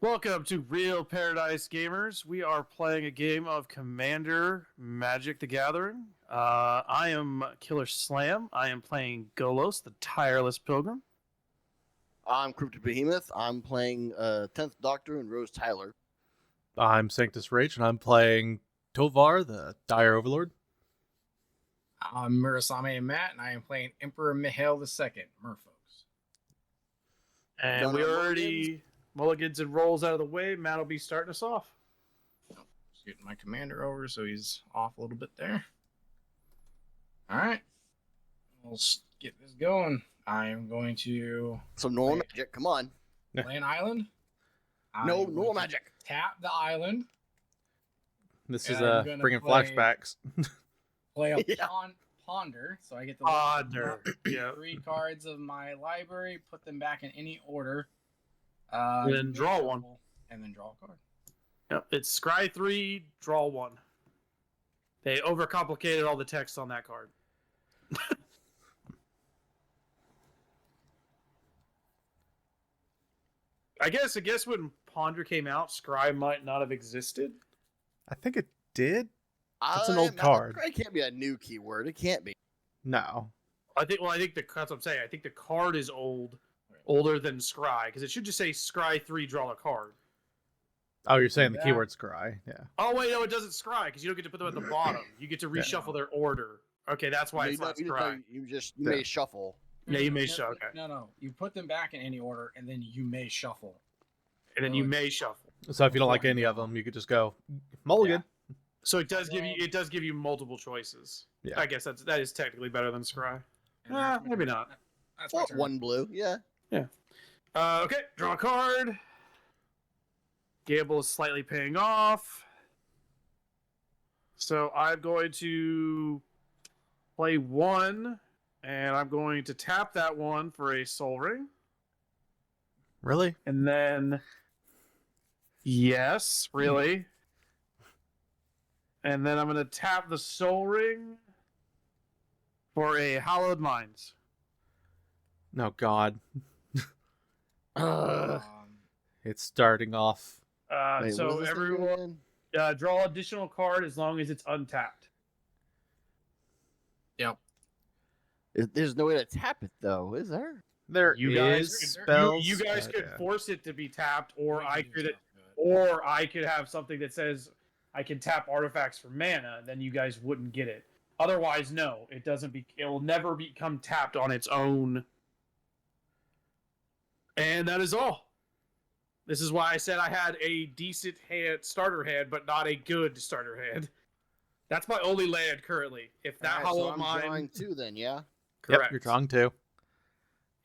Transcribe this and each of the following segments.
Welcome to Real Paradise Gamers. We are playing a game of Commander Magic the Gathering. I am Killer Slam. I am playing Golos, the Tireless Pilgrim. I'm Cryptid Behemoth. I'm playing 10th Doctor and Rose Tyler. I'm Sanctus Rage, and I'm playing Tovolar, the Dire Overlord. I'm Murasame Matt, and I am playing Emperor Mihail II, Merfolks. And Done we our already mulligans and rolls out of the way. Matt will be starting us off. Just getting my commander over, so he's off a little bit there. All right, let's get this going. I am going to Some normal Wait. magic. Come on. play an island. No, I'm normal going to magic. Tap the island. This And is I'm gonna bringing play- flashbacks. Play a Yeah. ponder, so I get to Ponder. look Yeah. at 3 cards of my library, put them back in any order. Then draw one. And then draw a card. Yep. It's Scry 3, draw 1. They overcomplicated all the text on that card. I guess when Ponder came out, Scry might not have existed. I think it did. That's an old It card. can't be a new keyword. It can't be. No. I think that's what I'm saying. I think the card is older than Scry, because it should just say Scry 3, draw a card. Oh, you're saying the Yeah. keyword scry. Yeah. Oh wait, no, it doesn't Scry, because you don't get to put them at the bottom. You get to reshuffle their order. Okay, that's why it's not Scry. You Yeah. may shuffle. Yeah, you may shuffle. Okay. No. You put them back in any order, and then you may shuffle. And then you may shuffle. So if you don't like any of them, you could just go mulligan. So it does give you multiple choices. Yeah. I guess that is technically better than Scry. And that's my Maybe turn. not. That's my Well, turn. one blue. Yeah. Okay, draw a card. Gamble is slightly paying off. So I'm going to play 1, and I'm going to tap that one for a Soul Ring. Really? And then, yes, really. And then I'm going to tap the Soul Ring for a Hallowed Minds. No, God. Uh, It's starting off. wait, what So is this thing everyone again? draw additional card as long as it's untapped. There's no way to tap it though, is there? There You guys is could- spells. You guys but, could yeah. force it to be tapped, or I could, Good. or I could have something that says I can tap artifacts for mana. Then you guys wouldn't get it. Otherwise, no, it doesn't. It will never become tapped on its own. And that is all. This is why I said I had a decent starter hand, but not a good starter hand. That's my only land currently. If that Alright, Hollow so I'm Mine, drawing 2 then, yeah. correct. Yep, you're drawing 2.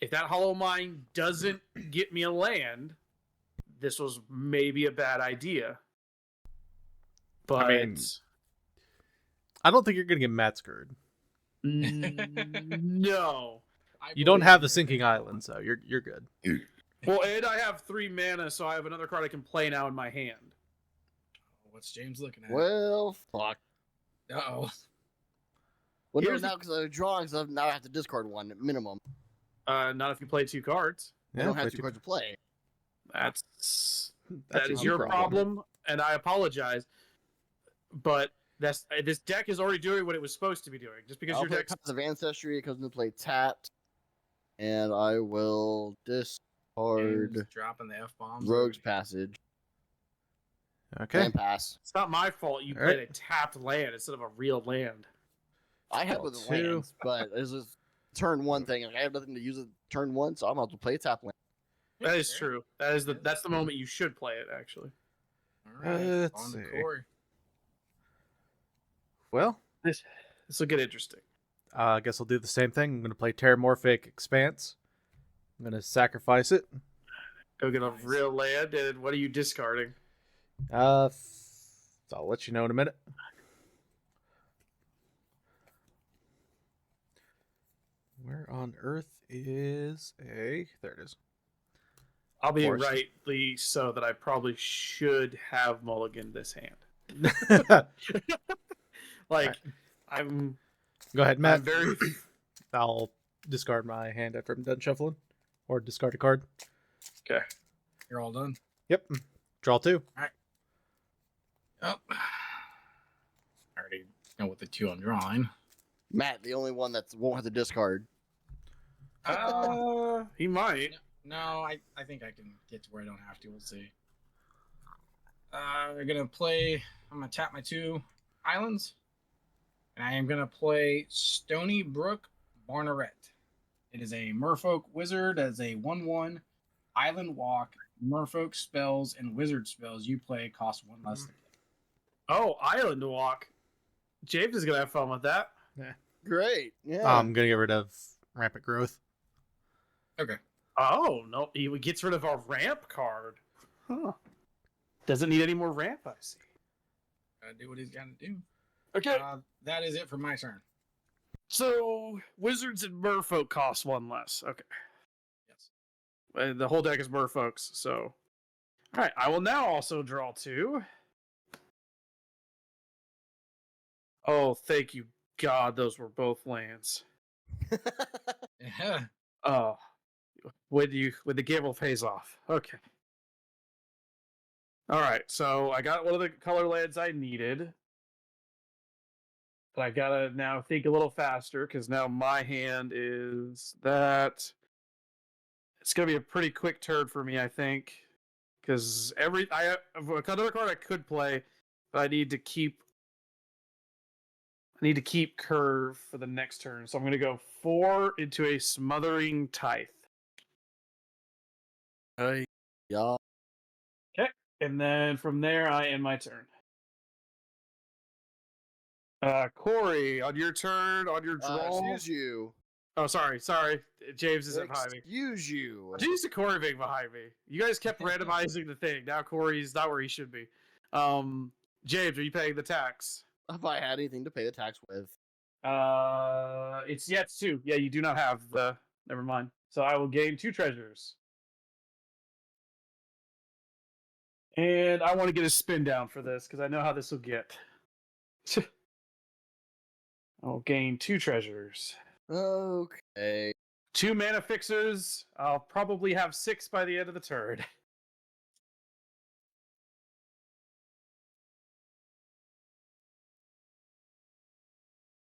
If that Hollow Mine doesn't get me a land, this was maybe a bad idea. But mean, I don't think you're going to get massacred. no. You don't have the sinking island, so you're good. Well, and I have 3 mana, so I have another card I can play now in my hand. What's James looking at? Well, fuck. Uh-oh. Well, no, Here's the- now because I'm drawing, so now I have to discard 1 at minimum. Not if you play 2 cards. I don't have but 2 cards to play. That that's is your problem, and I apologize. But this deck is already doing what it was supposed to be doing. Just because I'll your play deck's Tides of Ancestry, it comes into play tapped, and I will discard James dropping the F-bombs. Rogue's Passage Okay. and pass. it's not my fault you All right. played a tapped land instead of a real land. I had Well, with the 2. lands, but it's just turn 1 thing, and I have nothing to use it turn 1, so I'm about to play a tap land. That is true. That's the moment you should play it, actually. All right, Let's on to see. Corey. Well, This will get interesting. I guess I'll do the same thing. I'm going to play Terramorphic Expanse. I'm going to sacrifice it. Go get a Nice. real land, and what are you discarding? So I'll let you know in a minute. Where on earth is a... There it is. I'll be Force. rightly so that I probably should have mulligan this hand. Like, Alright. I'm Go ahead, Matt. I'm very I'll discard my hand after I'm done shuffling. Or discard a card. okay. You're all done. Yep. Draw 2. Oh. I already know what the 2 I'm drawing. Matt, the only one that won't have to discard. He might. No, I think I can get to where I don't have to. We'll see. I'm gonna tap my 2 islands, and I am gonna play Stony Brook Barneret. It is a Merfolk wizard as a 1/1 island walk. Merfolk spells and wizard spells you play cost 1 less. Oh, Island Walk. James is gonna have fun with that. Great. Yeah. I'm going to get rid of Rampant Growth. Okay. Oh no, he gets rid of our ramp card. Huh. Doesn't need any more ramp, I see. Gotta do what he's gotta do. Okay. That is it for my turn. So wizards and merfolk cost 1 less. Okay. Yes. The whole deck is merfolks, so. Alright, I will now also draw 2. Oh, thank you, God, those were both lands. Yeah. Oh. When the gamble pays off. Okay. Alright, so I got one of the color lands I needed. But I gotta now think a little faster, because now my hand is that. It's gonna be a pretty quick turn for me, I think. Because I have another card I could play, but I need to keep curve for the next turn. So I'm gonna go 4 into a Smothering Tithe. Yeah. Okay. And then from there I end my turn. Corey, on your turn, on your draw. Excuse you. Oh, sorry. James isn't behind me. Excuse you. I'm used to Corey being behind me. You guys kept randomizing the thing. Now Corey's not where he should be. James, are you paying the tax? Have I had anything to pay the tax with? It's 2. Yeah, you do not have the. Never mind. So I will gain 2 treasures. And I want to get a spin down for this because I know how this will get. I'll gain 2 treasures. Okay. 2 mana fixers. I'll probably have 6 by the end of the turn.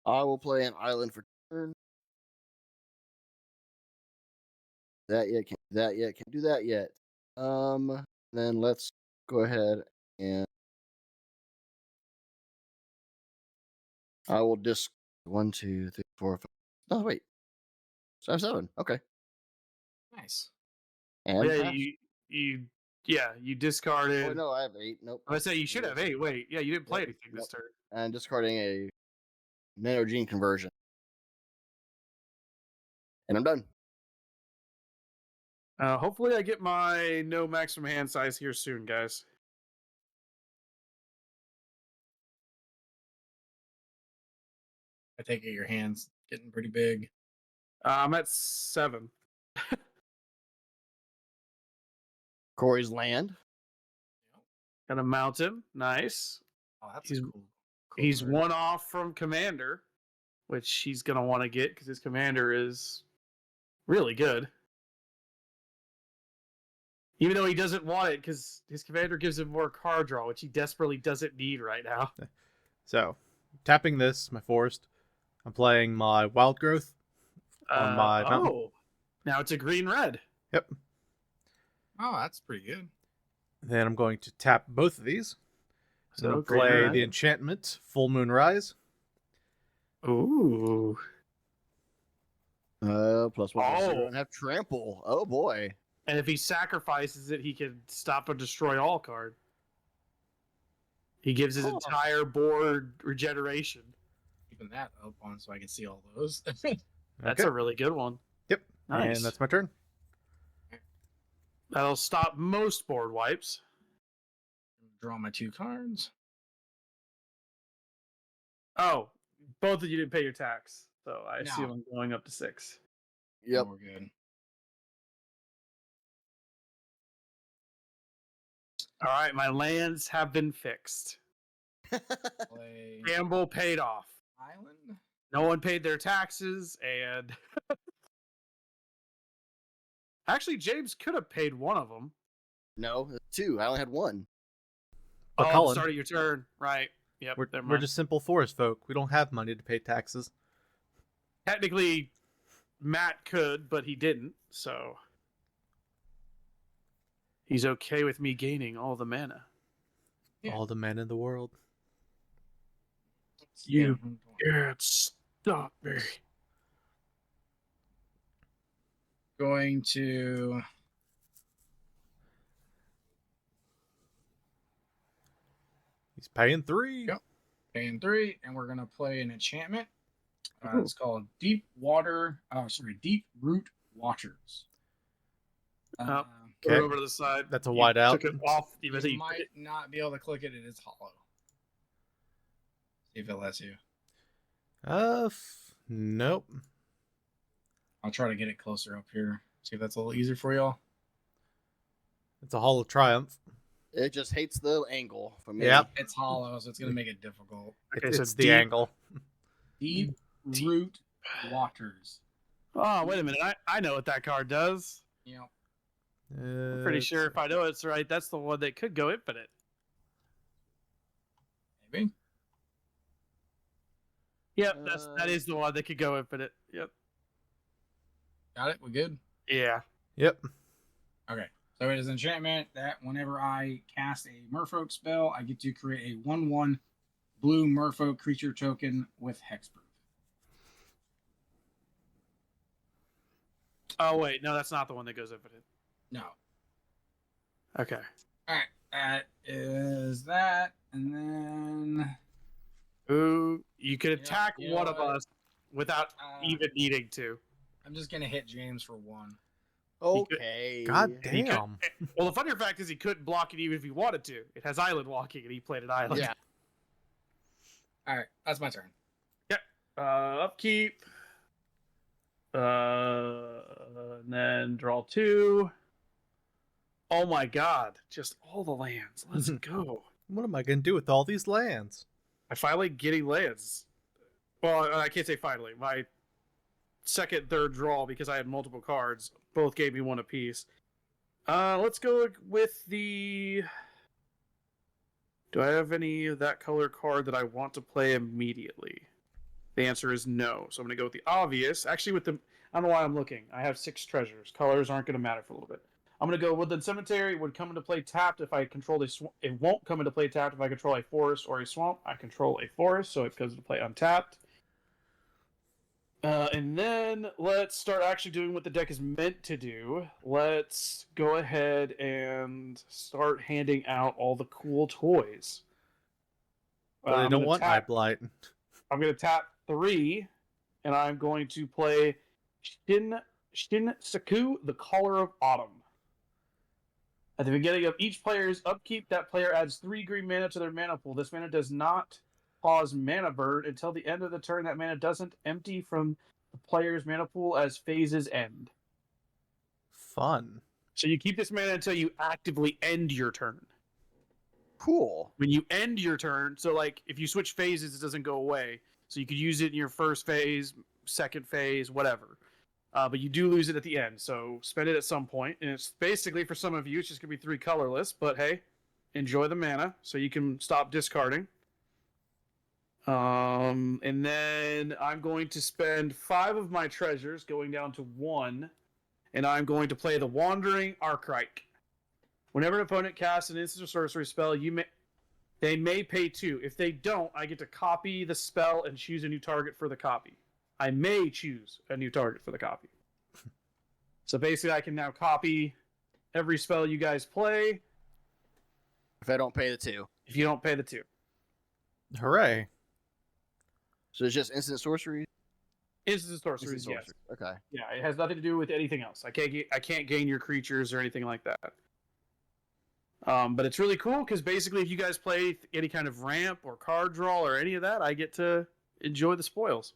I will play an island for turn. That yet? Can't do that yet? Can't do that yet. Then let's go ahead and I will disc 1, 2, 3, 4, 5. Oh wait, so I have 7. Okay. Nice. And Yeah, pass. you discarded. Oh no, I have 8. Nope. I say you should have 8. Wait, yeah, you didn't play anything this turn. And discarding a nano gene conversion. And I'm done. Hopefully I get my no maximum hand size here soon, guys. I take it your hand's getting pretty big. I'm at 7. Corey's land. Got a mountain. Nice. Oh, that's He's- cool. He's card. 1 off from Commander, which he's going to want to get because his Commander is really good. Even though he doesn't want it because his Commander gives him more card draw, which he desperately doesn't need right now. So, tapping this, my forest. I'm playing my Wild Growth on my mountain. Oh, now it's a green-red. Yep. Oh, that's pretty good. Then I'm going to tap both of these. So So play green-red. the enchantment Full Moon Rise. Ooh. Plus 1, Oh. and have trample. Oh boy. And if he sacrifices it, he can stop a destroy all card. He gives his entire board regeneration. Keeping that up on so I can see all those. That's a really good one. Yep. Nice. And that's my turn. That'll stop most board wipes. Draw my 2 cards. Oh, both of you didn't pay your tax, so I No. assume I'm going up to 6. Yep. Oh, we're good. All right, my lands have been fixed. Play Gamble paid off. island. No one paid their taxes, and actually, James could have paid one of them. No, it's 2. I only had 1. But Oh, Colin, start of your turn. Right. Yep. never we're mind. just simple forest folk. We don't have money to pay taxes. Technically, Matt could, but he didn't, so he's okay with me gaining all the mana. Yeah. All the men in the world. You can't stop me. Going to He's paying 3. Yep. paying 3, and we're gonna play an enchantment. It's called Deep Root Waters. Put it Okay. over to the side. That's a You wide out. Took it off. Even though You you might not be able to click it. It is hollow. See if it lets you. Nope. I'll try to get it closer up here. See if that's a little easier for y'all. It's a Hall of Triumph. It just hates the angle for me. Yep. It's hollow, so it's gonna make it difficult. Okay, It's so the deep- angle. Deep Root Waters. Oh, wait a minute. I know what that card does. You know, I'm pretty sure if I know it's right, that's the one that could go infinite. maybe. Yep, that is the one that could go infinite. Yep. Got it. We good? Yeah. Yep. Okay. So it is enchantment that whenever I cast a Merfolk spell, I get to create a 1/1 blue Merfolk creature token with hexproof. Oh wait, no, that's not the one that goes infinite. No. Okay. All right. That is that, and then Ooh, you could Yeah, attack you know one of what? us without even needing to. I'm just gonna hit James for 1. Okay. God He could- damn. Well, the funnier fact is he couldn't block it even if he wanted to. It has island walking, and he played an island. Yeah. All right, that's my turn. Upkeep. And then draw 2. Oh my god, just all the lands. Let's go. What am I going to do with all these lands? I finally getting lands. Well, I can't say finally. My second, third draw, because I had multiple cards, both gave me 1 apiece. Let's go with the... Do I have any of that color card that I want to play immediately? The answer is no. So I'm going to go with the obvious. Actually, with the... I don't know why I'm looking. I have 6 treasures. Colors aren't going to matter for a little bit. I'm going to go Woodland Cemetery. Would come into play tapped if I control a swamp. It won't come into play tapped if I control a forest or a swamp. I control a forest, so it goes into play untapped. And then let's start actually doing what the deck is meant to do. Let's go ahead and start handing out all the cool toys. But I I'm don't gonna want tap- Eye Blight. I'm going to tap 3, and I'm going to play Shinsaku, the Caller of Autumn. At the beginning of each player's upkeep, that player adds 3 green mana to their mana pool. This mana does not cause mana burn until the end of the turn. That mana doesn't empty from the player's mana pool as phases end. Fun. So you keep this mana until you actively end your turn. Cool. When you end your turn, so like if you switch phases, it doesn't go away. So you could use it in your first phase, second phase, whatever. But you do lose it at the end, so spend it at some point. And it's basically, for some of you, it's just going to be 3 colorless. But hey, enjoy the mana, so you can stop discarding. And then I'm going to spend 5 of my treasures, going down to 1. And I'm going to play the Wandering Archright. Whenever an opponent casts an instant or sorcery spell, they may pay 2. If they don't, I get to copy the spell and choose a new target for the copy. I may choose a new target for the copy. So basically, I can now copy every spell you guys play If I don't pay the 2. if you don't pay the 2. Hooray. So it's just instant sorcery? Instant sorceries, Instant yes. sorcery. Okay. Yeah, it has nothing to do with anything else. I can't gain your creatures or anything like that. But it's really cool because basically, if you guys play any kind of ramp or card draw or any of that, I get to enjoy the spoils.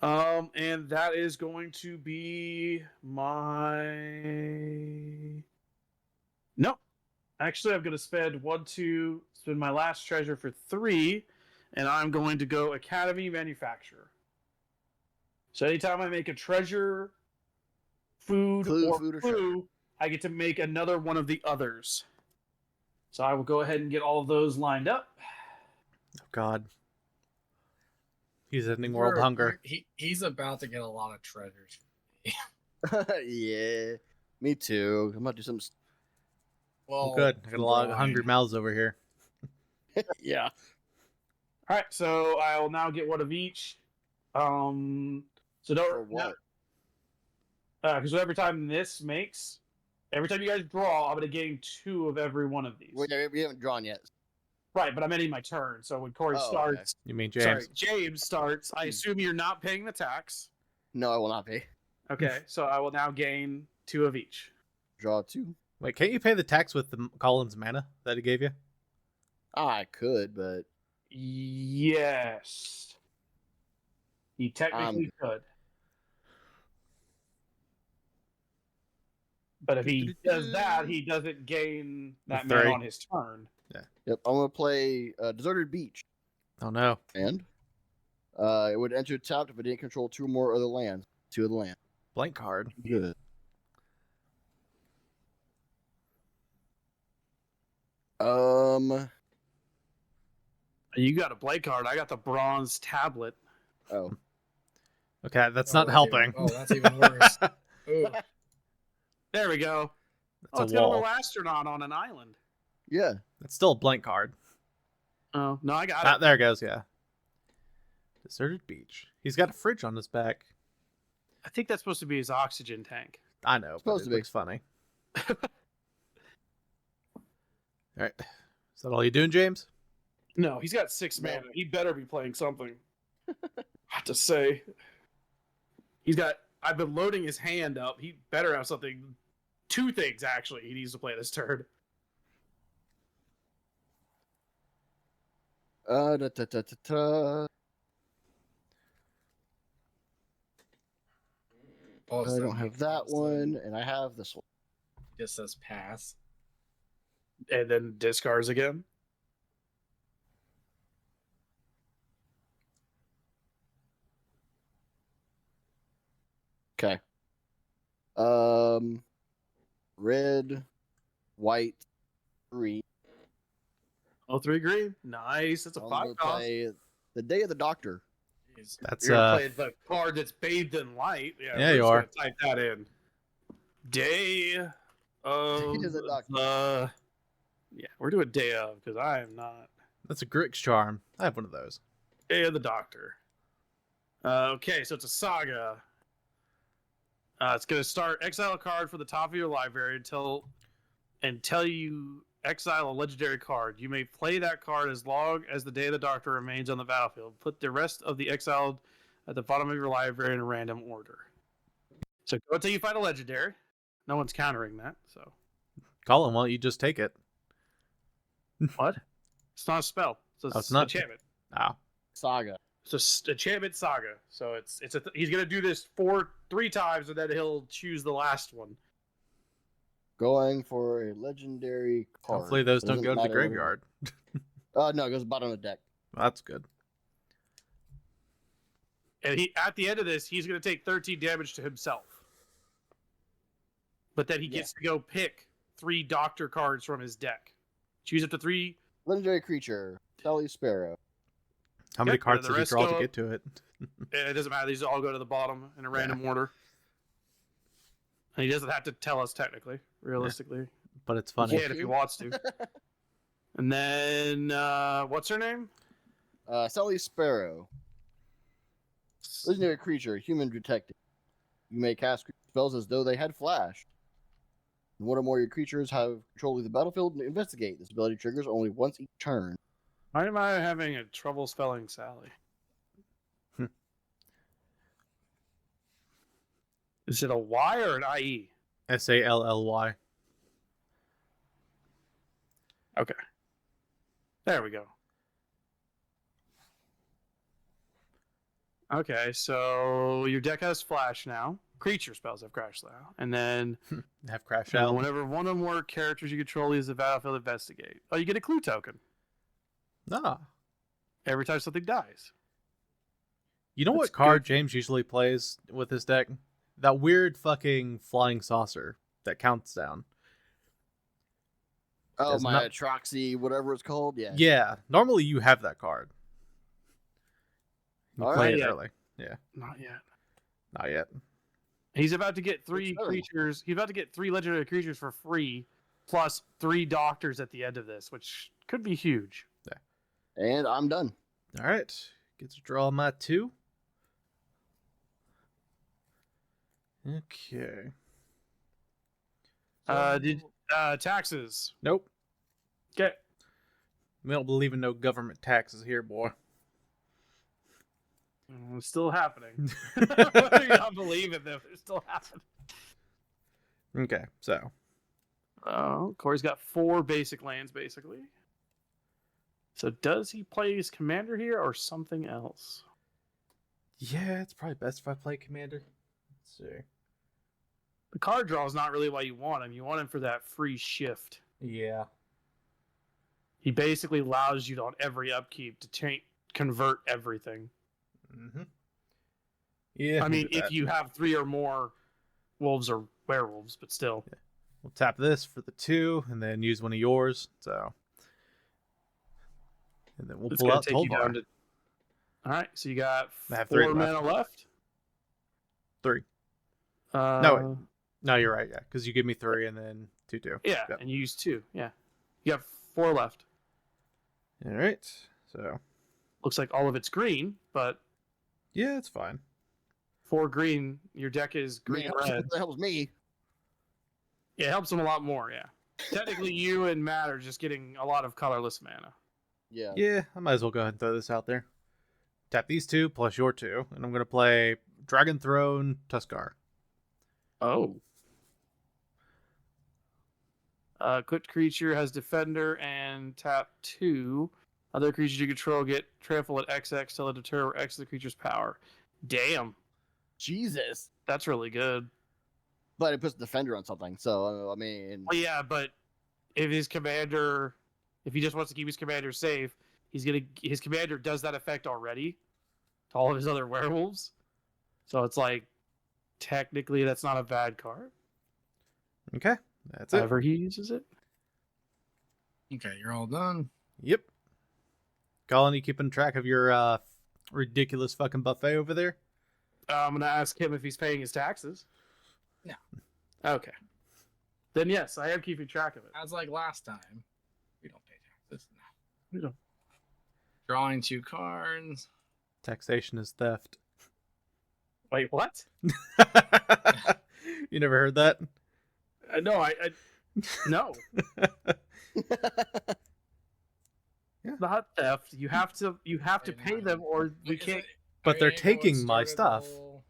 And that is going to be my... No. Actually, I'm going to spend spend my last treasure for 3, and I'm going to go Academy Manufacturer. So anytime I make a treasure, food, Clue, or food, or clue, I get to make another one of the others. So I will go ahead and get all of those lined up. Oh God. He's ending world hunger. He's about to get a lot of treasures. Yeah, me too. I'm about to do some. Well, good. I got a lot of grind. hungry mouths over here. Yeah. All right, so I will now get one of each. So For don't what? because every time you guys draw, I'm gonna gain 2 of every one of these. We haven't drawn yet. Right, but I'm ending my turn. So when Corey Oh, starts, You mean James? sorry, James starts. I assume you're not paying the tax. No, I will not pay. Okay, so I will now gain 2 of each. Draw 2. Wait, can't you pay the tax with the Collins mana that he gave you? I could, but Yes, he technically could. But if he does that, he doesn't gain that The mana 3. on his turn. yep. I'm gonna play Deserted Beach, Oh no. and it would enter tapped if it didn't control 2 more other lands. 2 of the land. Blank card. Good. You got a blade card. I got the bronze tablet. Oh. Okay, that's not helping. That's even worse. Ooh. There we go. That's It's a got a wall. little astronaut on an island. Yeah. That's still a blank card. Oh no, I got Ah, it. there it goes. Yeah. Deserted beach. He's got a fridge on his back. I think that's supposed to be his oxygen tank. I know, but Supposed it to be. looks funny. All right. Is that all you doing, James? No, he's got 6 No. mana. He better be playing something. I have to say, he's got. I've been loading his hand up. He better have something. 2 things actually. He needs to play this turn. Da, da, da, da, da. I don't have that one, and I have this one. Just says pass. And then discards again. Okay. Red, white, 3. Oh, 3 green. Nice. That's a I'm 5 gonna cost. play the Day of the Doctor. Jeez. That's You're gonna play the card that's bathed in light. Yeah, we're you just are. gonna type that in. Day of Day of the Doctor. the. Yeah, we're doing day of because I am not. that's a Grix charm. I have one of those. Day of the Doctor. Okay, so it's a saga. It's gonna start exile a card for the top of your library until you exile a legendary card. You may play that card as long as the Day of the Doctor remains on the battlefield. Put the rest of the exiled at the bottom of your library in a random order. So go until you find a legendary. No one's countering that. So Colin, why don't you just take it? what? It's not a spell. It's it's not? enchantment. Ah, Saga. It's a enchantment saga. So he's gonna do this 3 times and then he'll choose the last one. Going for a legendary card. hopefully those don't Doesn't go to the matter what it graveyard. No, it goes bottom of the deck. That's good. And at the end of this, he's going to take 13 damage to himself. But then he gets to go pick 3 doctor cards from his deck. Choose up to 3. Legendary creature, Sally Sparrow. How many Yep, cards the did you rest draw go to up. get to it? It doesn't matter. These all go to the bottom in a random order. And he doesn't have to tell us technically, realistically. But it's He funny. can if he wants to. And then, what's her name? Sally Sparrow. Legendary creature, human detective. You may cast spells as though they had flash. One or more of your creatures have control of the battlefield and investigate. This ability triggers only once each turn. Why am I having a trouble spelling Sally? Is it a Y or an IE? SALLY. Okay. There we go. Okay, so your deck has flash now. Creature spells have crash now. And then Have crash now, out. whenever one or more characters you control leaves the battlefield, investigate. Oh, you get a clue token Ah. every time something dies. You know That's what card good. James usually plays with his deck? That weird fucking flying saucer. that counts down. Oh, Does my not- Atroxy, whatever it's called. Yeah. Yeah, normally you have that card. You All play right. it Yeah. early. Yeah, Not yet. not yet. He's about to get 3 It's better. creatures. He's about to get 3 legendary creatures for free, plus 3 doctors at the end of this, which could be huge. And I'm done. All right, get to draw my 2. Okay. Taxes. Nope. Okay. We don't believe in no government taxes here, boy. It's still happening. You don't believe it, though. It's still happening. Okay, so Corey's got 4 basic lands, basically. So does he play his commander here or something else? yeah, it's probably best if I play commander. Let's see. The card draw is not really why you want him. You want him for that free shift. Yeah. He basically allows you on every upkeep to convert everything. Mm-hmm. Yeah. I mean, we'll do if that. you have 3 or more wolves or werewolves, but still. We'll tap this for the 2, and then use one of yours. So, and then we'll It's pull going out to take you down Tovolar. to... All right, so you got I have 4 3 mana left. 3. No, No, you're right. Yeah, because you give me 3 and then 2/2. Yeah, Yep. and you use 2. Yeah. You got 4 left. All right. So Looks like all of it's green, but yeah, it's fine. 4 green, your deck is green Man, red. that helps me. Yeah, it helps them a lot more, yeah. Technically, you and Matt are just getting a lot of colorless mana. Yeah. Yeah, I might as well go ahead and throw this out there. Tap these 2 plus your 2, and I'm gonna play Dragon Throne Tuskar. Oh. Equipped creature has Defender and tap 2. Other creatures you control get trample at XX till it deter or X is the creature's power. Damn, Jesus. that's really good. But it puts Defender on something. So, I mean. Well, yeah, but if his commander, if he just wants to keep his commander safe, his commander does that effect already to all of his other werewolves. So it's like, technically, that's not a bad card. Okay, that's it. However he uses it. Okay, you're all done. Yep. Colin, you keeping track of your ridiculous fucking buffet over there? I'm going to ask him if he's paying his taxes. No. Okay. Then yes, I am keeping track of it. As like last time, we don't pay taxes. No. We don't. Drawing 2 cards. Taxation is theft. Wait, what? You never heard that? No, no. Yeah. Not theft. You have to pay them, or we Is can't. it- But are they're you gonna go taking and my start a stuff. whole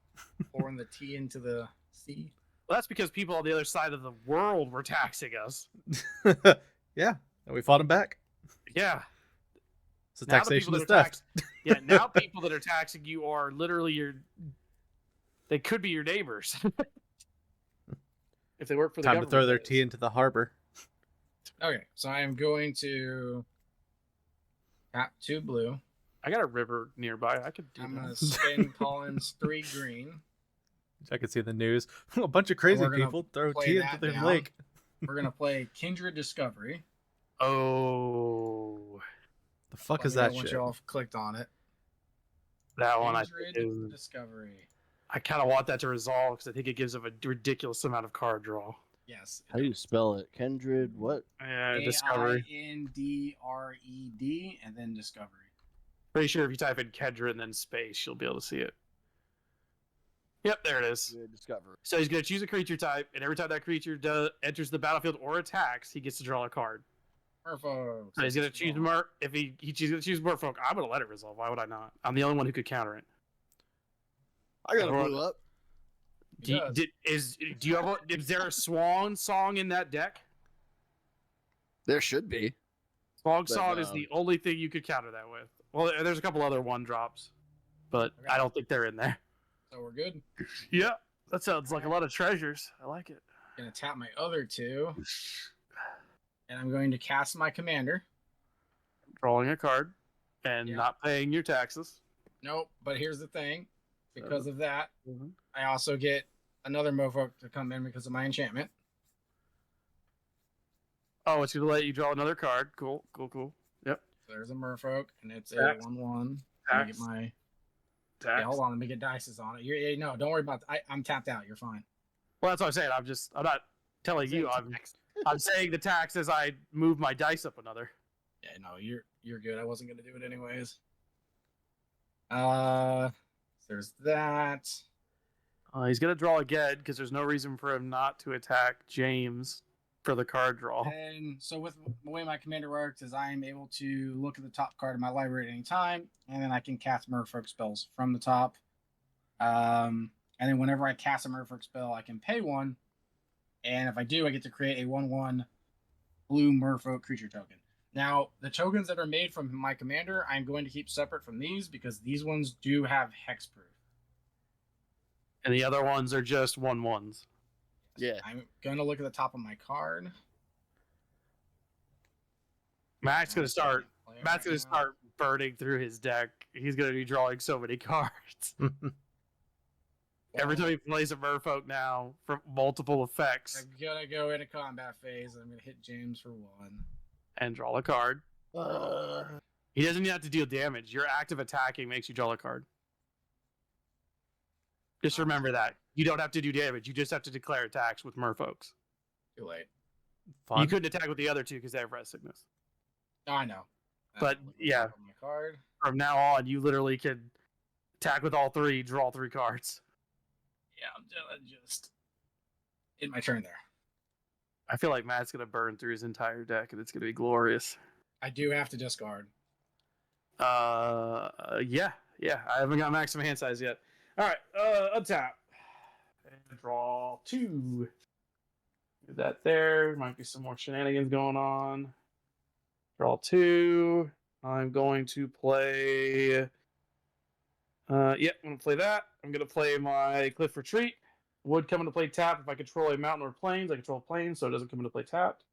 pouring the tea into the sea. Well, that's because people on the other side of the world were taxing us. Yeah, and we fought him back. Yeah. So Now the taxation people is that are theft. Yeah. Now people that are taxing you are literally They could be your neighbors. If they work for the Time to throw government, their that is. tea into the harbor. Okay, so I am going to tap 2 blue. I got a river nearby. I could do I'm going to that. spend Colin's 3 green. I could see the news. A bunch of crazy we're gonna people throw play tea into that their down. lake. We're going to play Kindred Discovery. Oh, The fuck Let is me know that once shit? you all clicked on it. that one I Kindred think is, Discovery. I kind of want that to resolve because I think it gives them a ridiculous amount of card draw. Yes. How do you spell it? Kindred, what? Discovery. Kindred and then Discovery. Pretty sure if you type in Kendra and then space, you'll be able to see it. Yep, there it is. Discovery. So he's going to choose a creature type, and every time that creature enters the battlefield or attacks, he gets to draw a card. Merfolk. So he's going to choose If he's going to choose Merfolk, I'm going to let it resolve. Why would I not? I'm the only one who could counter it. I got a Everyone- blue up. Is there a swan song in that deck? There should be. Swan But, song is the only thing you could counter that with. Well, there's a couple other 1-drops, but Okay. I don't think they're in there. So we're good. Yeah, that sounds like a lot of treasures. I like it. Gonna tap my other 2. And I'm going to cast my commander. Drawing a card and Yeah. not paying your taxes. Nope, but here's the thing. Because of that, Mhm. I also get another Merfolk to come in because of my enchantment. Oh, it's gonna let you draw another card. Cool, cool, cool. Yep. There's a merfolk, and it's a Tax. 1/1. Let me get Tax. my. Tax. Yeah, hold on. Let me get dices on it. No, don't worry about. I'm tapped out. You're fine. Well, that's what I'm saying. I'm not telling you. I'm saying the tax as I move my dice up another. Yeah, no, you're good. I wasn't gonna do it anyways. There's that. He's gonna draw again because there's no reason for him not to attack James for the card draw. And so with the way my commander works is I am able to look at the top card of my library at any time, and then I can cast merfolk spells from the top. And then whenever I cast a merfolk spell, I can pay one, and if I do, I get to create a 1/1 blue merfolk creature token. Now, the tokens that are made from my commander, I'm going to keep separate from these because these ones do have hexproof. And the other ones are just 1/1s. Yeah. I'm going to look at the top of my card. Matt's gonna start burning through his deck. He's gonna be drawing so many cards. Every time he plays a merfolk now for multiple effects I'm gonna go into combat phase and I'm gonna hit James for 1. and draw a card. He doesn't even have to deal damage. Your active attacking makes you draw a card. Just remember that. You don't have to do damage. You just have to declare attacks with merfolks. Too late. Fun. You couldn't attack with the other two because they have rest sickness. Oh, I know. But, yeah. My card. From now on, you literally can attack with all three, draw 3 cards. Yeah, I'm gonna just in my turn there. I feel like Matt's gonna burn through his entire deck, and it's gonna be glorious. I do have to discard. Yeah. I haven't got maximum hand size yet. All right, untap and draw 2. Do that there. Might be some more shenanigans going on. Draw 2. I'm going to play. I'm gonna play that. I'm gonna play my Cliff Retreat. Would come into play tap if I control a mountain or plains. I control plains, so it doesn't come into play tapped.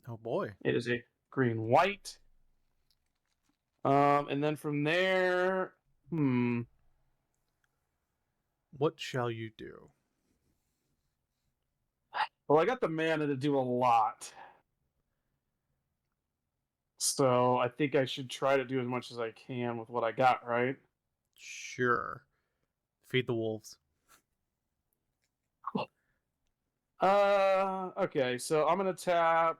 Oh boy. It is a green-white. And then from there, What shall you do? well, I got the mana to do a lot. So I think I should try to do as much as I can with what I got, right? Sure. Feed the wolves. Okay, so I'm gonna tap.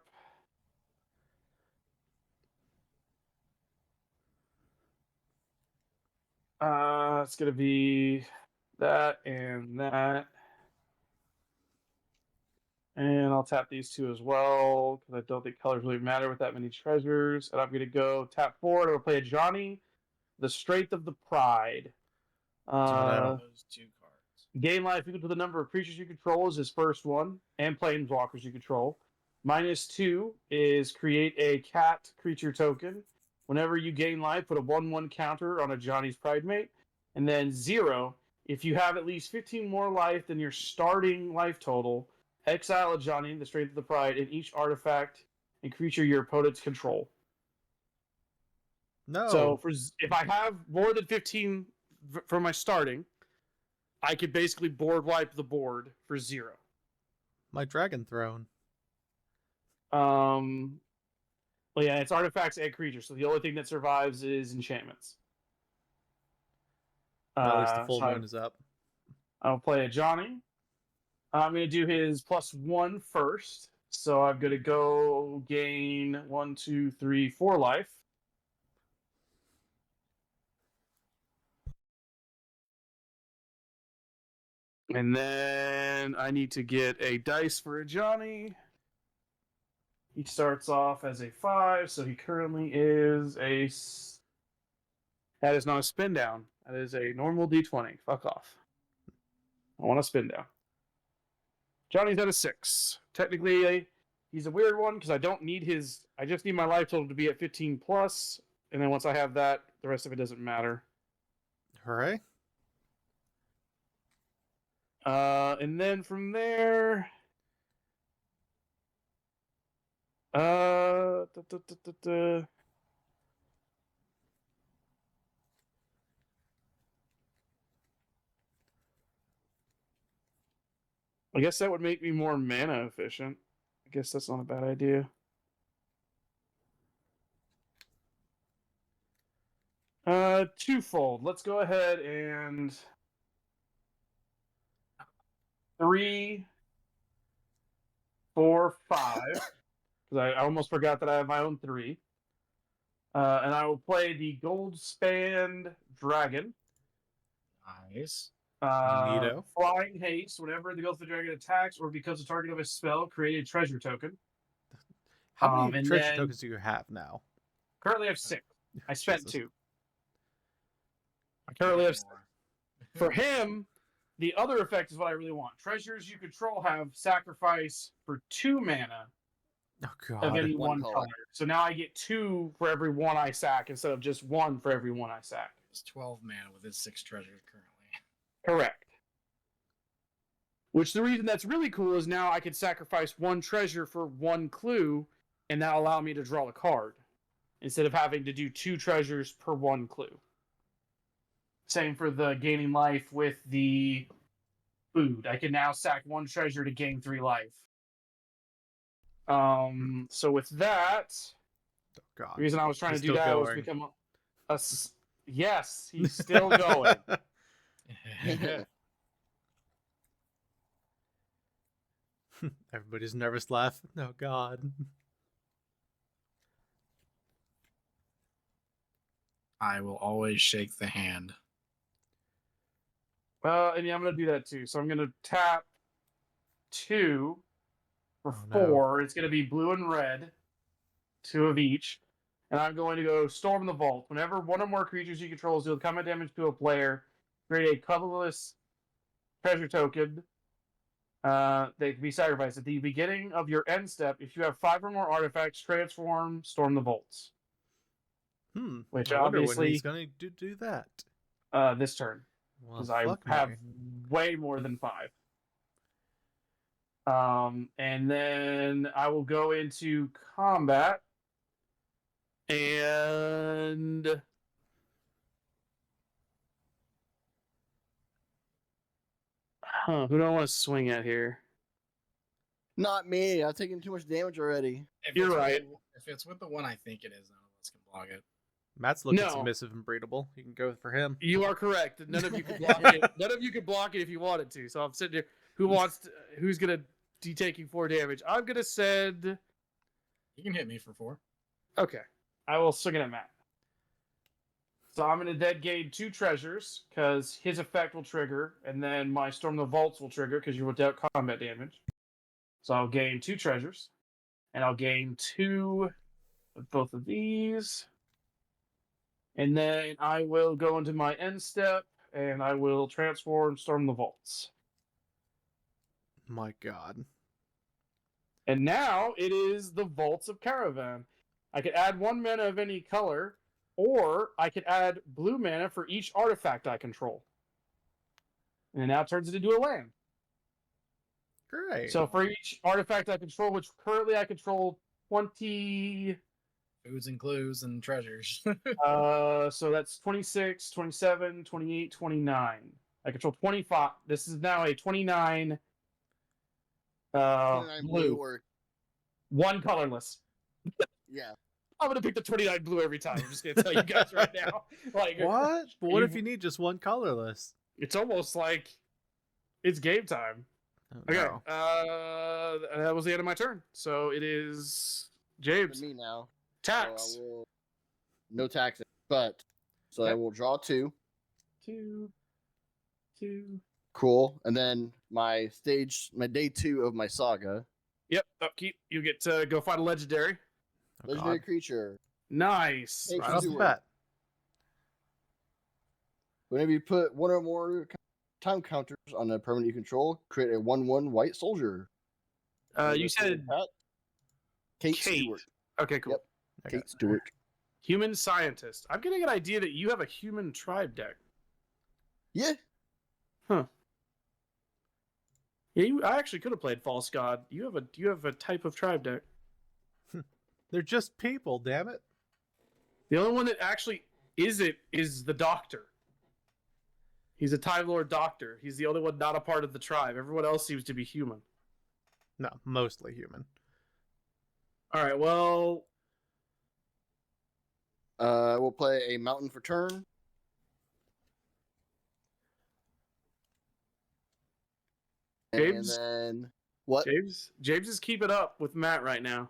It's gonna be that and that. And I'll tap these 2 as well, because I don't think colors really matter with that many treasures. And I'm gonna go tap 4, and I'll play a Johnny, the Strength of the Pride. Those 2 cards. Gain life equal to the number of creatures you control is his first one, and planeswalkers you control. -2 is create a cat creature token. Whenever you gain life, put a 1/1 counter on a Johnny's Pride Mate. And then 0, if you have at least 15 more life than your starting life total, exile a Johnny, the Strength of the Pride, and each artifact and creature your opponents control. No. So if I have more than 15 for my starting, I could basically board wipe the board for 0. My dragon throne. Well, yeah, it's artifacts and creatures, so the only thing that survives is enchantments. At least the full moon is up. I'll play a Johnny. I'm going to do his +1 first. So I'm going to go gain 1, 2, 3, 4 life. And then I need to get a dice for a Johnny. He starts off as a 5, so he currently is a... That is not a spin down. That is a normal D20. Fuck off. I want a spin down. Johnny's at a 6. Technically, he's a weird one because I don't need his... I just need my life total to be at 15 plus, and then once I have that, the rest of it doesn't matter. Hooray. And then from there... I guess that would make me more mana efficient. I guess that's not a bad idea. Twofold. Let's go ahead and 3, 4, 5. Because I almost forgot that I have my own 3. And I will play the Gold Spanned Dragon. Nice. Neato. Flying Haste. Whenever the Ghost of the Dragon attacks or becomes a target of a spell, create a treasure token. How many and treasure then- tokens do you have now? Currently I have 6. I spent Jesus. 2. I currently have 6. More. For him, the other effect is what I really want. Treasures you control have sacrifice for 2 mana Oh of god. any One one color. color. So now I get 2 for every 1 I sack instead of just 1 for every 1 I sack. It's 12 mana with his 6 treasures currently. Correct. Which the reason that's really cool is now I can sacrifice 1 treasure for 1 clue, and that'll allow me to draw a card instead of having to do 2 treasures per 1 clue. Same for the gaining life with the food. I can now sack 1 treasure to gain 3 life. So with that, Oh god. the reason I was trying He's to do still that was going. become yes, he's still going. Everybody's nervous laugh. Oh god. I will always shake the hand. And yeah, I'm gonna do that too. So I'm gonna tap 2 for Oh, no. 4. It's gonna be blue and red, 2 of each. And I'm going to go Storm the Vault. Whenever one or more creatures you control deal combat damage to a player, create a colorless treasure token. They can be sacrificed at the beginning of your end step. If you have 5 or more artifacts, transform Storm the Vaults. Which I wonder when obviously he's gonna do that. this turn. Well, Because I fuck have me. way more than 5. And then I will go into combat. And who do I want to swing at here? Not me. I've taken too much damage already. If You're it's with right. If it's with the one I think it is, none of us can block it. Matt's looking No. submissive and breedable. You can go for him. You are correct. None of you can block it. None of you can block it if you wanted to. So I'm sitting here. Who's gonna be taking 4 damage? I'm gonna send. You can hit me for 4. Okay, I will swing it at Matt. So I'm gonna then gain 2 treasures because his effect will trigger, and then my Storm the Vaults will trigger because you will dealt combat damage. So I'll gain 2 treasures, and I'll gain 2 of both of these. And then I will go into my end step, and I will transform Storm the Vaults. My god. And now it is the Vaults of Caravan. I could add 1 mana of any color, or I could add blue mana for each artifact I control. And it now turns it into a land. Great. So for each artifact I control, which currently I control 20... Foods and clues and treasures. so that's 26, 27, 28, 29. I control 25. This is now a 29 29 blue. or 1 colorless. yeah. I'm gonna pick the 29 blue every time. I'm just gonna tell you guys right now. Like What? But what if you need just 1 colorless? It's almost like it's game time. Oh, Okay. no. That was the end of my turn. So it is To James. me now. Tax. So I will... No taxing. But so I Okay. will draw 2. 2. Cool. And then my day 2 of my saga. Yep. Upkeep. You get to go find a legendary. Oh, Legendary god. creature. Nice. Hey, Right Right off off the the do bat. Whenever you put 1 or more time counters on a permanent you control, create a 1/1 white soldier. You said Kate Kate. Stewart. Okay, cool. Yep. Okay. Kate Stewart. Human scientist. I'm getting an idea that you have a human tribe deck. Yeah. Yeah, I actually could have played False God. You have a type of tribe deck. They're just people, damn it. The only one that actually is the Doctor. He's a Time Lord Doctor. He's the only one not a part of the tribe. Everyone else seems to be human. No, mostly human. All right, well, We'll play a mountain for turn. And James? then what? James is keeping up with Matt right now.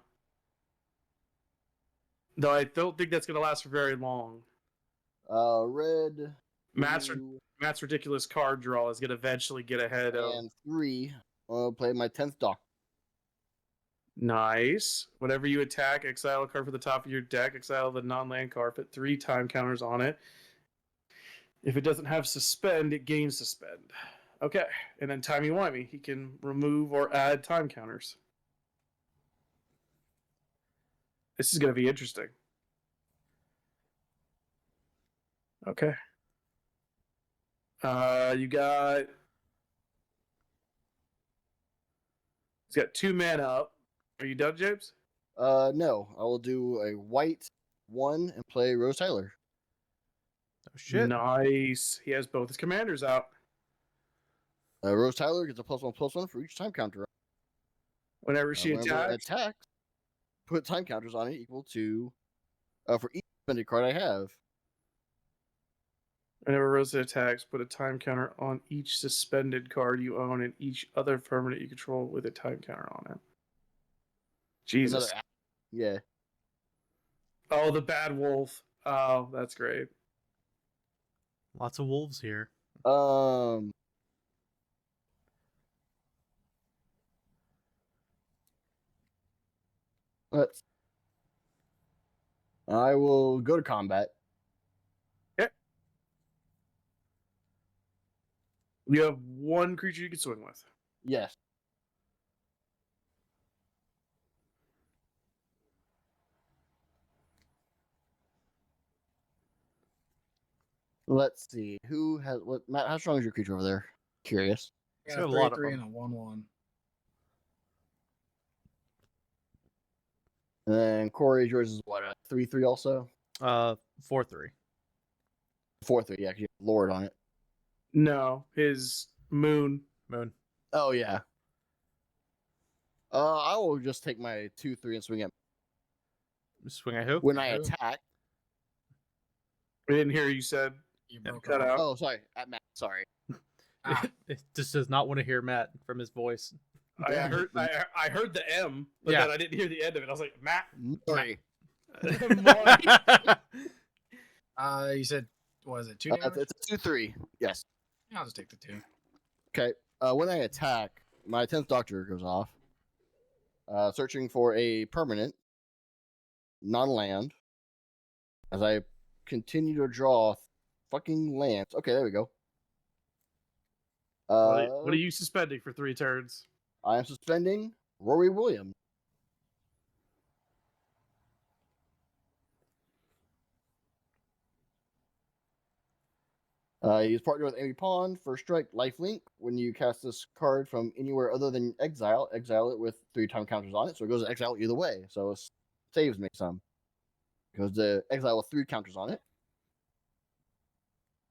Though I don't think that's going to last for very long. Red, Matt's blue, Matt's ridiculous card draw is going to eventually get ahead of. and 3. I'll play my 10th Doctor. Nice. Whenever you attack, exile a card from the top of your deck. Exile the non-land card. Put 3 time counters on it. If it doesn't have suspend, it gains suspend. Okay. And then timey-wimey, he can remove or add time counters. This is going to be interesting. Okay. You got. He's got 2 mana up. Are you done, James? No. I will do a white 1 and play Rose Tyler. Oh shit! Nice. He has both his commanders out. Rose Tyler gets a +1/+1 for each time counter. Whenever she Whenever it attacks. attacks, put time counters on it equal to for each suspended card I have. Whenever Rosa attacks, put a time counter on each suspended card you own and each other permanent you control with a time counter on it. Jesus. Yeah. Oh, the bad wolf. Oh, that's great. Lots of wolves here. I will go to combat. Okay. You have 1 creature you can swing with. Yes. Let's see. Who has what? Matt, how strong is your creature over there? Curious. I Got got a a lot of 3/3 them. and a 1/1. And then Corey, yours is what? A 3/3 also? 4/3. 4/3, yeah, 'cause you have Lord on it. No, his moon. Moon. Oh yeah. I will just take my 2/3 and swing at Swing at who? when I Who? attack. I didn't hear you said. You broke cut off. out. Oh, sorry, at Matt. Sorry. Ah, It just does not want to hear Matt from his voice. I heard the M, but Yeah. then I didn't hear the end of it. I was like, Matt. Sorry. you said, what was it, 2 It's damage? a 2/3. Yes. I'll just take the 2. Okay. When I attack, my 10th Doctor goes off. Searching for a permanent non-land. As I continue to draw fucking lands. Okay, there we go. What are you suspending for 3 turns? I am suspending Rory Williams. He's partnered with Amy Pond. First strike, lifelink. When you cast this card from anywhere other than exile it with 3 time counters on it. So it goes to exile either way. So it saves me some. It goes to exile with 3 counters on it.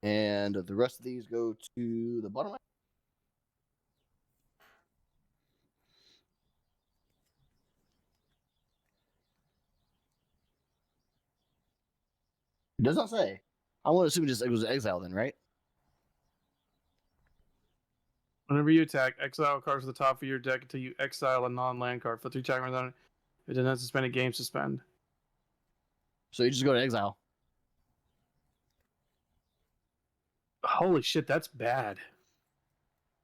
And the rest of these go to the bottom. It does not say. I want to assume it was exile then, right? Whenever you attack, exile cards to the top of your deck until you exile a non-land card. Put 3 counters on it. If it does not suspend a game, suspend. So you just go to exile. Holy shit, that's bad.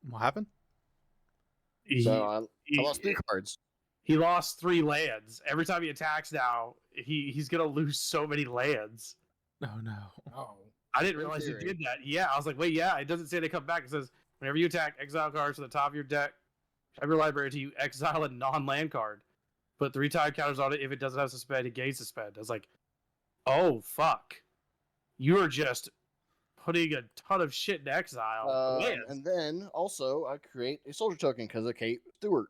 What happened? So I lost 3 cards. He lost 3 lands. Every time he attacks now, he's gonna lose so many lands. Oh no. Oh. I didn't In realize he theory. did that. Yeah, I was like, wait, yeah, it doesn't say they come back. It says whenever you attack, exile cards to the top of your deck, have your library to you exile a non-land card. Put 3 time counters on it. If it doesn't have suspend, it gains suspend. I was like, oh fuck, you are just putting a ton of shit in exile. Man. And then also I create a soldier token because of Kate Stewart.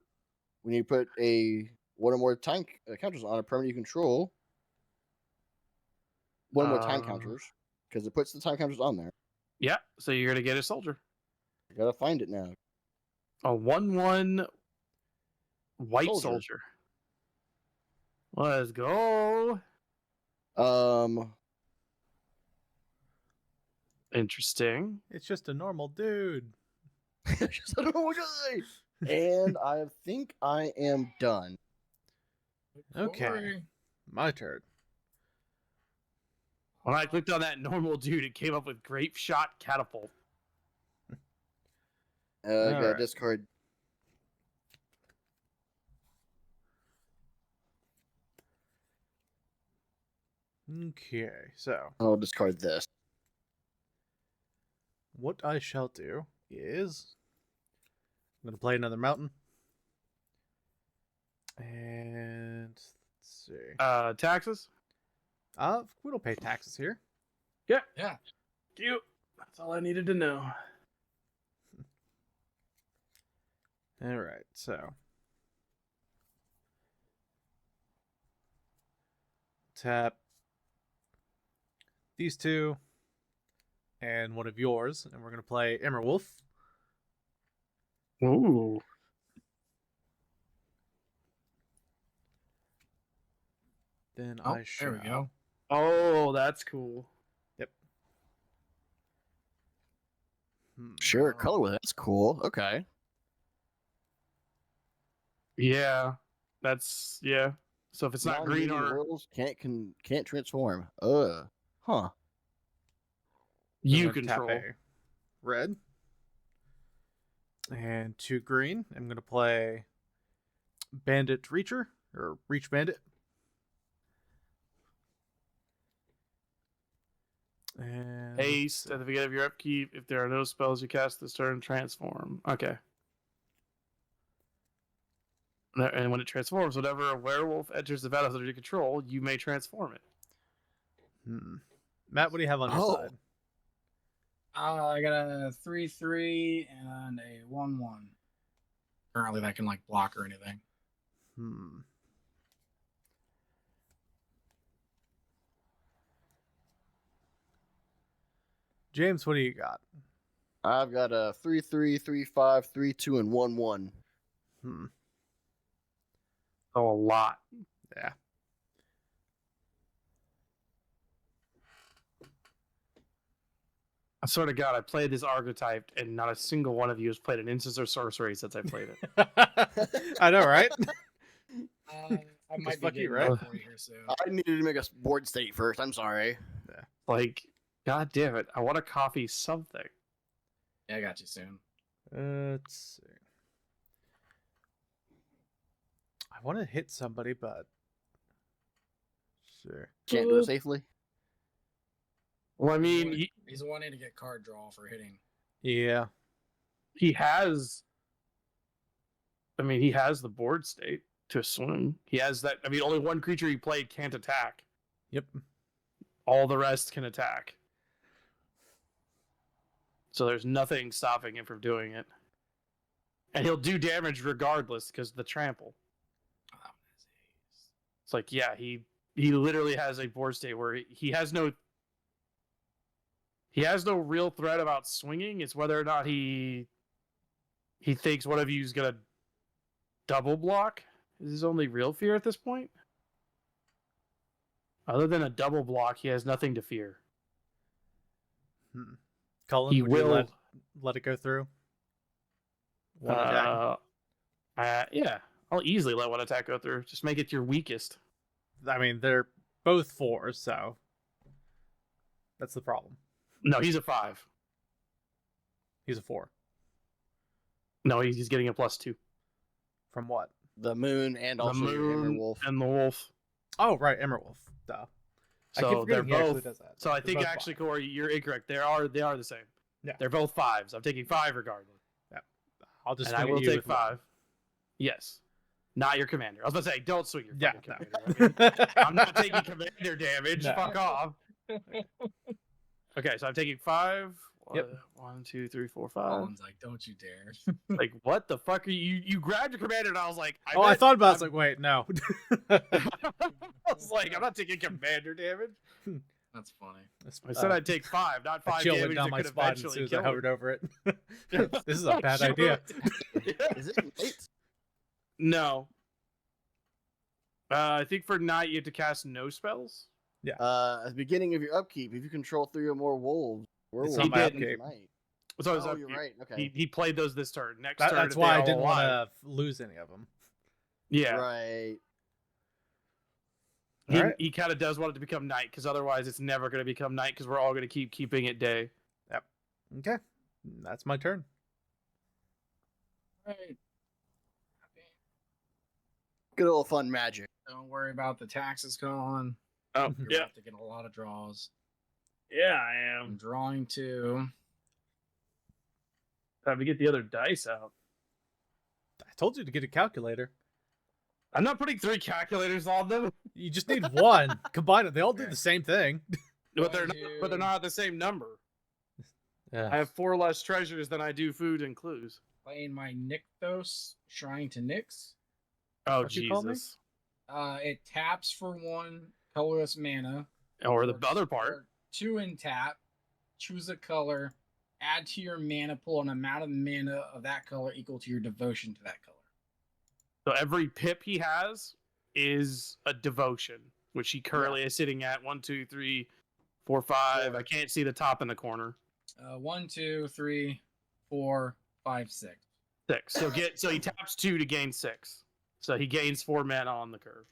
When you put a 1 or more time counters on a permanent you control, 1 or more time counters because it puts the time counters on there. Yeah, so you're gonna get a soldier. I gotta find it now. A 1/1 white Soldier. soldier. Let's go. Interesting. It's just a normal dude. Just a normal guy. And I think I am done. Okay. Corey. My turn. When I clicked on that normal dude, it came up with grape shot catapult. I got Alright. discard. Okay, so I'll discard this. what I shall do is I'm gonna play another mountain. And let's see. Taxes? We don't pay taxes here. Yeah. Yeah. Cute. That's all I needed to know. Alright, so tap these two and one of yours, and we're gonna play Emerwolf. Ooh. Then Oh, I shall. there we go. Oh, that's cool. Yep. Sure, colorless. That's cool. Okay. Yeah. That's yeah. So if it's not green Non-mutant or werewolves can't transform. Huh. you I'm gonna tap control. a red and 2 green. I'm gonna play Bandit Reacher or Reach Bandit. And Haste at the beginning of your upkeep. If there are no spells you cast this turn, transform. Okay. And when it transforms, whenever a werewolf enters the battle under your control, you may transform it. Matt, what do you have on your Oh. side? I got a 3/3 and a 1/1. Currently, that can like block or anything. James, what do you got? I've got a 3/3, 3/5, 3/2, and 1/1. Oh, a lot. Yeah. I swear to God, I played this archetype, and not a single one of you has played an instance or sorcery since I played it. I know, right? I might be fuck you, getting right? that for you here soon. I needed to make a board state first. I'm sorry. Like, God damn it. I want to copy something. Yeah, I got you soon. Let's see. I want to hit somebody, but sure. Can't do it safely. Well, I mean, He's wanting to get card draw for hitting. Yeah. he has. I mean, he has the board state to swing. He has that. I mean, only one creature he played can't attack. Yep. All the rest can attack. So there's nothing stopping him from doing it. And he'll do damage regardless because of the trample. It's like, yeah, he literally has a board state where he has no real threat about swinging. It's whether or not he thinks one of you is gonna double block is his only real fear at this point. Other than a double block, he has nothing to fear. Cullen, He would will you let it go through? One attack. Yeah, I'll easily let one attack go through. Just make it your weakest. I mean, they're both 4s, so that's the problem. No, he's a 5. He's a 4. No, he's getting a +2. From what? The moon and also the your moon Wolf. and the wolf. Oh, right, Emerwolf. Duh. I keep So they're forgetting he actually both. does that. So I They're think both actually, 5. Corey, you're incorrect. They are the same. Yeah. They're both 5s. I'm taking 5 regardless. I'll just And I swing at will you take with one. 5. Yes. Not your commander. I was about to say, don't swing your Yeah, fucking no. commander. I mean, I'm not taking commander damage. No. Fuck off. Okay, so I'm taking 5. Yep. 1, 2, 3, 4, 5. Colin's like, don't you dare. Like, what the fuck are you? You grabbed your commander, and I was like, I thought about it. I was like, wait, no. I was like, I'm not taking commander damage. That's funny. I said I'd take 5, not 5 I chilled damage down that my could spine as eventually soon as kill I me. hovered over it. This is a bad idea. Is it night? No. I think for night you have to cast no spells. At the beginning of your upkeep, if you control 3 or more wolves It's He not my did. upkeep. Tonight. So his Oh, you're upkeep. right. Okay. He played those this turn. Next turn, That's if why they're I all didn't want alive. to lose any of them. Yeah, Right. he Alright. he kind of does want it to become night because otherwise it's never going to become night because we're all going to keep keeping it day. Okay. That's my turn. Right. Good old fun magic. Don't worry about the taxes calling. Oh You're yeah, about to get a lot of draws. yeah, I I'm am. drawing 2. Time to get the other dice out. I told you to get a calculator. I'm not putting 3 calculators on them, You just need one. Combine it. They all do the same thing. but they're Going not, to- but they're not the same number. Yeah. I have 4 less treasures than I do food and clues. Playing my Nykthos, Shrine to Nyx. Oh What you call me? Jesus! It taps for 1 colorless mana. Or the other part. Or 2 in tap. Choose a color. Add to your mana pool an amount of mana of that color equal to your devotion to that color. So every pip he has is a devotion, which he currently is sitting at 1, 2, 3, 4, 5. 4. I can't see the top in the corner. 1, 2, 3, 4, 5, 6. 6. So he taps 2 to gain 6. So he gains 4 mana on the curve.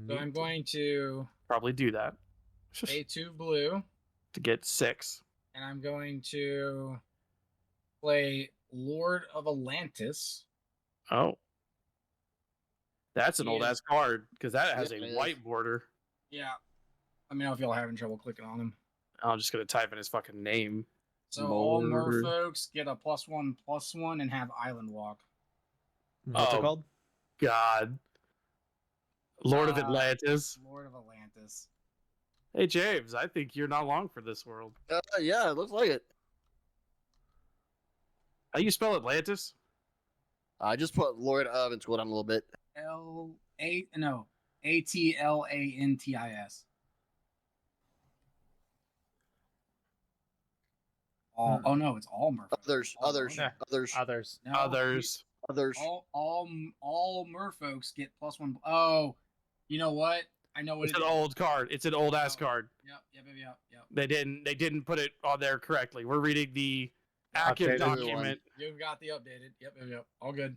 So I'm going to Probably do that pay 2 blue, to get 6. and I'm going to play Lord of Atlantis. Oh, that's an He old is- ass card because that has Yeah, it a is. white border. Yeah. Let me know if y'all having trouble clicking on him. I'm just gonna type in his fucking name. So all Lord. merfolks get a +1/+1 and have Island Walk. What's it Oh. called? God, Lord of Uh, Atlantis. Lord of Atlantis. Hey James, I think you're not long for this world. Yeah, it looks like it. How you spell Atlantis? I just put Lord of and scroll down a little bit. Atlantis. All, Hmm. Oh no, it's all merfolks. Others, All others, merfolks. others, Others. No, Others. others. all merfolks get +1. Oh, you know what? I know what It's it an is. old card. It's an old ass Oh. card. Yep. They didn't put it on there correctly. We're reading the active Updated document. You've got the updated. Yep. All good.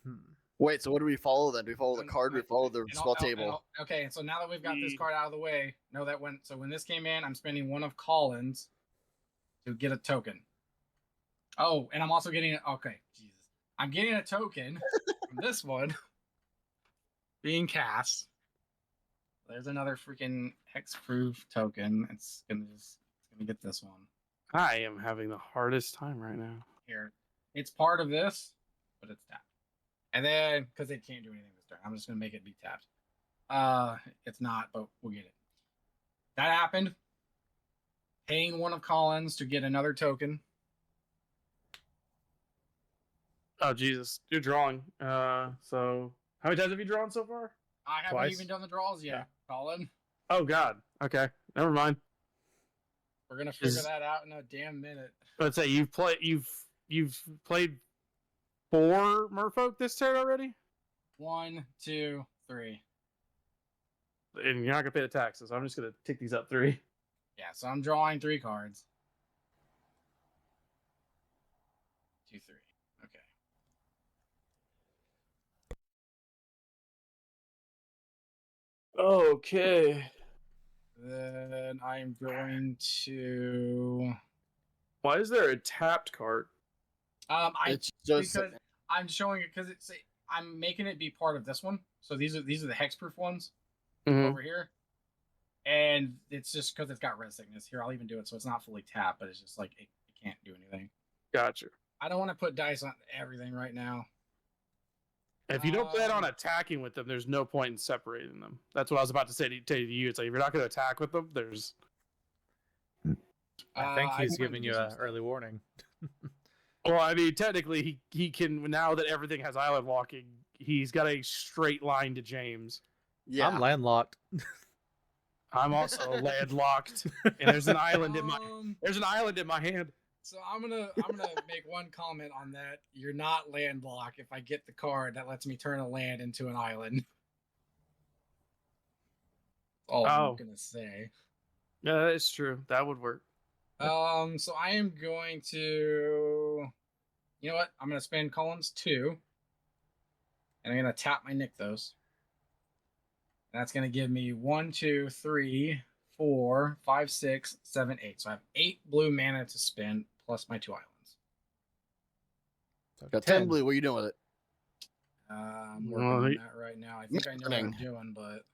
Hmm. Wait, so what do we follow then? Do we follow the And- card? Do we follow the And spell table? Okay, so now that we've got this The- card out of the way, know that when this came in, I'm spending 1 of Collins to get a token. Oh, and I'm also getting okay, Jesus. I'm getting a token from this one being cast. There's another freaking hexproof token. It's gonna get this one I am having the hardest time right now. here. It's part of this, but it's tapped. And then because it can't do anything this turn, I'm just gonna make it be tapped. It's not, but we'll get it. That happened. Paying 1 of Collins to get another token. Oh Jesus, you're drawing. So how many times have you drawn so far? I haven't Twice. even done the draws yet, Colin. Oh God. Okay, never mind. We're gonna figure Is- that out in a damn minute. Let's say you've played 4 Merfolk this turn already, 1, 2, 3. and you're not gonna pay the taxes. I'm just gonna take these up 3. Yeah, so I'm drawing 3 cards. 2, 3. Okay. Okay. Then I'm going to. Why is there a tapped card? It's just Because I'm showing it because I'm making it be part of this one. So these are the hexproof ones Mhm. over here, and it's just because it's got red sickness. Here, I'll even do it so it's not fully tapped, but it's just like it can't do anything. Gotcha. I don't want to put dice on everything right now. If you don't plan on Um, attacking with them, there's no point in separating them. That's what I was about to say to you. It's like if you're not going to attack with them, there's I think he's I'm going giving to you do some an stuff. early warning. well, I mean, technically he can now that everything has island walking. He's got a straight line to James. yeah. I'm landlocked. I'm also landlocked, and there's an island in my hand. So I'm gonna make one comment on that. You're not landlocked. If I get the card, that lets me turn a land into an island. All I'm Oh. gonna say. Yeah, that's true. That would work. So I am going to. You know what? I'm gonna spend Collins 2, and I'm gonna tap my Nykthos. And that's gonna give me 1, 2, 3, 4, 5, 6, 7, 8. So I have 8 blue mana to spend plus my 2 islands. So Got 10 blue. What are you doing with it? I'm working on that right now. I think I know what I'm doing, but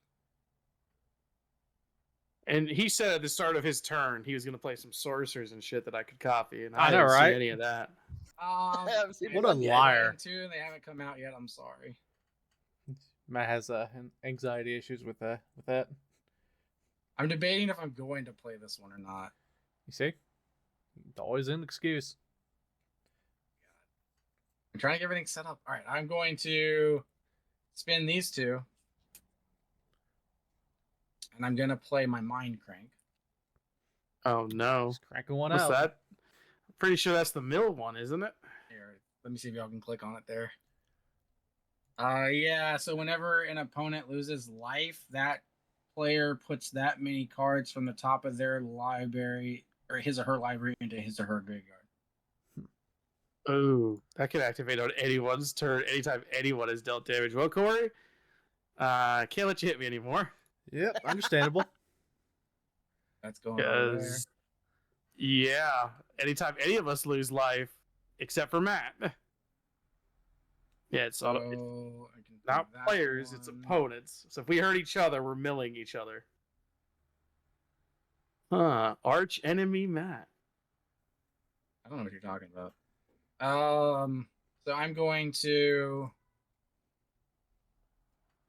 And he said at the start of his turn he was going to play some sorcerers and shit that I could copy, and I know, didn't see right? any of that. haven't seen What a one yet. liar. Two, and they haven't come out yet. I'm sorry. Matt has anxiety issues with that. I'm debating if I'm going to play this one or not. You see, it's always an excuse. I'm trying to get everything set up. All right, I'm going to spin these 2, and I'm gonna play my Mind Crank. Oh no! Just cracking one What's out. that? I'm pretty sure that's the mill one, isn't it? Here, let me see if y'all can click on it there. Yeah. So whenever an opponent loses life, that player puts that many cards from the top of their library or his or her library into his or her graveyard. Oh, that can activate on anyone's turn anytime anyone is dealt damage. Well, Corey, I can't let you hit me anymore. Yep, understandable. That's going on there. Because, yeah, anytime any of us lose life, except for Matt. Yeah, it's, So it's I can do not that players, it's one. opponents. So if we hurt each other, we're milling each other. Arch enemy Matt. I don't know what you're talking about. So I'm going to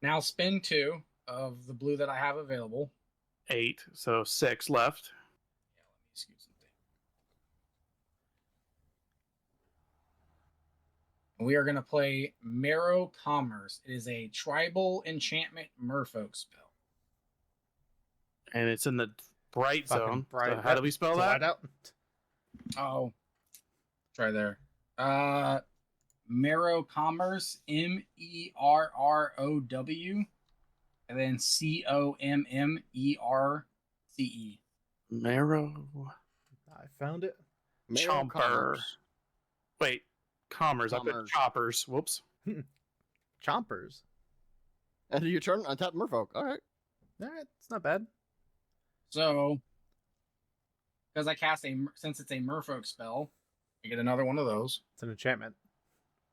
now spin 2 of the blue that I have available. 8, so 6 left. Yeah, let me scoot something. We are going to play Marrow Commerce. It is a tribal enchantment merfolk spell. And it's in the bright Fucking zone. bright. So how do we spell that? Out. Oh, try there. Marrow Commerce, MERROW, and then COMMERCE. Marrow I found it. Marrow Chomper. Commerce. Wait, Commerce. I put Commerce. choppers. Whoops. Chompers. And your turn, untap Merfolk. All right. Alright, it's not bad. So, because I cast since it's a merfolk spell, I get another one of those. It's an enchantment.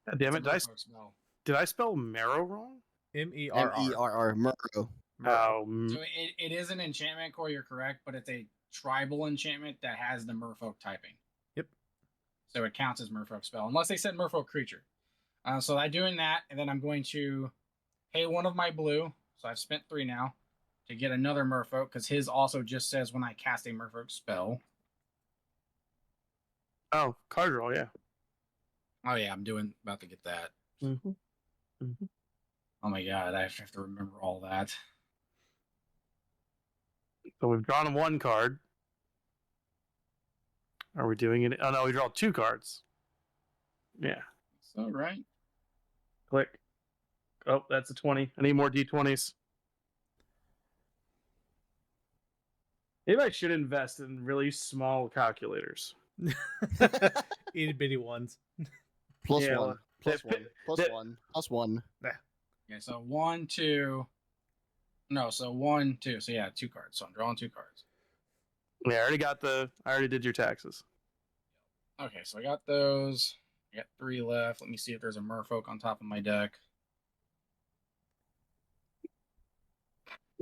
God damn it! It's a merfolk spell. Did I spell marrow wrong? MERR. MERR. Merrow. Oh, So it is an enchantment, Corey, you're correct, but it's a tribal enchantment that has the merfolk typing. Yep. So it counts as merfolk spell, unless they said merfolk creature. So I'm doing that, and then I'm going to pay 1 of my blue. So I've spent 3 now to get another merfolk, because his also just says when I cast a merfolk spell. oh, card roll. Yeah. Oh yeah, I'm about to get that. Mm-hmm. Mm-hmm. Oh my god, I have to remember all that. So we've drawn 1 card. Are we doing it? Oh no, we draw 2 cards. Yeah. So right. Click. Oh, that's a 20. I need more d20s. Maybe I should invest in really small calculators. Itty bitty ones. Plus Yeah, 1. Plus 1. Plus 1. Plus 1. Okay, so 1, 2. No, so 1, 2. So yeah, 2 cards. So I'm drawing 2 cards. Yeah, I already did your taxes. Okay, so I got those. I got 3 left. Let me see if there's a merfolk on top of my deck.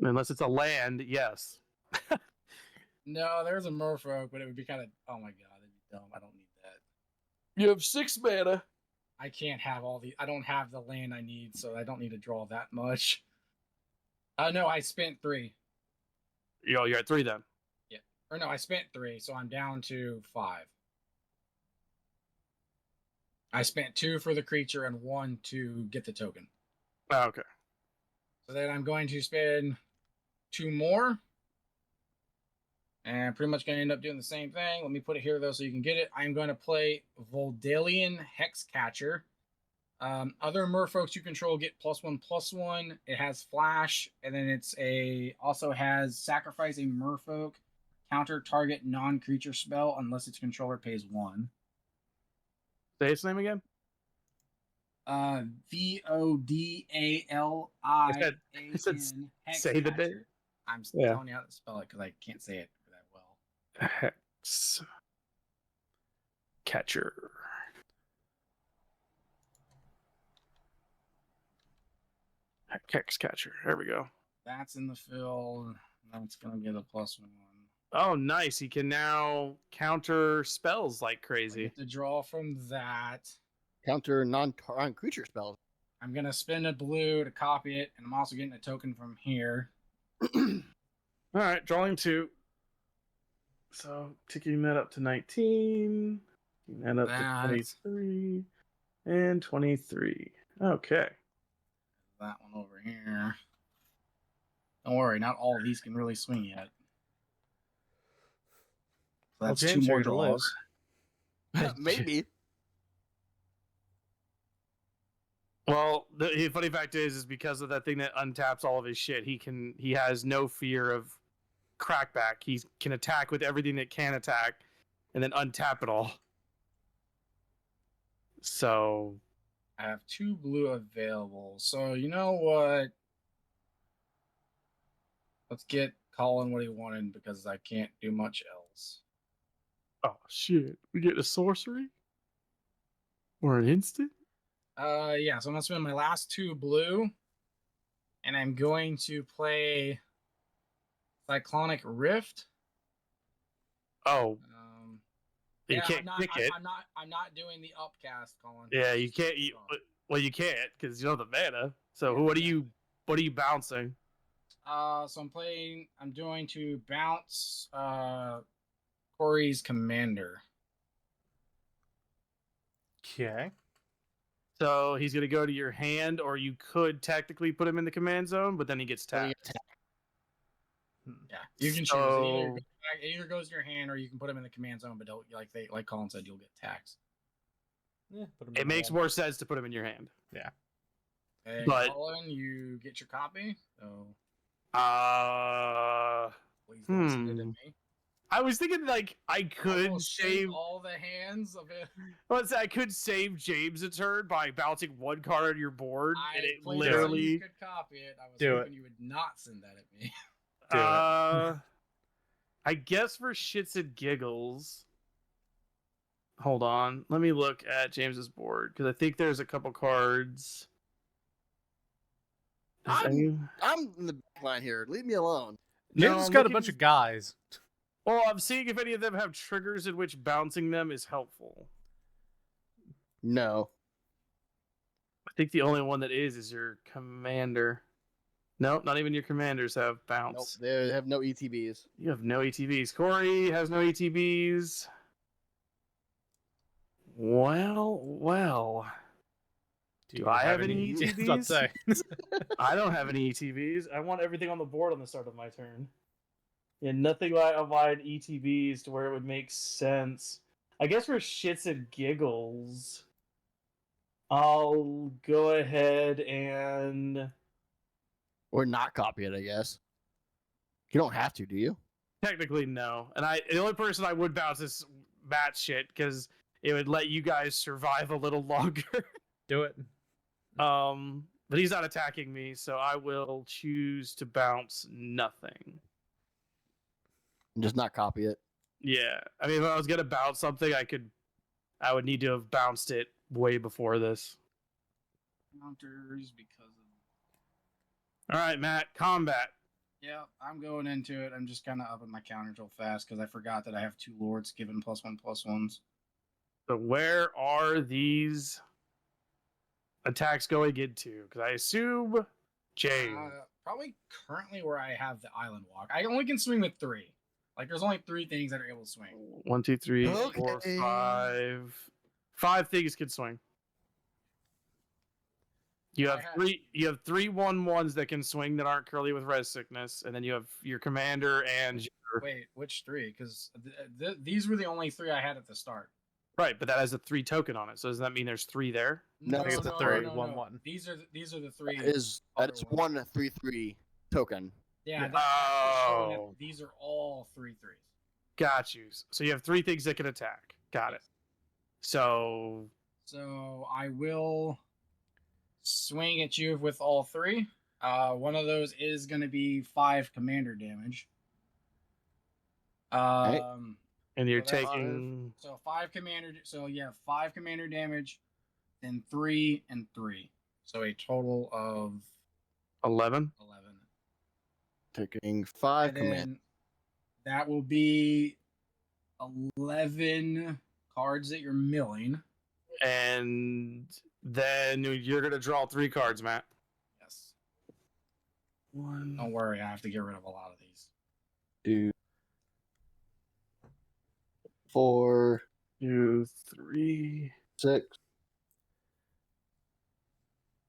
Unless it's a land, yes. No, there's a merfolk, but it would be kind of. Oh my god, it'd be dumb. I don't need that. You have 6 mana. I can't have all the. I don't have the land I need, so I don't need to draw that much. No, I spent 3. You're at 3 then. Or no, I spent 3, so I'm down to 5. I spent 2 for the creature and 1 to get the token. Oh, okay. So then I'm going to spend 2 more. And pretty much going to end up doing the same thing. Let me put it here, though, so you can get it. I'm going to play Voldalian Hexcatcher. Other merfolks you control get +1/+1. It has flash, and then also has sacrifice a merfolk, counter target non-creature spell unless its controller pays 1. Say its name again. Vodali. It said say the name. I'm Yeah. telling you how to spell it because I can't say it that well. Hex catcher. Hex catcher. There we go. That's in the field. That's gonna get a +1. Oh, nice. He can now counter spells like I crazy. get to draw from that. Counter non-creature spells. I'm gonna spend a blue to copy it, and I'm also getting a token from here. All right, drawing 2. So ticking that up to 19. Ticking that up to 23 and 23. Okay. That one over here. Don't worry, not all of these can really swing yet. So that's James, 2 more you're gonna live. draws. Maybe. Well, the funny fact is because of that thing that untaps all of his shit, he has no fear of crackback. He can attack with everything that can attack, and then untap it all. So I have 2 blue available. So you know what? Let's get Colin what he wanted because I can't do much else. oh shit, we get a sorcery or an instant. Yeah, so I'm gonna spend my last 2 blue, and I'm going to play Cyclonic Rift. Oh, you Yeah, can't kick it. I'm not doing the upcast, Colin. Yeah, you can't. Well, you can't because you know the mana. So Yeah, what are you bouncing? So I'm doing to bounce Corey's commander. Okay. So he's gonna go to your hand, or you could technically put him in the command zone, but then he gets tapped. Yeah, you can choose. So- It either goes to your hand, or you can put him in the command zone. But don't like Colin said, you'll get taxed. Yeah, put 'em It in makes the more sense to put him in your hand. Hey, But- Colin, you get your copy. So Uh, please don't send it to me. I was thinking like I I could will save save. all the hands of it. Let's say I could save James a turn by bouncing 1 card on your board, and it played literally. so you could copy it. I was Do hoping you would not send that at me. Do it. I guess for shits and giggles. Hold on, let me look at James's board because I think there's a couple cards. I'm in the back line here. Leave me alone. No, James has I'm got a looking- bunch of guys. Well, I'm seeing if any of them have triggers in which bouncing them is helpful. No. I think the only one that is your commander. Nope, not even your commanders have Nope. bounce. They have no ETBs. You have no ETBs. Corey has no ETBs. Well. Do I have any Yeah, I was about to say. I don't have any ETBs. I want everything on the board on the start of my turn. Yeah, nothing like avoid ETBs to where it would make sense. I guess for shits and giggles, I'll go ahead and Or not copy it, I guess. You don't have to, do you? technically no. And the only person I would bounce is Matt shit because it would let you guys survive a little longer. Do it. But he's not attacking me, so I will choose to bounce nothing. And just not copy it. Yeah, I mean, if I was gonna bounce something, I would need to have bounced it way before this. Counters because of. All right, Matt, combat. Yeah, I'm going into it. I'm just kind of upping my counters real fast because I forgot that I have 2 lords given +1/+1s. So where are these attacks going into? Because I assume James. Probably currently where I have the island walk. I only can swing with 3. Like, there's only 3 things that are able to swing. 1, 2, 3, 4, Okay. 5. 5 things can swing. You have three. You have 3 1/1s that can swing that aren't curly with res sickness, and then you have your commander and your. Wait, which 3? Because these were the only 3 I had at the start. Right, but that has a 3 token on it. So does that mean there's 3 there? No, I think it's a no, 3, no, 1, no. 1. These are the three. That is other one 3/3 token. Yeah, Yeah. that's showing that Oh. these are all 3/3s. Got you. So you have 3 things that can attack. Got it. So So I will swing at you with all 3. One of those is going to be 5 commander damage. and you're So that's taking So 5 commander. So you have 5 commander damage, then 3 and 3. So a total of 11. 11. Taking 5 And command. then that will be 11 cards that you're milling. And then you're going to draw 3 cards, Matt. Yes. 1, Don't worry, I have to get rid of a lot of these. 2, 4, 2, 3. 6,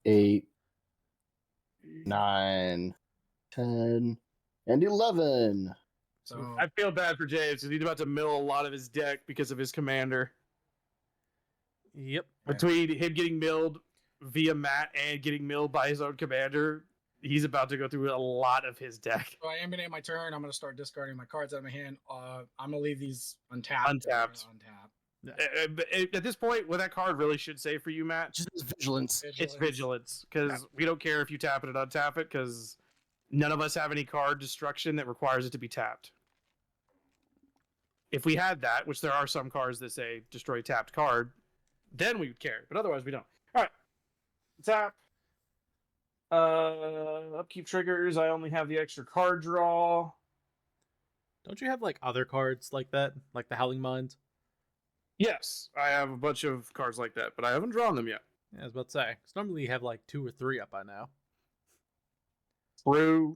8, 9, 10, and 11. So I feel bad for James because he's about to mill a lot of his deck because of his commander. Yep. Between him getting milled via Matt and getting milled by his own commander, he's about to go through a lot of his deck. So I am going to end my turn. I'm going to start discarding my cards out of my hand. I'm going to leave these untapped. Untapped. At this point, what that card really should say for you, Matt, Just vigilance. it's vigilance. Because we don't care if you tap it and untap it, because none of us have any card destruction that requires it to be tapped. If we had that, which there are some cards that say destroy tapped card, then we would care. But otherwise, we don't. All right. Tap. Upkeep triggers. I only have the extra card draw. Don't you have like other cards like that, like the Howling Mind? Yes, I have a bunch of cards like that, but I haven't drawn them yet. Yeah, I was about to say. 'Cause normally you have like 2 or 3 up by now. True.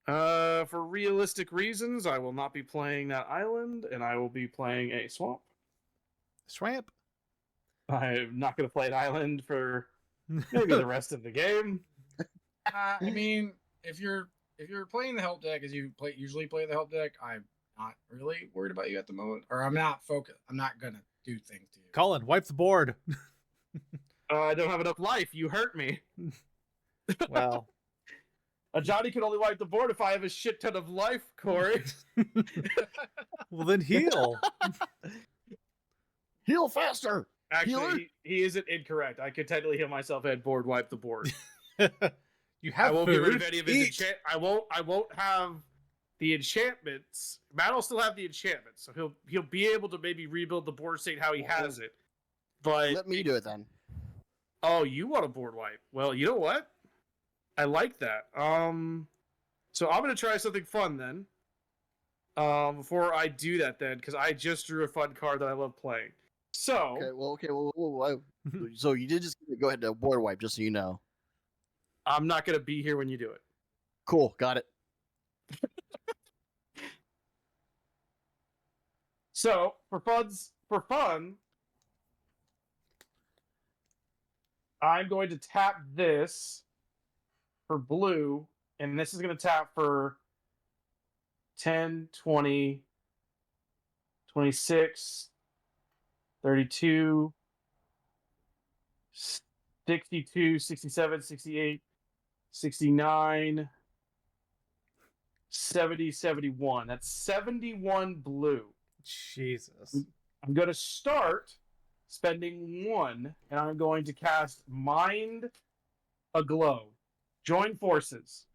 For realistic reasons, I will not be playing that island, and I will be playing a swamp. Swamp. I'm not going to play an island for maybe the rest of the game. I mean, if you're playing the help deck as you usually play the help deck, I'm not really worried about you at the moment, or I'm not focused. I'm not gonna do things to you. Colin, wipe the board. I don't have enough life. You hurt me. Well, A Johnny can only wipe the board if I have a shit ton of life, Corey. well then heal. Heal faster. Healer? Actually, he isn't incorrect. I could technically heal myself and board wipe the board. You have I won't food. get rid of any of his Eat. enchant. I won't have the enchantments. Matt will still have the enchantments, so he'll be able to maybe rebuild the board state how he has it. But Let me do it then. oh, you want a board wipe? Well, you know what? I like that. So I'm gonna try something fun then. Before I do that, then, because I just drew a fun card that I love playing. So So you did just go ahead to board wipe, just so you know. I'm not gonna be here when you do it. Cool, got it. So for fun, I'm going to tap this for blue, and this is going to tap for 10, 20, 26, 32, 62, 67, 68, 69, 70, 71. That's 71 blue. Jesus. I'm going to start spending 1, and I'm going to cast Mind Aglow. Join forces.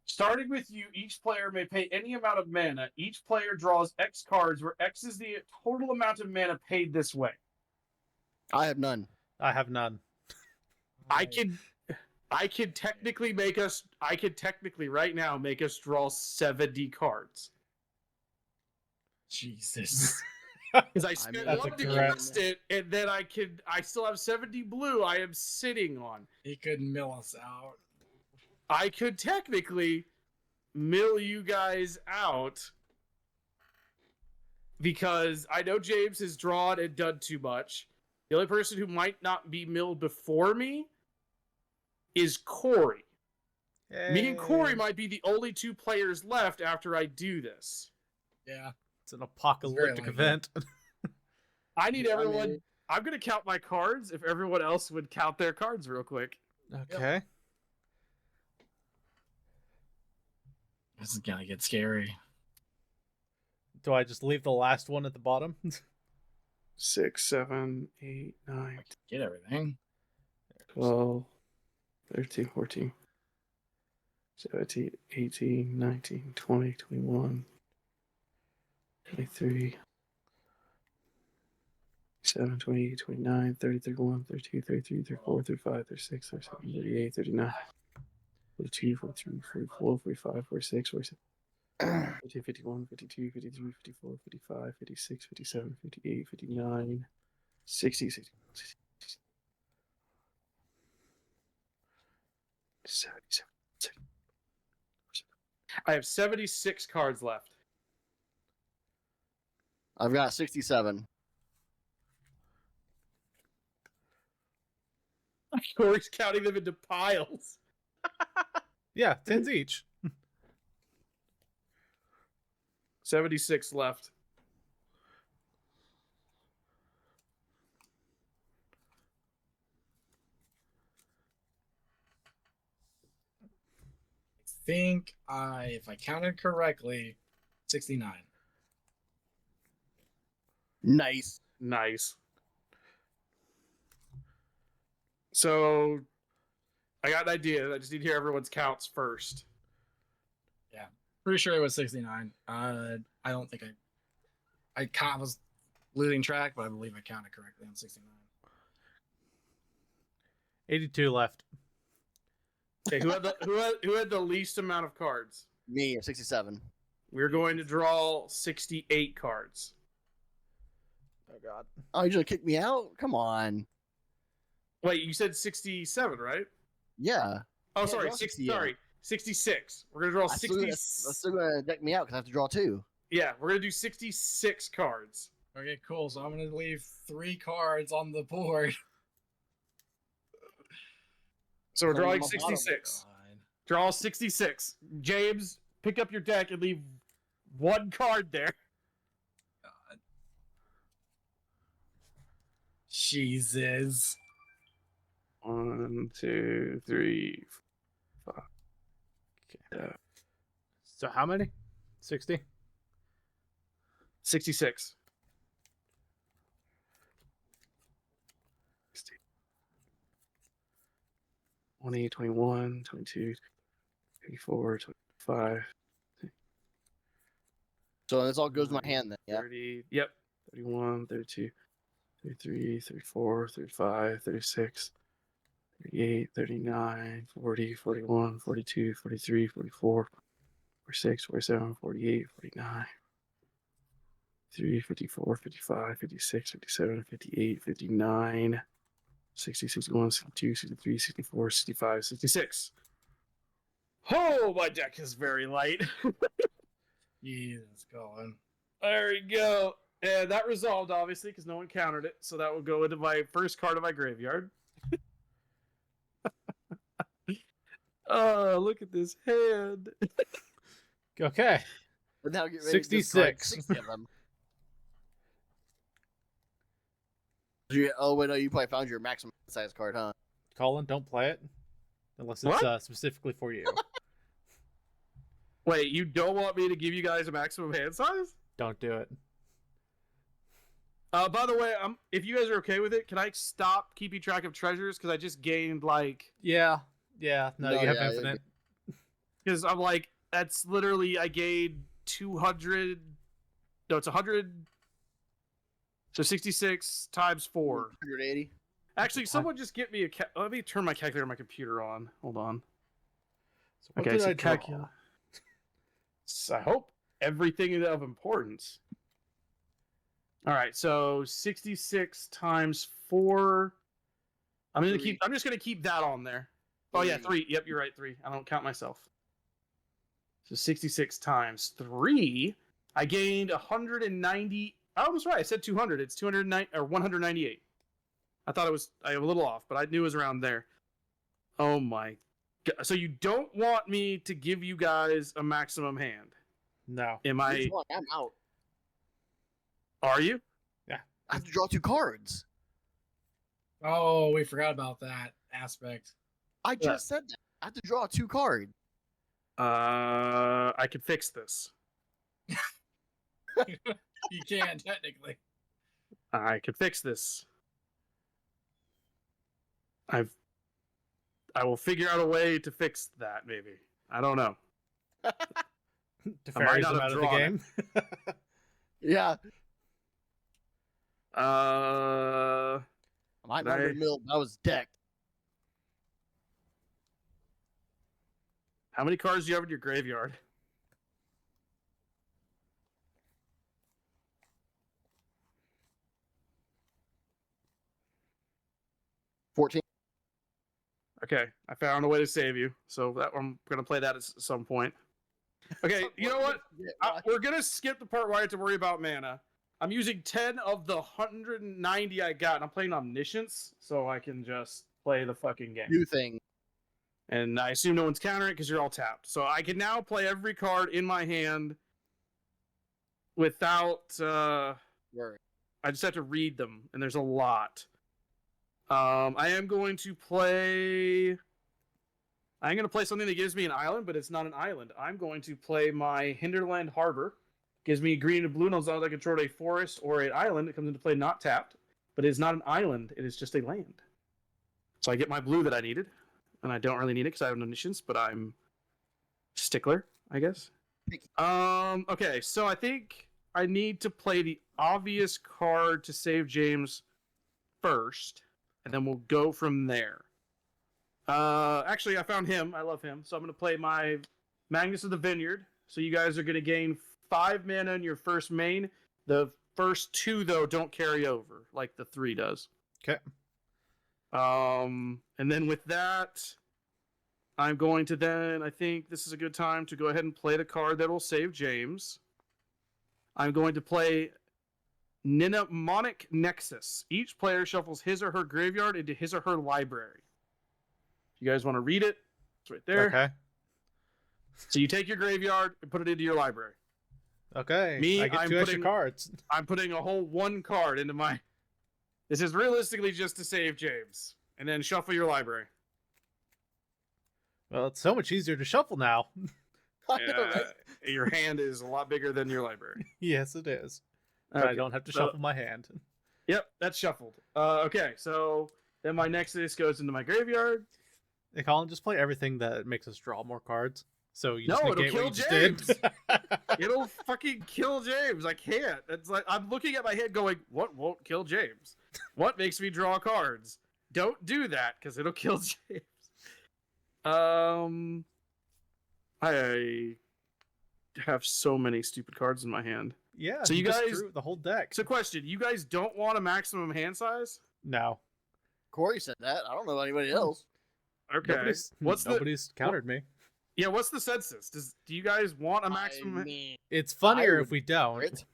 Starting with you, each player may pay any amount of mana. Each player draws X cards, where X is the total amount of mana paid this way. I have none. I have none. I could technically right now make us draw 70 cards. Jesus. Because I spent That's 1 to correct. cast it, and then I still have 70 blue I am sitting on. He could mill us out. I could technically mill you guys out because I know James has drawn and done too much. The only person who might not be milled before me is Corey. Me and Corey might be the only 2 players left after I do this. Yeah. It's an apocalyptic likely. event. I need Yeah, I everyone. mean- I'm gonna count my cards. If everyone else would count their cards real quick. Okay. This is gonna get scary. Do I just leave the last one at the bottom? 6, 7, 8, 9, Get everything. 12, 13, 14, 17, 18, 19, 20, 21, 23, 27, 28, 29, 30, 31, 32, 33, 34, 35, 36, 37, 38, 39, 42, 43, 44, 45, 46, 47, 50, 51, 52, 53, 54, 55, 56, 57, 58, 59, 60, 61, 77. I have 76 cards left. I've got 67. Corey's counting them into piles. Yeah, 10s each. 76 left. I think if I counted correctly, 69. Nice. Nice. So, I got an idea. I just need to hear everyone's counts first. Pretty sure it was 69. I don't think I was losing track, but I believe I counted correctly on 69. 82 left. Okay, who had the least amount of cards? Me, 67. We're going to draw 68 cards. Oh, God. Oh, you just kicked me out? Come on. Wait, you said 67, right? Yeah. Oh, Yeah, sorry, draw 60, 68. sorry, 66. We're gonna draw That's 60. still going to deck me out because I have to draw 2. Yeah, we're gonna do 66 cards. Okay, cool. So I'm going to leave 3 cards on the board. So we're Put 'em drawing on the bottom. 66. God. Draw 66. James, pick up your deck and leave 1 card there. God. Jesus. 1, 2, 3, 5. Okay. So how many? 60? 66. 20, 21, 22, 24, 25, So this all goes in my hand then, yeah? 30. Yep. 31, 32, 33, 34, 35, 36, 38, 39, 40, 41, 42, 43, 44, 46, 47, 48, 49, 53, 54, 55, 56, 57, 58, 59, 60, 61, 62, 63, 64, 65, 66. Oh, my deck is very light. Jesus, going. There we go. And that resolved, obviously, because no one countered it. So that will go into my first card of my graveyard. Oh, look at this hand. Okay. But now get ready to discard 66. 60 of them. Oh, wait, no, you probably found your maximum size card, huh? Colin, don't play it. Unless it's What? specifically for you. Wait, you don't want me to give you guys a maximum hand size? Don't do it. By the way, if you guys are okay with it, can I stop keeping track of treasures? Because I just gained, like... Yeah. Yeah. No, No, you have yeah, infinite. Because I'm like, that's literally, I gained 200... No, it's 100... So 66 times 4. 180. Actually, someone just get me a... Let me turn my calculator on my computer on. Hold on. So what Okay, did so I draw? I hope everything of importance. All right, so 66 times 4. I'm just gonna keep that on there. Oh yeah, 3. Yep, you're right, 3. I don't count myself. So 66 times 3. I gained 190. I was right. I said 200. It's 209 or 198. I thought I was a little off, but I knew it was around there. Oh my god. So you don't want me to give you guys a maximum hand? No. Am I? Which one? I'm out. Are you? Yeah. I have to draw 2 cards. Oh, we forgot about that aspect. I just said that. I have to draw 2 cards. I could fix this. You can technically. I could fix this. I will figure out a way to fix that. Maybe I don't know. Defarize not them have out of the drawn game. Yeah. Uh, My Did I- number mill, I was decked. how many cards do you have in your graveyard? $14. Okay, I found a way to save you. So that I'm gonna play that at some point. Okay, you know what? We're gonna skip the part where I have to worry about mana. I'm using 10 of the 190 I got, and I'm playing Omniscience, so I can just play the fucking game. New thing. And I assume no one's countering it because you're all tapped. So I can now play every card in my hand without. Word. I just have to read them, and there's a lot. I am going to play. I'm going to play something that gives me an island, but it's not an island. I'm going to play my Hinterland Harbor. Gives me green and blue, and as long as I control a forest or an island, it comes into play not tapped. But it is not an island, it is just a land. So I get my blue that I needed, and I don't really need it because I have an omniscience, but I'm stickler, I guess. Picky. Okay, so I think I need to play the obvious card to save James first, and then we'll go from there. Actually, I found him. I love him. So I'm going to play my Magnus of the Vineyard. So you guys are going to gain 5 mana in your first main. The first 2, though, don't carry over like the 3 does. Okay. And then with that, I'm going to then, I think this is a good time to go ahead and play the card that will save James. I'm going to play Mnemonic Nexus. Each player shuffles his or her graveyard into his or her library. If you guys want to read it, it's right there. Okay. So you take your graveyard and put it into your library. Okay. Me, I get I'm 2 extra putting- cards. I'm putting a whole 1 card into my... This is realistically just to save James. And then shuffle your library. Well, it's so much easier to shuffle now. I know, right? Your hand is a lot bigger than your library. Yes, it is. But I don't have to so- shuffle my hand. Yep, that's shuffled. Okay, so then my Nexus goes into my graveyard. Hey, Colin, just play everything that makes us draw more cards. So you No, just it'll negate kill what you just did. It'll fucking kill James. I can't. It's like I'm looking at my head going, what won't kill James? What makes me draw cards? Don't do that, because it'll kill James. I have so many stupid cards in my hand. Yeah. So you just guys- drew the whole deck. So question, you guys don't want a maximum hand size? No. Corey said that. I don't know anybody else. Okay. Nobody's countered me. Yeah, what's the census? Do you guys want a maximum? I mean, It's funnier would if we don't. it.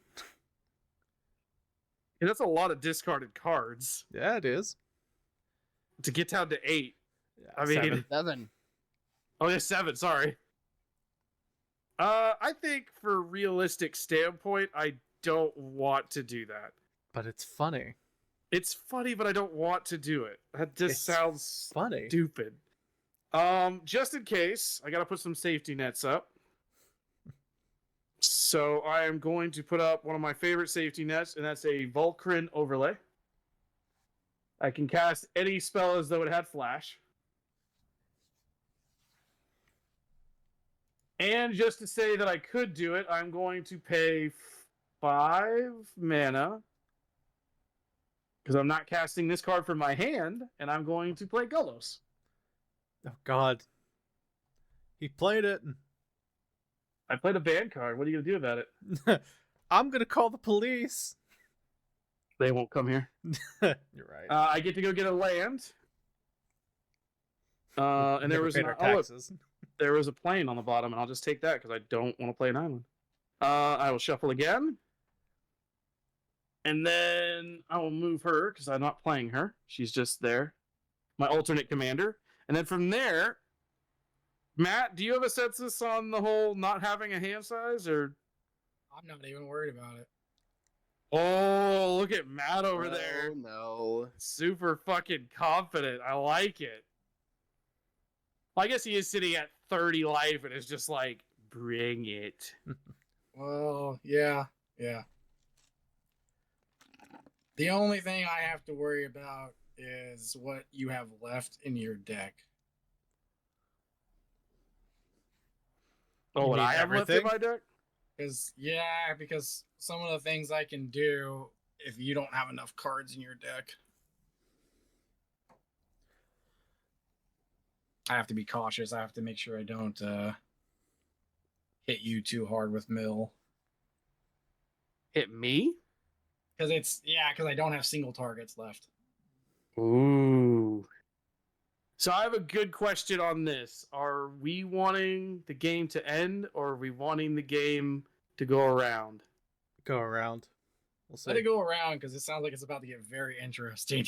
Yeah, that's a lot of discarded cards Yeah, it is. to get down to 8. Yeah, I mean- 7. 7. Oh, yeah, 7. Sorry. I think for a realistic standpoint, I don't want to do that. But it's funny. It's funny, but I don't want to do it. That just It's sounds Funny. stupid. Just in case, I gotta put some safety nets up. So I am going to put up one of my favorite safety nets, and that's a Vulcan overlay. I can cast any spell as though it had flash. And just to say that I could do it, I'm going to pay 5 mana. Because I'm not casting this card from my hand, and I'm going to play Golos. Oh, God. He played it. I played a band card. What are you going to do about it? I'm going to call the police. They won't come here. You're right. I get to go get a land. And there Never was paid an, our oh, look, taxes. there was a plane on the bottom, and I'll just take that because I don't want to play an island. I will shuffle again. And then I will move her because I'm not playing her. She's just there. My alternate commander. And then from there, Matt, do you have a census on the whole not having a hand size? Or I'm not even worried about it. Oh, look at Matt over there. Oh, no. Super fucking confident. I like it. Well, I guess he is sitting at 30 life and is just like, bring it. Well, yeah. The only thing I have to worry about is what you have left in your deck. Oh, You what mean I have left in everything? my deck? Because some of the things I can do if you don't have enough cards in your deck, I have to be cautious. I have to make sure I don't hit you too hard with mill. Hit me? Because I don't have single targets left. Ooh. So I have a good question on this. Are we wanting the game to end, or are we wanting the game to go around? Go around. We'll see. Let it go around because it sounds like it's about to get very interesting.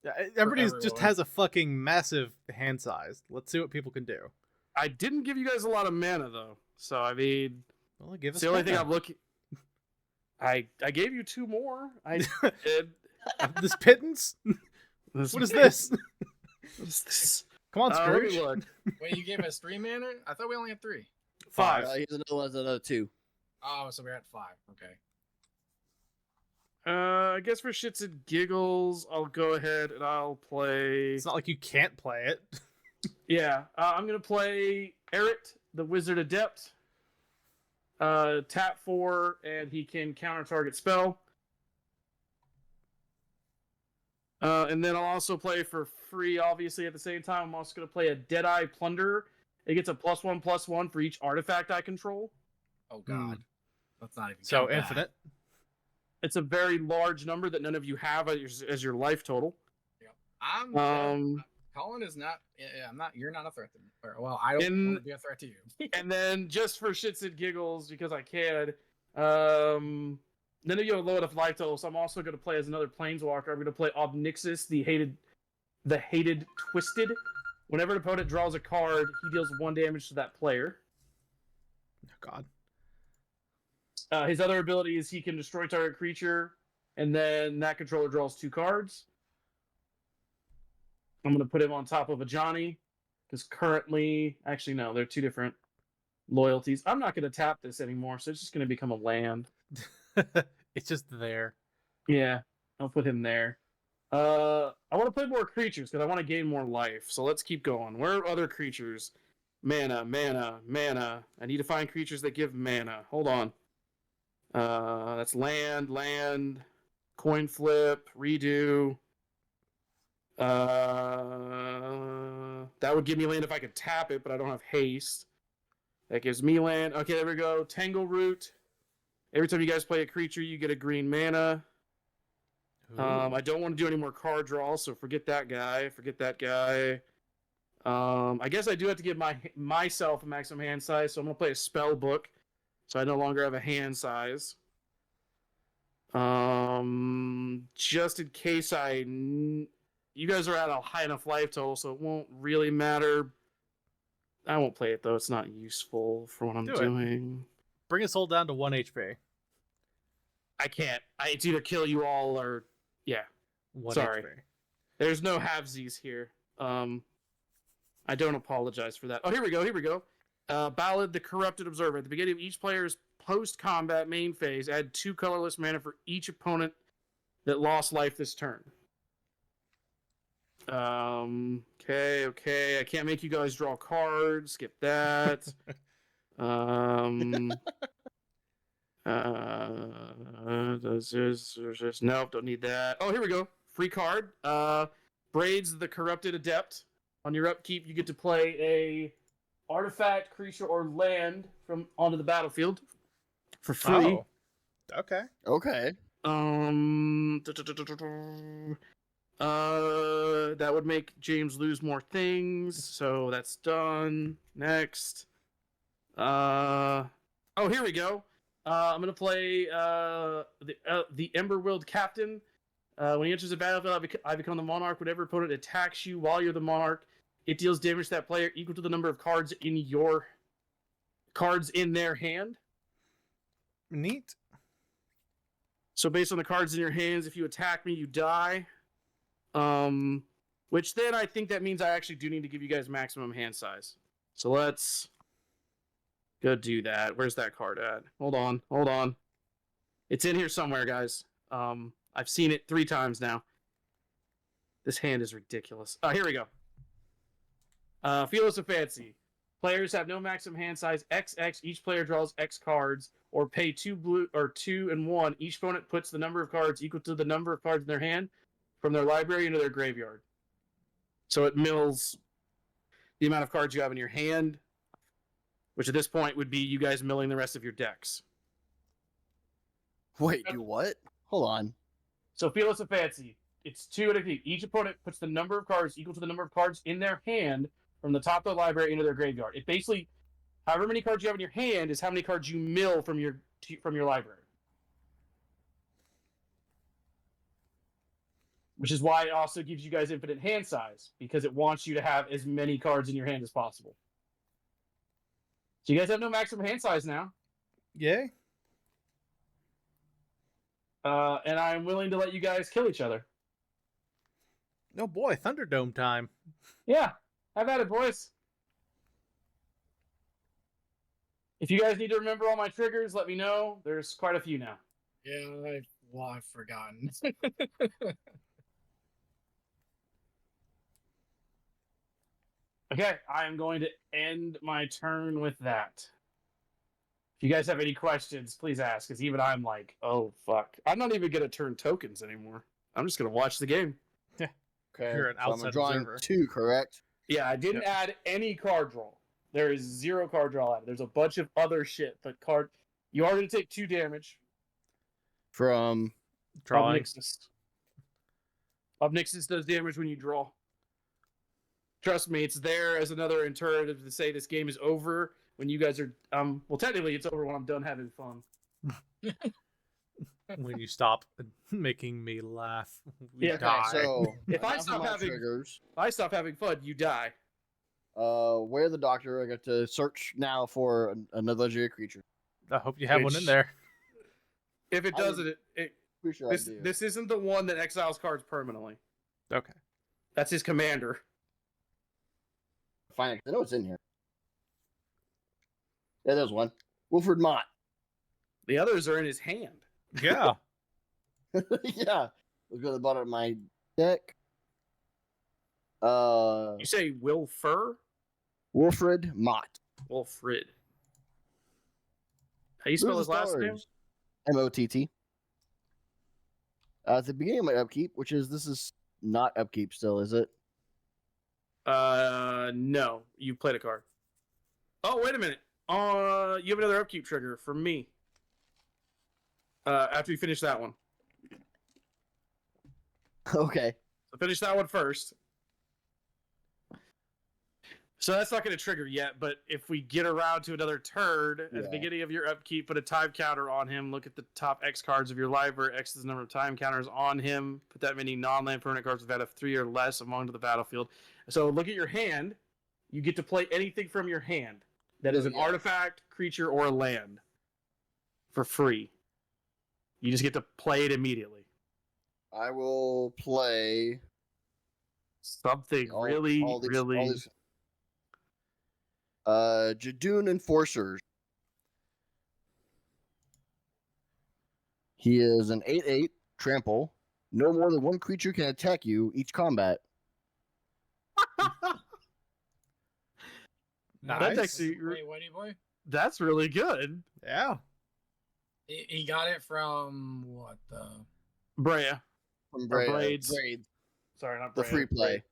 Yeah, everybody just everyone. has a fucking massive hand size. Let's see what people can do. I didn't give you guys a lot of mana though, so I mean, Well, give it's us the only thing mana. I'm looking. I gave you 2 more. I did. This pittance? What is this? What is this? Come on, Let Scrooge. me look. Wait, you gave us 3 mana? I thought we only had 3. 5. Here's another 2. Oh, so we're at 5. Okay. I guess for shits and giggles, I'll go ahead and I'll play. It's not like you can't play it. Yeah, I'm gonna play Eret, the Wizard Adept. Tap 4, and he can counter target spell. And then I'll also play for free, obviously, at the same time. I'm also gonna play a Deadeye Plunderer. It gets a +1/+1 for each artifact I control. Oh, God. Let's not even So count that. infinite. It's a very large number that none of you have as your life total. Colin is not. I'm not. You're not a threat to me. Well, I don't want to be a threat to you. And then just for shits and giggles, because I can, none of you have low enough life total, so I'm also going to play as another planeswalker. I'm going to play Obnixis, the hated Twisted. Whenever an opponent draws a card, he deals 1 damage to that player. Oh, God. His other ability is he can destroy target creature, and then that controller draws 2 cards. I'm going to put him on top of a Johnny, because currently, actually no, they're 2 different loyalties. I'm not going to tap this anymore, so it's just going to become a land. It's just there. Yeah, I'll put him there. I want to play more creatures because I want to gain more life. So let's keep going. Where are other creatures? Mana. I need to find creatures that give mana. Hold on. That's land, coin flip, redo. That would give me land if I could tap it, but I don't have haste. That gives me land. Okay, there we go. Tangle Root. Every time you guys play a creature, you get a green mana. I don't want to do any more card draws, so forget that guy. I guess I do have to give myself a maximum hand size, so I'm going to play a spell book, so I no longer have a hand size. Just in case you guys are at a high enough life total, so it won't really matter. I won't play it, though. It's not useful for what I'm doing. Bring us all down to 1 HP. I can't. It's either kill you all or... Yeah. 1 Sorry. HP. There's no halvesies here. I don't apologize for that. Oh, here we go. Ballad the Corrupted Observer. At the beginning of each player's post-combat main phase, add 2 colorless mana for each opponent that lost life this turn. Okay. I can't make you guys draw cards. Skip that. Nope, don't need that. Oh, here we go. Free card. Braids the Corrupted Adept. On your upkeep, you get to play a artifact, creature, or land from onto the battlefield for free. Oh. Okay. That would make James lose more things, so that's done. Next. Oh, here we go. I'm gonna play the Emberwild Captain. When he enters the battlefield, I become the monarch. Whenever opponent attacks you while you're the monarch, it deals damage to that player equal to the number of cards in their hand. Neat. So based on the cards in your hands, if you attack me, you die. Which then I think that means I actually do need to give you guys maximum hand size. So let's go do that. Where's that card at? Hold on. It's in here somewhere, guys. I've seen it 3 times now. This hand is ridiculous. Here we go. Fearless of Fancy. Players have no maximum hand size. XX. Each player draws X cards, or pay 2 blue or 2 and 1. Each opponent puts the number of cards equal to the number of cards in their hand from their library into their graveyard. So it mills the amount of cards you have in your hand, which at this point would be you guys milling the rest of your decks. Wait, do what? Hold on. So Fearless of Fancy. It's 2 and a keep. Each opponent puts the number of cards equal to the number of cards in their hand from the top of the library into their graveyard. It basically, however many cards you have in your hand is how many cards you mill from your library. Which is why it also gives you guys infinite hand size, because it wants you to have as many cards in your hand as possible. So you guys have no maximum hand size now. Yay. And I'm willing to let you guys kill each other. Oh boy, Thunderdome time. Yeah, have at it, boys. If you guys need to remember all my triggers, let me know. There's quite a few now. Yeah, I've forgotten. Okay, I am going to end my turn with that. If you guys have any questions, please ask, because even I'm like, oh, fuck. I'm not even going to turn tokens anymore. I'm just going to watch the game. Okay. You're an So outside I'm drawing observer. 2, correct? Yeah, I didn't add any card draw. There is 0 card draw added. There's a bunch of other shit. But you are going to take 2 damage. From Drawing. Obnixis does damage when you draw. Trust me, it's there as another alternative to say this game is over when you guys are well, technically it's over when I'm done having fun. When you stop making me laugh, we Yeah, okay, die. so If I enough of stop my having- triggers, If I stop having fun, you die. where the doctor, I got to search now for another legendary creature. I hope you have one in Which- there. If it I doesn't, Pretty sure this I do. this isn't the one that exiles cards permanently. Okay. That's his commander. Fine, I know it's in here. Yeah, there's one. Wilfred Mott. The others are in his hand. Yeah. Yeah. Let's go to the bottom of my deck. You say Wilfred Mott. Wilfrid. How you spell Lose his the last name? stars. M-O-T-T. At the beginning of my upkeep, this is not upkeep still, is it? No. You played a card. Oh, wait a minute. You have another upkeep trigger from me. After you finish that one. Okay. So finish that one first. So that's not going to trigger yet, but if we get around to another turn, at the Yeah. beginning of your upkeep, put a time counter on him, look at the top X cards of your library, X is the number of time counters on him, put that many non-land permanent cards with value of 3 or less among the battlefield. So look at your hand. You get to play anything from your hand that is an Yeah. artifact, creature, or a land for free. You just get to play it immediately. I will play Something all really. these Jadoon Enforcers. He is an 8/8 trample. No more than one creature can attack you each combat. Nice. That's actually- Wait, Whitey boy. That's really good. Yeah. He got it from what the? Brea. From Blades. Blades. Sorry, not The Brea. free play.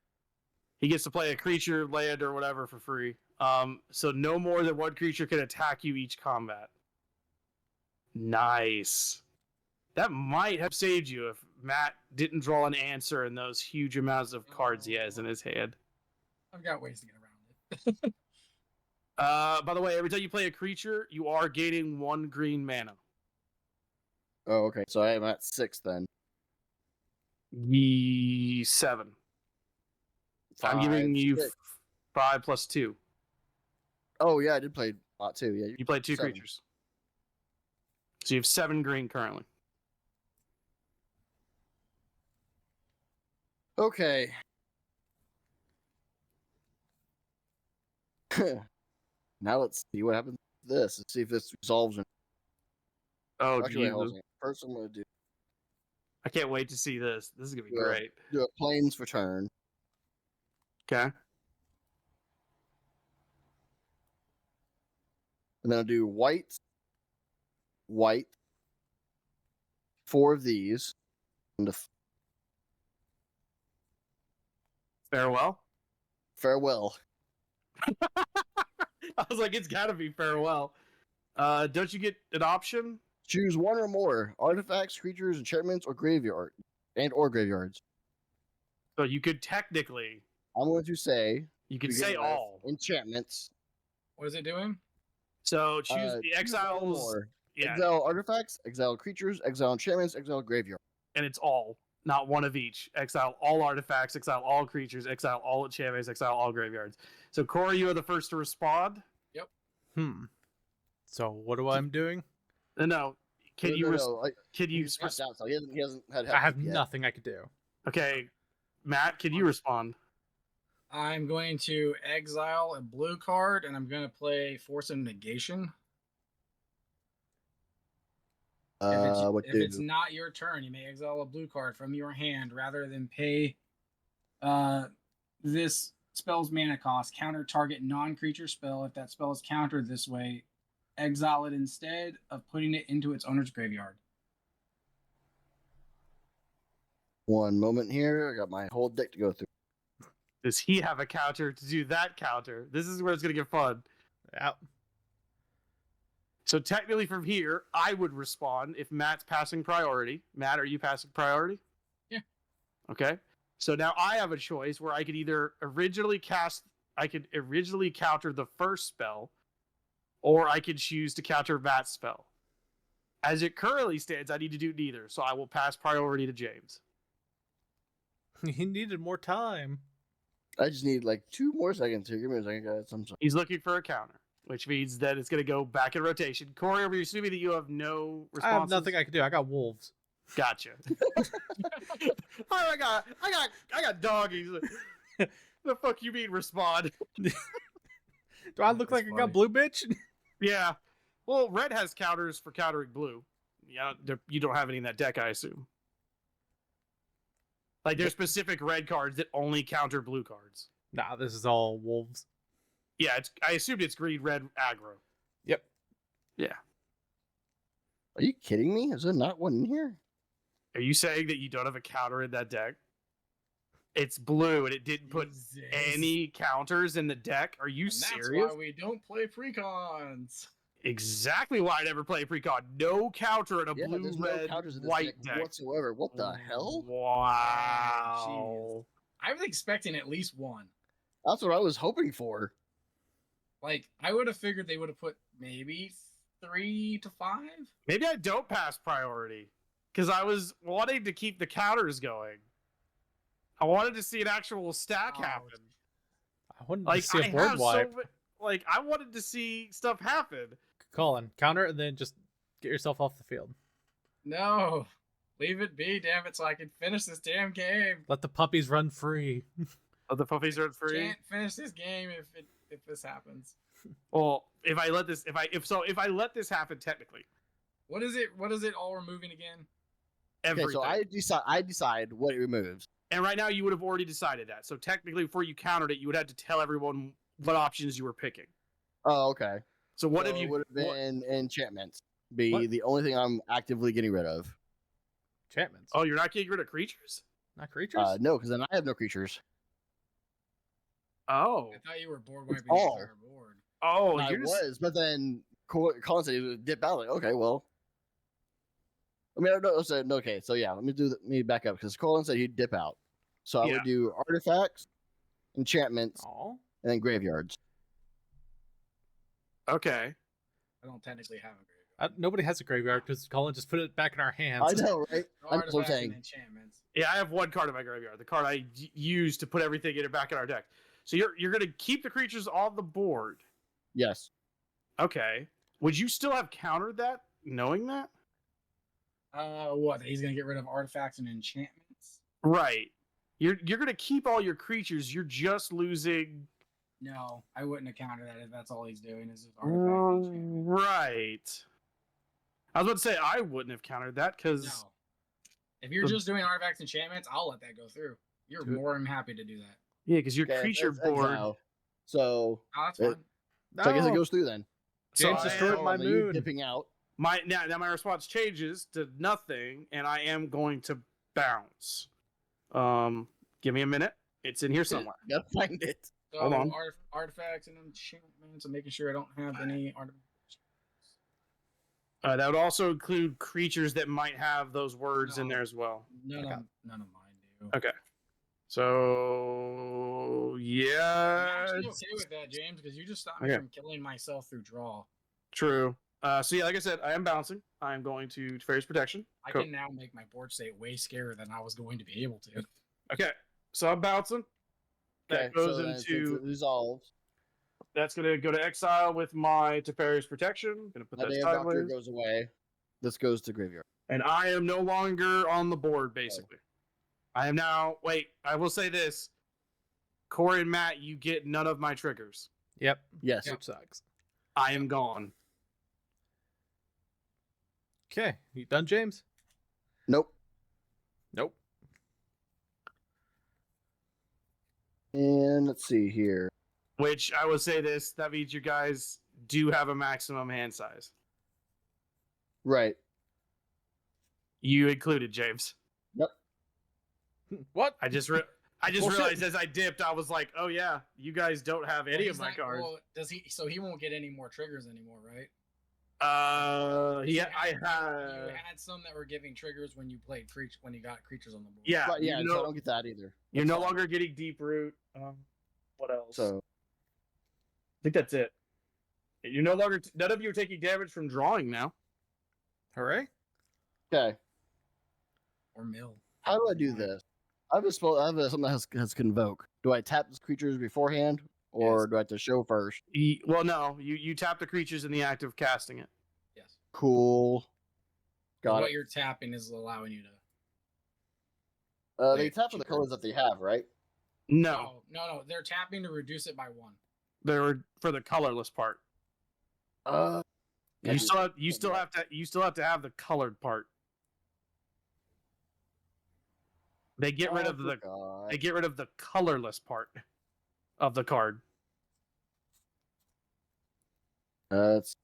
He gets to play a creature, land, or whatever for free. So no more than one creature can attack you each combat. Nice. That might have saved you if Matt didn't draw an answer in those huge amounts of cards he has in his hand. I've got ways to get around it. By the way, every time you play a creature, you are gaining 1 green mana. Oh, okay. So I'm at 6 then. 7. I'm giving you 6. 5 plus 2. Oh yeah, I did play a lot too. Yeah. You played 2 7. creatures. So you have 7 green currently. Okay. Now let's see what happens to this. Let's see if this resolves. Oh, Actually, wait, hold Jesus. on. First, I'm going to I can't wait to see this. This is going to be do great. a planes for turn. Okay. And then I'll do white, white, 4 of these. And Farewell. farewell. I was like, it's got to be farewell. Don't you get an option? Choose one or more artifacts, creatures, enchantments, or graveyards. So you could technically, I'm going to say you could begin say with all. enchantments. What is it doing? So choose the Choose one or exiles. more. Yeah, Exile artifacts, exile creatures, exile enchantments, exile graveyard. and it's all, not one of each. Exile all artifacts, exile all creatures, exile all enchantments, exile all graveyards. So Corey, you are the first to respond. So what do I'm doing? No, can you? Can you? He's passed out, so he hasn't had. I have yet. nothing I could do. Okay, Matt, can you respond? I'm going to exile a blue card, and I'm going to play Force of Negation. What if do? it's not your turn, you may exile a blue card from your hand rather than pay this spell's mana cost. Counter target non-creature spell. If that spell is countered this way, exile it instead of putting it into its owner's graveyard. One moment here. I got my whole deck to go through. Does he have a counter to do that counter? This is where it's going to get fun. Yep. So technically from here, I would respond if Matt's passing priority. Matt, are you passing priority? Yeah. Okay. So now I have a choice where I could either originally counter the first spell, or I could choose to counter Matt's spell. As it currently stands, I need to do neither, so I will pass priority to James. He needed more time. I just need like 2 more seconds here. Give me a second, guys. I'm sorry. He's looking for a counter, which means that it's going to go back in rotation. Corey, are we assuming that you have no responses? I have nothing I can do. I got wolves. Gotcha. I got doggies. The fuck you mean respond? Do I look That's like I funny. got blue, bitch? Yeah. Well, red has counters for countering blue. Yeah, you don't have any in that deck, I assume. Like there's specific red cards that only counter blue cards. Nah, this is all wolves. Yeah, I assumed it's green, red, aggro. Yep. Yeah. Are you kidding me? Is there not one in here? Are you saying that you don't have a counter in that deck? It's blue and it didn't put Jesus. any counters in the deck. Are you And serious? That's why we don't play precons. Exactly why I never play precon. No counter in a Yeah, blue, there's no red, counters in this white deck deck. whatsoever. What the hell? Wow. I was expecting at least one. That's what I was hoping for. Like, I would have figured they would have put maybe 3 to 5. Maybe I don't pass priority because I was wanting to keep the counters going. I wanted to see an actual stack Oh, happen. I wanted Like to see I a board have wipe. I wanted to see stuff happen. Colin, counter and then just get yourself off the field. No. Leave it be, damn it, so I can finish this damn game. Let the puppies run free. Oh, the puppies are free. Can't finish this game if this happens. Well, if I let this happen, technically, What is it all removing again? everything. Okay, so I decide what it removes. And right now, you would have already decided that. So technically, before you countered it, you would have to tell everyone what options you were picking. Oh, okay. So what So have you? It would have what- been enchantments. Be What? the only thing I'm actively getting rid of. Enchantments. Oh, you're not getting rid of creatures? Not creatures? No, because then I have no creatures. Oh, I thought you were board wiping the all. entire board. oh, I you're just was, but then Colin said he would dip out. Like, okay, well. I mean, I don't know. Okay, so yeah, let me back up because Colin said he'd dip out. So I Yeah. would do artifacts, enchantments, Aw. and then graveyards. okay. I don't technically have a graveyard. Nobody has a graveyard because Colin just put it back in our hands. I know, right? No I'm artifacts saying. and enchantments. Yeah, I have one card in my graveyard. The card I used to put everything in it back in our deck. So you're gonna keep the creatures on the board. Yes. Okay. Would you still have countered that, knowing that? What? He's gonna get rid of artifacts and enchantments? Right. You're gonna keep all your creatures. You're just losing. No, I wouldn't have countered that if that's all he's doing is his artifact. enchantment. Right. I was about to say I wouldn't have countered that because No. If you're just doing artifacts enchantments, I'll let that go through. You're Do it. more than happy to do that. yeah, because your Okay, creature it's board. exile. So, Oh, that's It- fine. so I guess it No! goes through then. So James I destroyed am- my Hold on, you moon. dipping out. now my response changes to nothing, and I am going to bounce. Give me a minute. It's in here somewhere. Gotta find it. So Hold on. artifacts and enchantments. I'm making sure I don't have any artifacts. That would also include creatures that might have those words in No. there as well. None Okay. of mine do. Okay. So I'm yeah, actually okay with that, James, because you just stopped me Okay. from killing myself through draw. true. So yeah, like I said, I am bouncing. I am going to Fairy's Protection. I Cool. can now make my board state way scarier than I was going to be able to. Okay, so I'm bouncing. That Okay, goes so then since into it resolves. that's gonna go to exile with my Teferi's Protection. Gonna put My that day of doctor sideways, goes away. This goes to graveyard. and I am no longer on the board. Basically, I am now. Wait, I will say this: Corey and Matt, you get none of my triggers. Yep. Yes. Which sucks. I am gone. Okay. You done, James? Nope. Nope. And let's see here. Which I will say this: that means you guys do have a maximum hand size. Right. You included, James. What? I just Bullshit. realized as I dipped, I was like, oh yeah, you guys don't have any Well, of my he's not- cards. well, does he? So he won't get any more triggers anymore, right? Yeah, I You had. had some that were giving triggers when you played when you got creatures on the board. Yeah, But yeah, you so I know, don't get that either. you're That's no fine. longer getting deep root. What else? So I think that's it. You're no longer. None of you are taking damage from drawing now. Hooray. okay. Or mill. How do I do this? I have a spell. I have something that has convoke. Do I tap these creatures beforehand, or Yes. do I have to show first? Well, no, you tap the creatures in the act of casting it. Yes. Cool. Got What it. you're tapping is allowing you to. They Wait, tap for the colors that they have, right? No, No. They're tapping to reduce it by 1. they were for the colorless part. Uh, You still have to have the colored part. They get rid of the colorless part of the card. That's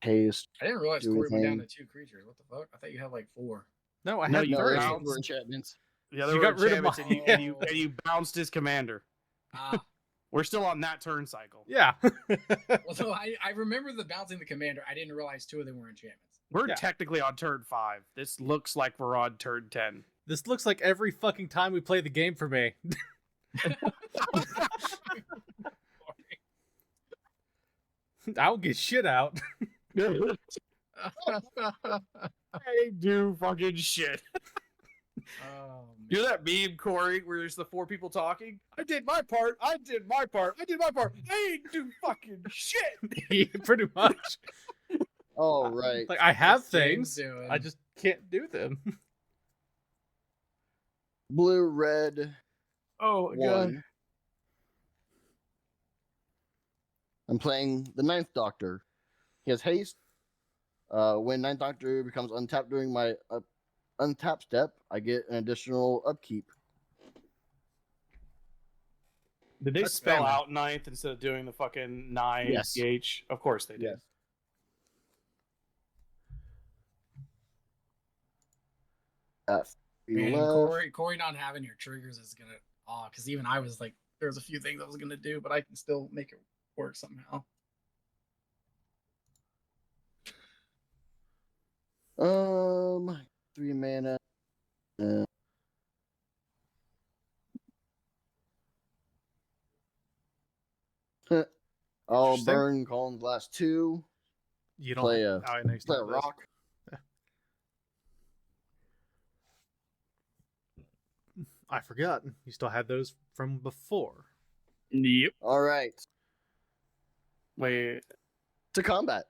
haste. I didn't realize Do Corey went down to anything. 2 creatures. What the fuck? I thought you had like 4. No, I No, had you No, three. those bounced. were enchantments. The other You were got rid of enchantments, my- and you bounced his commander. Ah. We're still on that turn cycle. Yeah. Well, so I remember the bouncing the commander. I didn't realize 2 of them were enchantments. We're Yeah. technically on turn 5. This looks like we're on turn 10. This looks like every fucking time we play the game for me. I don't get shit out. I do fucking shit. Oh, You know that meme, Corey, where there's the 4 people talking? I did my part. I did my part. I did my part. I ain't do fucking shit. Yeah, pretty much. Oh, right. Like I have What's James things, doing? I just can't do them. Blue, red, Oh, one. I'm playing the Ninth Doctor. He has haste. When Ninth Doctor becomes untapped during my untap step, I get an additional upkeep. Did they That's spell spammy. out ninth instead of doing the fucking 9 Yes. PH? Of course they did. At Man, left. Corey not having your triggers is gonna because even I was like, there was a few things I was gonna do, but I can still make it work somehow. 3 mana. I'll Interesting. burn Colin's last 2. You don't Play a oh, I know you play a still have this. rock. I forgot. You still had those from before. Yep. All right, Wait. to combat.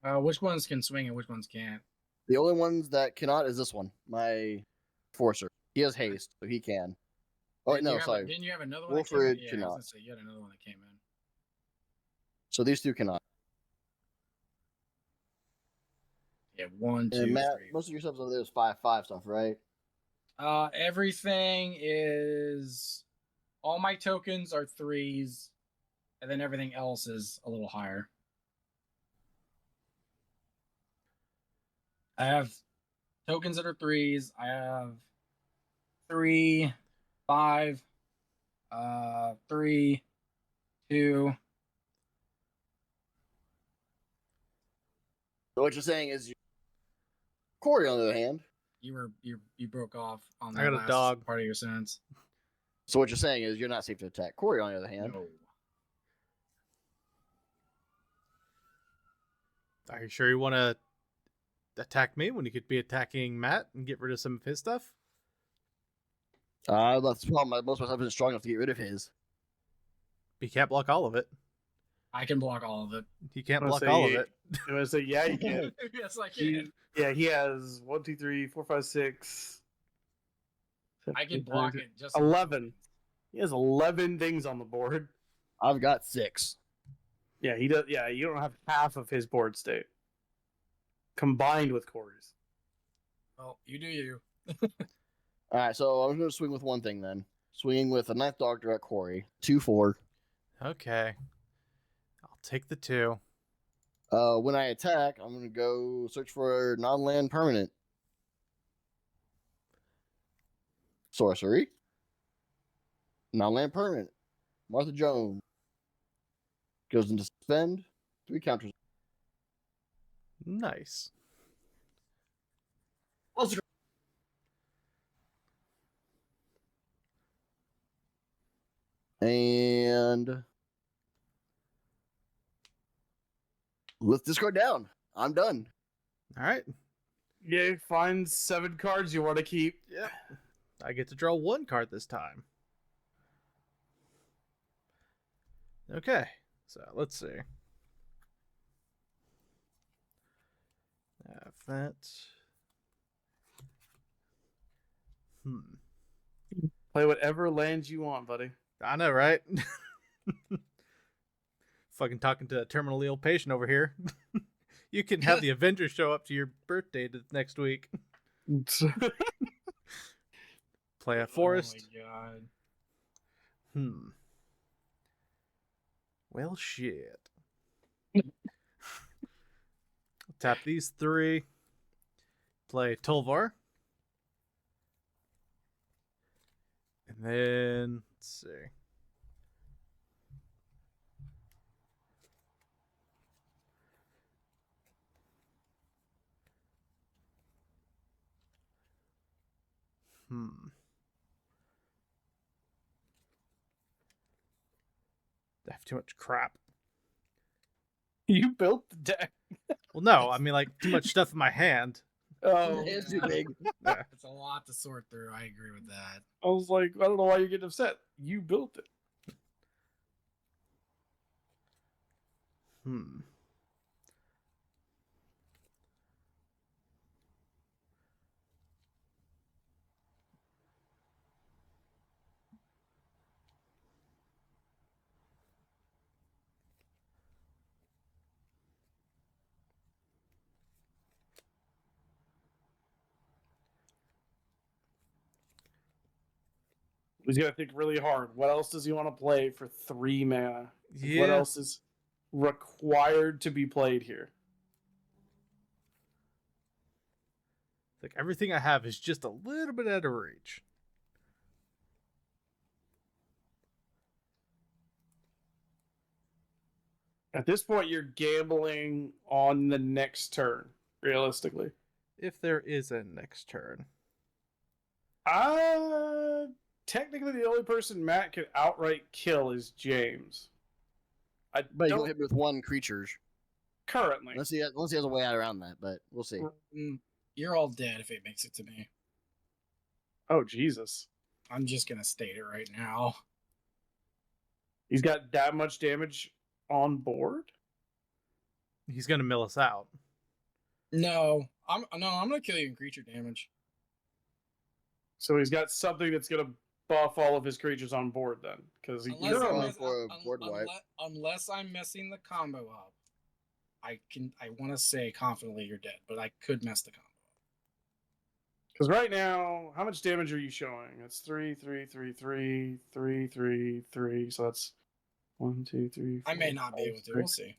Which ones can swing and which ones can't? The only ones that cannot is this one. My Forcer. He has haste, so he can. Oh wait, no, sorry. Didn't you have another one that came in? Wilfred Yeah, I was cannot. gonna say you had another one that came in. So these two cannot. Yeah, 1, 2, And Matt, 3. most of your stuff over there is 5/5 stuff, right? Everything is. All my tokens are 3s, and then everything else is a little higher. I have tokens that are 3s. I have 3, 5, 3, 2. So what you're saying is, Corey, on the other hand. You broke off on I that got a last dog. part of your sentence. So what you're saying is, you're not safe to attack. Corey, on the other hand. No. Are you sure you want to attack me when you could be attacking Matt and get rid of some of his stuff? That's the problem. Most of my stuff isn't strong enough to get rid of his. He can't block all of it. I can block all of it. He can't I'm gonna block say all of yeah. it. I'm gonna say yeah, you can. Yes, I can. He has 1, 2, 3, 4, 5, 6. I can block it just 11. He has 11 things on the board. I've got 6. Yeah, he does. Yeah, you don't have half of his board state combined with Corey's. Well, you do you. All right, so I'm going to swing with one thing then. Swinging with a Ninth Doctor at Corey. 2/4. Okay. I'll take the 2. When I attack, I'm going to go search for non-land permanent. Sorcery. Non-land permanent. Martha Jones. Goes into suspend. 3 counters. Nice. And let's discard down. I'm done. All right. Yeah, find 7 cards you want to keep. Yep. I get to draw 1 card this time. Okay. So let's see. Have that. Play whatever lands you want, buddy. I know, right? Fucking talking to a terminally ill patient over here. You can have the Avengers show up to your birthday next week. Play a forest. Oh my god. Well, shit. Tap these 3. Play Tovolar. And then, let's see. I have too much crap. You built the deck. Well, no, I mean, like, too much stuff in my hand. Oh, It's too big. It's a lot to sort through. I agree with that. I was like, I don't know why you're getting upset. You built it. He's gonna think really hard. What else does he want to play for 3 mana? Yeah. What else is required to be played here? Like, everything I have is just a little bit out of reach. At this point, you're gambling on the next turn, realistically. If there is a next turn. Technically, the only person Matt could outright kill is James. But you don't don't hit me with 1 creature. currently. Unless he has a way out around that, but we'll see. You're all dead if it makes it to me. Oh, Jesus. I'm just gonna state it right now. He's got that much damage on board? He's going to mill us out. No, I'm gonna kill you in creature damage. So he's got something that's gonna buff all of his creatures on board then, because Unless You're I'm, going mess- for a un- board wipe. unless I'm messing the combo up, I want to say confidently you're dead, but I could mess the combo up. Because right now, how much damage are you showing? It's 3, 3, 3, 3, 3, 3, 3. So that's 1, 2, 3. I may not be able to. We'll see.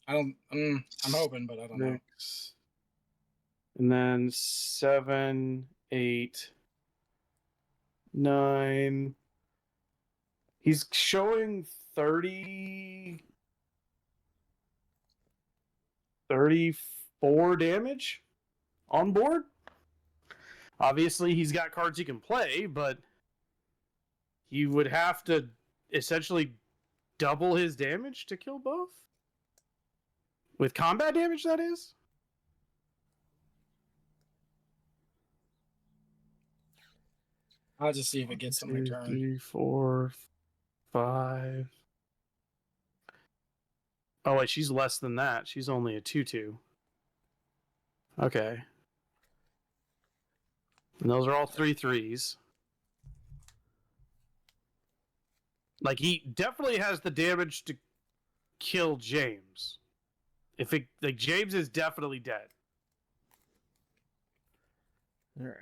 I don't. I'm hoping, but I don't know. 6, and then 7, 8, 9. He's showing 34 damage on board. Obviously, he's got cards he can play, but he would have to essentially double his damage to kill both. With combat damage, that is. I'll just see if it gets on my 2, turn. 3, 4, 5. Oh wait, she's less than that. She's only a 2/2. Okay. And those are all 3/3s. Like, he definitely has the damage to kill James. If it, like, James is definitely dead. All right.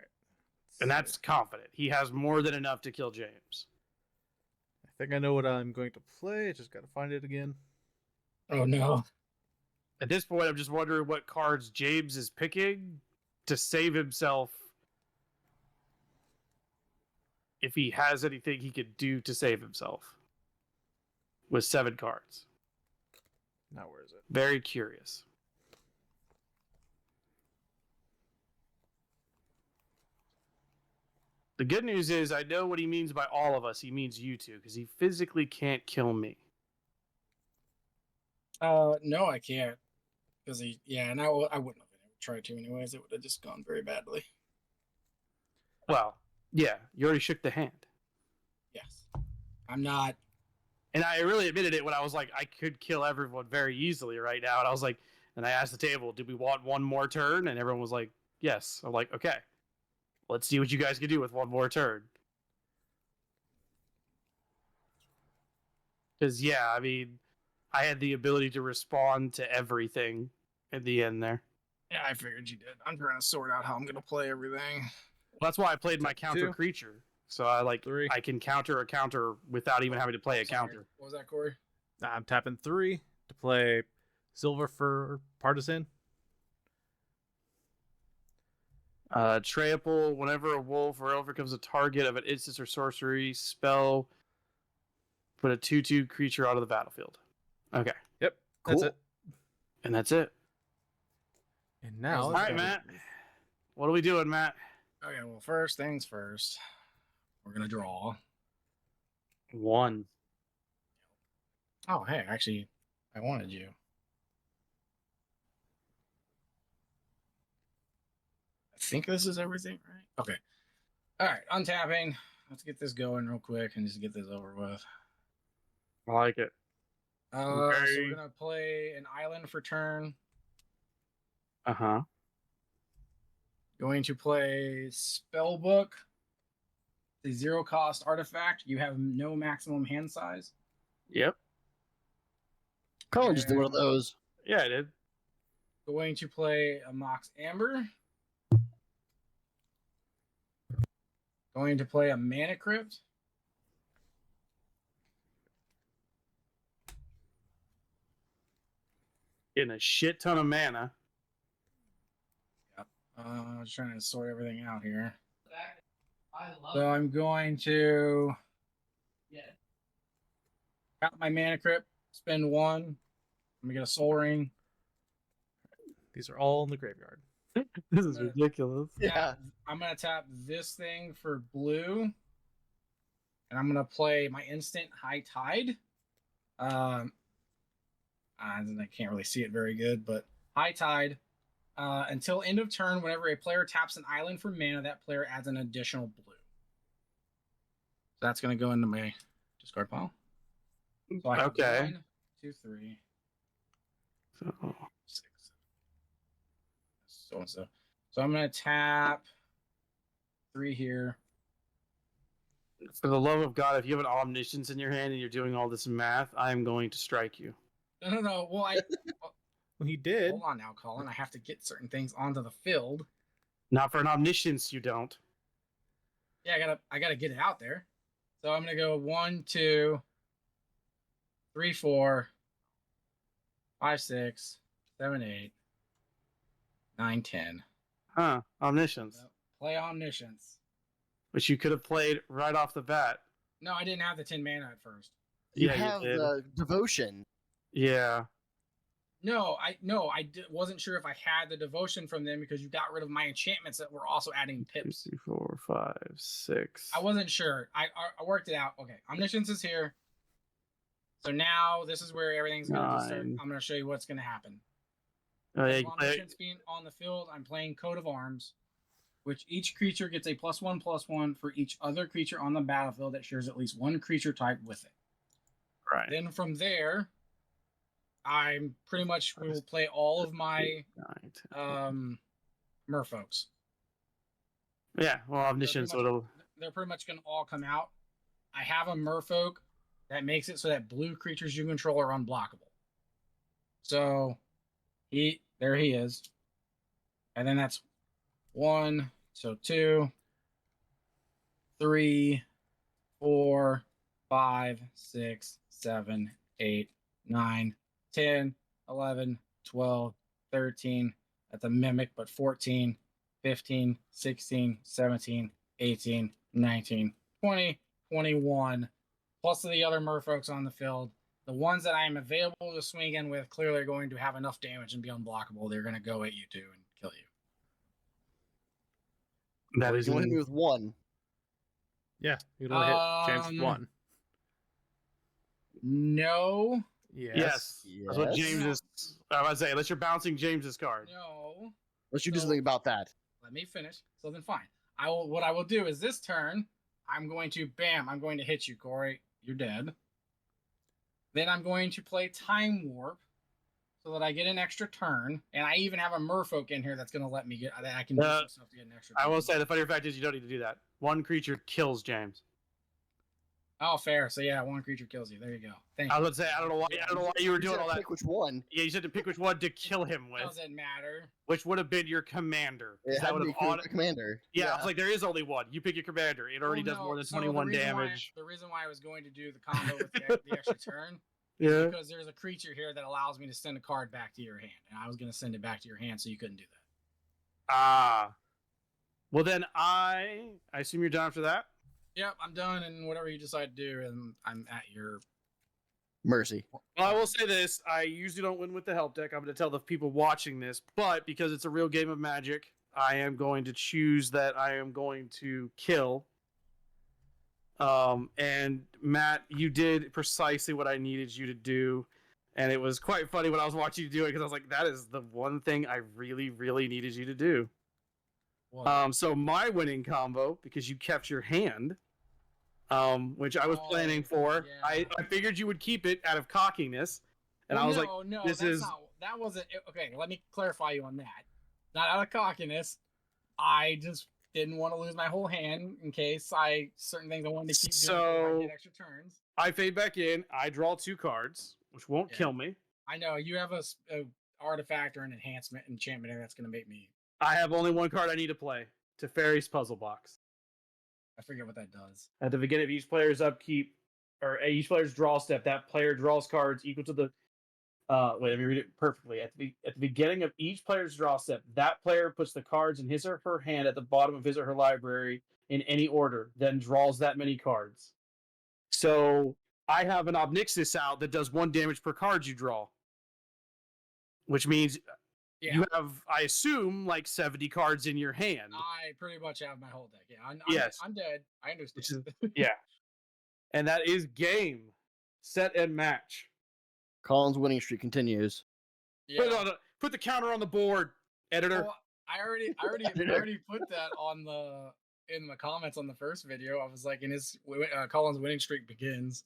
And that's confident. He has more than enough to kill James. I think I know what I'm going to play. I just got to find it again. Oh no! At this point, I'm just wondering what cards James is picking to save himself. If he has anything he could do to save himself. With 7 cards. Now where is it? Very curious. The good news is I know what he means by all of us. He means you two, because he physically can't kill me. No, I can't. Because and I wouldn't have been able to try to anyways. It would have just gone very badly. Well, yeah, you already shook the hand. Yes, I'm not. And I really admitted it when I was like, I could kill everyone very easily right now. And I was like, and I asked the table, did we want one more turn? And everyone was like, yes. I'm like, okay, let's see what you guys can do with one more turn. Because, yeah, I mean, I had the ability to respond to everything at the end there. Yeah, I figured you did. I'm trying to sort out how I'm gonna play everything. That's why I played my Tap counter 2. creature. So I 3. I can counter a counter without even having to play a Sorry. counter. What was that, Corey? I'm tapping 3 to play Silver for Partisan. Trample, whenever a wolf or elf becomes a target of an instance or sorcery spell, put a 2/2 creature out of the battlefield. Okay. Yep, that's Cool. it. And that's it. And now, All All right, Matt. What are we doing, Matt? Okay, well, first things first. We're gonna draw. 1. Oh, hey, actually, I wanted you. I think this is everything, right? Okay. All right, untapping. Let's get this going real quick and just get this over with. I like it. So Okay. we're gonna play an island for turn. Uh-huh. Going to play Spellbook. The 0-cost artifact. You have no maximum hand size. Yep. Colin just did one of those. Yeah, I did. Going to play a Mox Amber. Going to play a Mana Crypt. Getting a shit ton of mana. Just trying to sort everything out here. So I'm going to tap my Mana Crypt, spend 1. I'm gonna get a Soul Ring. these are all in the graveyard. This is ridiculous. Yeah. I'm gonna tap this thing for blue, and I'm gonna play my instant High Tide. I can't really see it very good, but High Tide. Until end of turn, whenever a player taps an island for mana, that player adds an additional blue. So that's gonna go into my discard pile. So I have Okay. 1, 2, 3, So, 6, so and so. So I'm gonna tap 3 here. For the love of God, if you have an omniscience in your hand and you're doing all this math, I am going to strike you. No. Well, Well, he did. hold on now, Colin. I have to get certain things onto the field. Not for an omniscience, you don't. Yeah, I gotta get it out there. So I'm gonna go 1, 2, 3, 4, 5, 6, 7, 8, 9, 10. Huh? Omniscience, So play Omniscience. which you could have played right off the bat. No, I didn't have the 10 mana at first. You Yeah, you have did. the devotion. Yeah. No, wasn't sure if I had the devotion from them because you got rid of my enchantments that were also adding 2, pips. 3, 4, 5, 6. I wasn't sure. I worked it out. Okay, Omniscience is here. So now this is where everything's gonna just start. 9. I'm gonna show you what's gonna happen. Oh, yeah, With you play- Omniscience being on the field, I'm playing Coat of Arms, which each creature gets a +1/+1 for each other creature on the battlefield that shares at least one creature type with it. right. Then from there, I'm pretty much will play all of my 9, 10. merfolks. Yeah, well, omniscience They're pretty would have. They're pretty much going to all come out. I have a merfolk that makes it so that blue creatures you control are unblockable. So there he is. And then that's 1, so 2, 3, 4, 5, 6, 7, 8, 9, 10, 11, 12, 13. That's a mimic, but 14, 15, 16, 17, 18, 19, 20, 21. Plus the other merfolks on the field. The ones that I am available to swing in with clearly are going to have enough damage and be unblockable. They're going to go at you too and kill you. That Or is you can hit me with one. Yeah, you can only hit James with one. No. Yes. That's what Yes. James is. I was say, unless you're bouncing James's card. No. Let's you do So- something about that. Let me finish. So then fine. What I will do is this turn, I'm going to hit you, Corey. You're dead. Then I'm going to play Time Warp so that I get an extra turn. And I even have a merfolk in here that's gonna let me that I can do some stuff to get an extra turn. I will say the funny fact is you don't need to do that. One creature kills James. Oh, fair. So yeah, one creature kills you. There you go. Thank I you. was gonna say I don't know why you were You doing said all that. pick which one. Yeah, you said to pick which one to kill him with, Doesn't matter. which would have been your commander. 'cause It that had would to have be auto- commander. Yeah, I was like, there is only one. You pick your commander. It already does more than 21 damage. The reason why I was going to do the combo with the extra turn Yeah. because there's a creature here that allows me to send a card back to your hand, and I was going to send it back to your hand, so you couldn't do that. Ah. Well, then I assume you're done after that. Yep, I'm done, and whatever you decide to do, and I'm at your. Mercy. Well, I will say this: I usually don't win with the help deck. I'm going to tell the people watching this, but because it's a real game of Magic, I am going to choose that I am going to kill. And Matt, you did precisely what I needed you to do, and it was quite funny when I was watching you do it because I was like, "That is the one thing I really, really needed you to do." So my winning combo, because you kept your hand, which I was planning for. yeah. I figured you would keep it out of cockiness, and I was like, no, this that's is- not. That wasn't okay. Let me clarify you on that. Not out of cockiness. I just didn't want to lose my whole hand in case certain things I wanted to keep doing. So I get extra turns. I fade back in. I draw 2 cards, which won't Yeah. kill me. I know you have a artifact or an enchantment that's going to make me. I have only 1 card I need to play: Teferi's Puzzle Box. I forget what that does. At the beginning of each player's upkeep, or each player's draw step, that player draws cards equal to the. Wait, let me read it perfectly. At the beginning of each player's draw step, that player puts the cards in his or her hand at the bottom of his or her library in any order, then draws that many cards. So I have an Obnixis out that does 1 damage per card you draw, which means Yeah. you have, I assume, like 70 cards in your hand. I pretty much have my whole deck. Yeah, Yes. I'm dead. I understand. Yeah. And that is game, set, and match. Colin's winning streak continues. yeah. Put the counter on the board, editor. Well, I already put that in the comments on the first video. I was like, Colin's winning streak begins.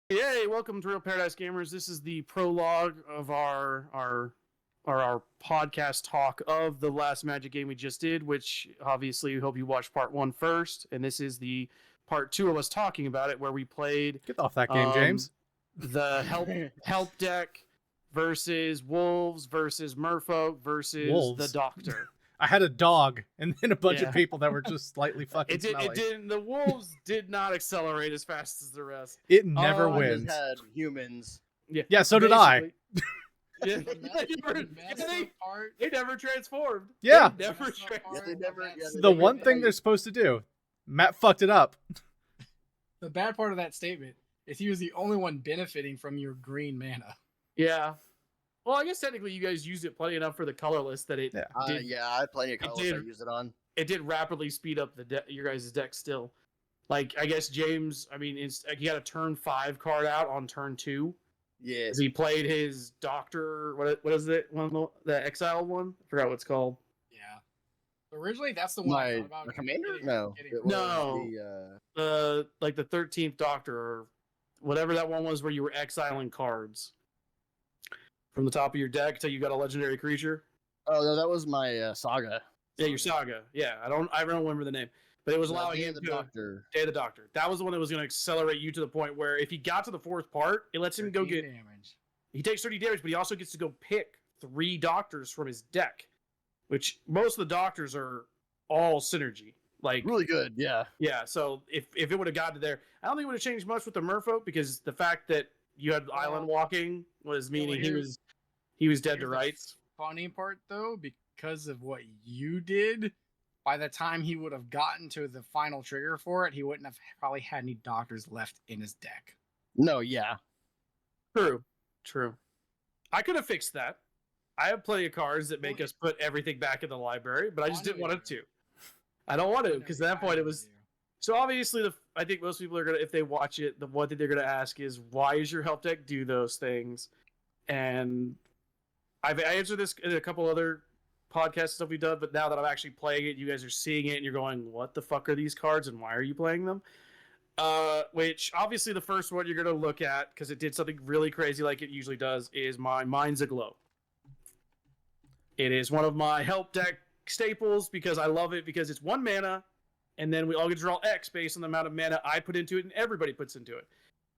Yay! Welcome to Real Paradise Gamers. This is the prologue of our podcast talk of the last Magic game we just did, which obviously we hope you watched part 1 first, and this is the part 2 of us talking about it, where we played Get off that game, James. the help deck versus wolves versus merfolk versus Wolves. the doctor. I had a dog and then a bunch Yeah. of people that were just slightly fucking smelly. It didn't. The wolves did not accelerate as fast as the rest. It never Oh, I just wins. had humans. Yeah, so did I. Basically. Yeah, The messed up part. they never transformed. Yeah. They never messed up transformed. part Yeah, they of never- that yeah, It's they the never one thing did. they're supposed to do. Matt fucked it up. The bad part of that statement is he was the only one benefiting from your green mana. Yeah. Well, I guess technically you guys used it plenty enough for the colorless that it Yeah. did. Yeah, I had plenty of colors I did. used it on. It did rapidly speed up your guys' deck still. Like, I guess James, I mean, he got a turn 5 card out on turn 2. Yeah. He played his doctor. What is it? The exiled one? I forgot what it's called. Yeah. Originally, that's the one I My thought about. commander? getting- No. getting It rid was No. the, Like the 13th doctor or whatever that one was, where you were exiling cards from the top of your deck until you got a legendary creature. oh, no, that was my saga. Yeah, your saga. Yeah, I don't remember the name, but it was allowing Day him of the to Doctor. Day of the Doctor. That was the one that was going to accelerate you to the point where if he got to the 4th part, it lets him go 13 get. damage. He takes 30 damage, but he also gets to go pick 3 doctors from his deck, which most of the doctors are all synergy. Like, Really good, yeah. yeah. So if it would have gotten to there, I don't think it would have changed much with the Merfolk, because the fact that you had island walking was meaning he was dead to here's the rights. Funny part though, because of what you did, by the time he would have gotten to the final trigger for it, he wouldn't have probably had any doctors left in his deck. No, yeah. True. I could have fixed that. I have plenty of cards that make Well, us put everything back in the library, but I just know didn't want you it do. to. I don't want I to, know because you- at that I point know it was. you do. So obviously, I think most people are gonna, if they watch it, the one thing they're gonna ask is, why is your help deck do those things? And I answered this in a couple other podcast stuff we've done, but now that I'm actually playing it, you guys are seeing it, and you're going, "What the fuck are these cards, and why are you playing them?" Which obviously the first one you're gonna look at, because it did something really crazy, like it usually does, is my Mind's Aglow. It is one of my help deck staples because I love it, because it's 1 mana, and then we all get to draw X based on the amount of mana I put into it, and everybody puts into it.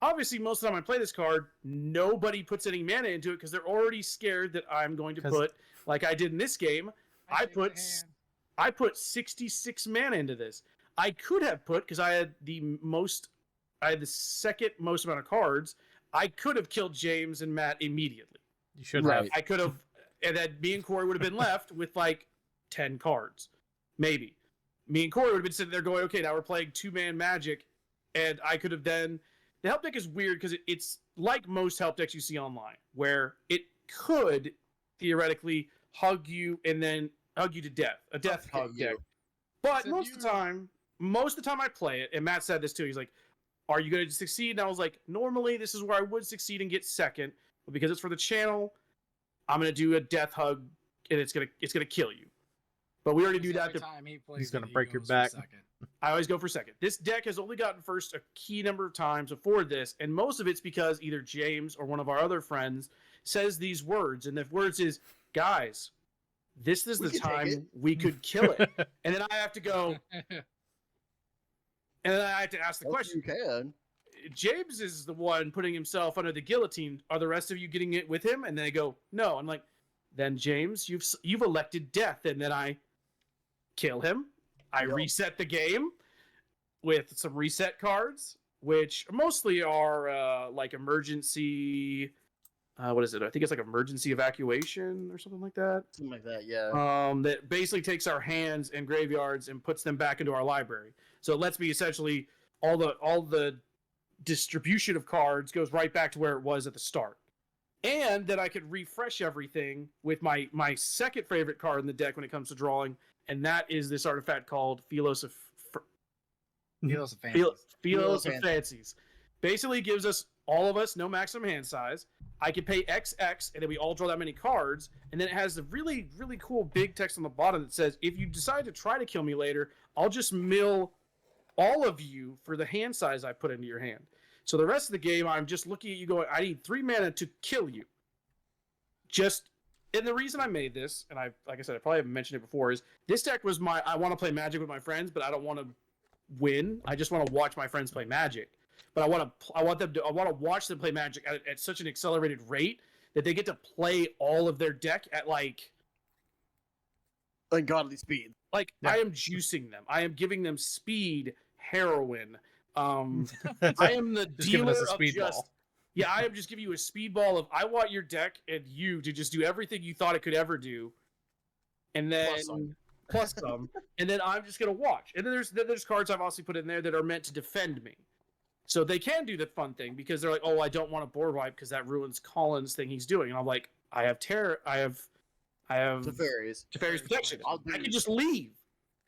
Obviously, most of the time I play this card, nobody puts any mana into it because they're already scared that I'm going to 'Cause- put, like I did in this game, I shake my put hand. I put 66 mana into this. I could have put, because I had the second most amount of cards, I could have killed James and Matt immediately. You should Right. have. I could have, and then me and Corey would have been left with like 10 cards, maybe. Me and Corey would have been sitting there going, okay, now we're playing 2-man Magic, and I could have then. The help deck is weird because it's like most help decks you see online, where it could theoretically hug you and then hug you to death, a death Suffocate hug you. deck. But Except most of the you- time I play it, and Matt said this too. He's like, "Are you going to succeed?" And I was like, "Normally, this is where I would succeed and get second, but because it's for the channel, I'm going to do a death hug, and it's gonna kill you." But we already do that. Every time he plays He's gonna it, he break your goes for back. second. I always go for second. This deck has only gotten first a key number of times before this, and most of it's because either James or one of our other friends says these words, and the words is, "Guys, this is We the could take it." time we could kill it." And then I have to go, and then I have to ask the Yes, question. you can. James is the one putting himself under the guillotine. Are the rest of you getting it with him? And then they go, "No." I'm like, then James, you've elected death, and then I kill him. I Yep. reset the game with some reset cards, which mostly are like emergency. What is it? I think it's like emergency evacuation or something like that. Something like that, yeah. That basically takes our hands and graveyards and puts them back into our library. So it lets me essentially all the distribution of cards goes right back to where it was at the start. And that I could refresh everything with my second favorite card in the deck when it comes to drawing, and that is this artifact called Philos of Heroes of Philos Philos of of Fancies. Basically gives us, all of us, no maximum hand size. I can pay XX, and then we all draw that many cards. And then it has the really, really cool big text on the bottom that says, if you decide to try to kill me later, I'll just mill all of you for the hand size I put into your hand. So the rest of the game, I'm just looking at you going, I need 3 mana to kill you. And the reason I made this, and like I said, I probably haven't mentioned it before, is this deck was I want to play Magic with my friends, but I don't want to win. I just want to watch my friends play Magic. But I want to watch them play Magic at such an accelerated rate that they get to play all of their deck at like godly speed. Like Yeah. I am juicing them. I am giving them speed, heroin. I am the Just giving dealer us a of speed just. ball. Yeah, I am just giving you a speedball of I want your deck and you to just do everything you thought it could ever do, and then plus some, and then I'm just gonna watch. And then there's cards I've also put in there that are meant to defend me, so they can do the fun thing because they're like, oh, I don't want to board wipe because that ruins Colin's thing he's doing, and I'm like, I have Teferis. Teferi's protection. I'll do I can it. just leave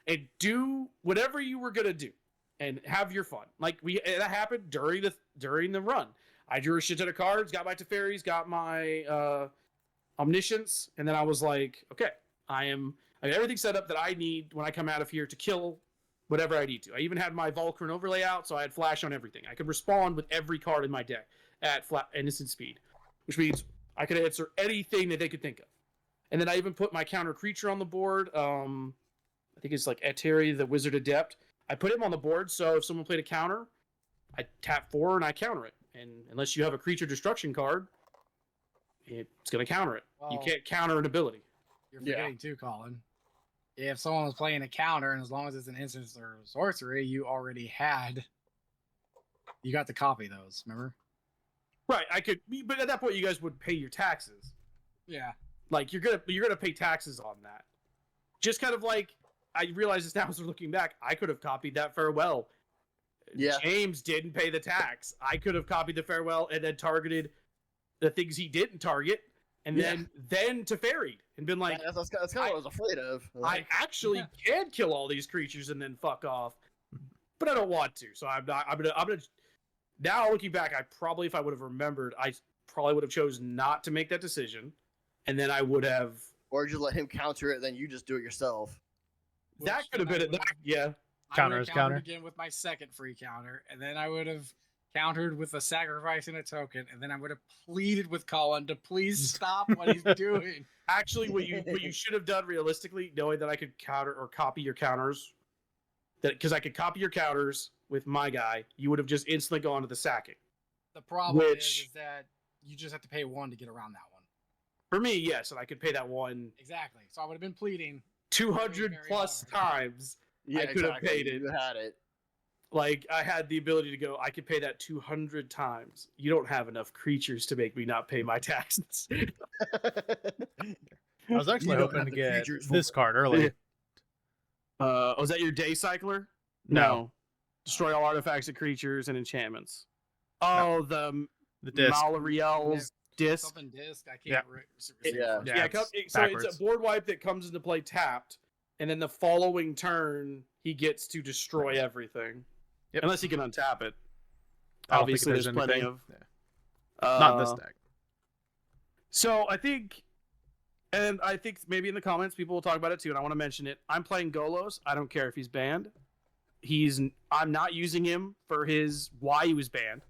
and do whatever you were gonna do, and have your fun. Like that happened during the run. I drew a shit ton of cards, got my Teferis, got my Omniscience, and then I was like, okay, I have everything set up that I need when I come out of here to kill whatever I need to. I even had my Vulcan overlay out, so I had flash on everything. I could respond with every card in my deck at instant speed, which means I could answer anything that they could think of. And then I even put my counter creature on the board. I think it's like Eteri, the Wizard Adept. I put him on the board, so if someone played a counter, I tap 4 and I counter it. And unless you have a creature destruction card, it's going to counter it. You Well, can't counter an ability. You're forgetting too, Colin. If someone was playing a counter, and as long as it's an instant or sorcery, you got to copy those. Remember? Right, I could, but at that point, you guys would pay your taxes. Yeah. Like you're gonna pay taxes on that. Just kind of like I realize this now as we're looking back. I could have copied that farewell. Yeah. James didn't pay the tax. I could have copied the farewell and then targeted the things he didn't target, and then Teferi'd and been like, That's kind of what I was afraid of. I actually can kill all these creatures and then fuck off, but I don't want to. So I'm not. I'm gonna. Now looking back, if I would have remembered, I probably would have chosen not to make that decision, and then I would have. Or just let him counter it, then you just do it yourself. That could have been it. Yeah. Counter I is would have counter. countered again with my second free counter, and then I would have countered with a sacrifice and a token, and then I would have pleaded with Colin to please stop what he's doing. Actually, what you should have done realistically, knowing that I could counter or copy your counters, because I could copy your counters with my guy, you would have just instantly gone to the sacking. The problem Which- is that you just have to pay 1 to get around that one. For me, yes, and I could pay that one Exactly. So I would have been pleading. 200 Very plus hard. times. I could have paid it. You had it. Like I had the ability to go. I could pay that 200 times. You don't have enough creatures to make me not pay my taxes. I was actually You don't hoping have to the get features for this it. card early. Was that your day cycler? No. Destroy all artifacts and creatures and enchantments. Oh, the The disc. Malariel's disc. Something disc. I can't. Yeah. Yeah. Yeah, it's so it's backwards. a board wipe that comes into play tapped, and then the following turn he gets to destroy everything, Yep. unless he can untap it. I don't think Obviously, there's there's plenty anything. of Not this deck. So I think maybe in the comments people will talk about it too, and I want to mention it. I'm playing Golos. I don't care if he's banned. I'm not using him for why he was banned.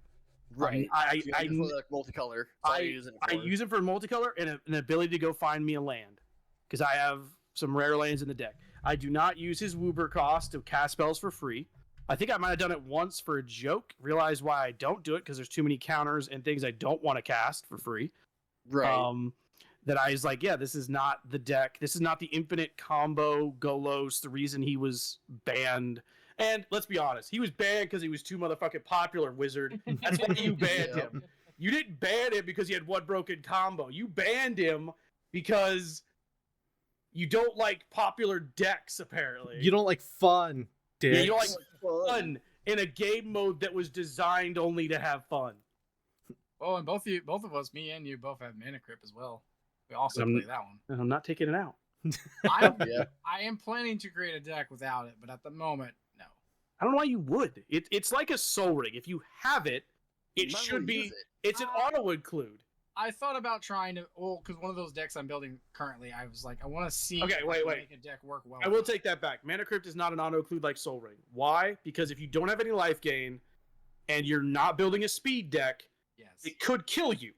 Right. I You use it for, like, multicolor. I use it for multicolor and an ability to go find me a land because I have some rare lands in the deck. I do not use his Woober cost to cast spells for free. I think I might have done it once for a joke. Realize why I don't do it because there's too many counters and things I don't want to cast for free. Right. That I was like, yeah, this is not the deck. This is not the infinite combo Golos. The reason he was banned. And let's be honest, he was banned because he was too motherfucking popular, Wizard. That's why you banned Yeah. him. You didn't ban him because he had one broken combo. You banned him because you don't like popular decks, apparently. You don't like fun, Yeah, dick. you don't like fun in a game mode that was designed only to have fun. Oh, and both of us, me and you, both have Mana Crypt as well. We also Um, play that one. And I'm not taking it out. Yeah. I am planning to create a deck without it, but at the moment, no. I don't know why you would. It's like a Soul Ring. If you have it, You it might as should well be. use it. It's an auto include. I thought about trying to, because one of those decks I'm building currently, I was like, I want to see Okay, if I wait, can wait. make a deck work well. I will take that back. Mana Crypt is not an auto include like Soul Ring. Why? Because if you don't have any life gain and you're not building a speed deck, Yes. it could kill you.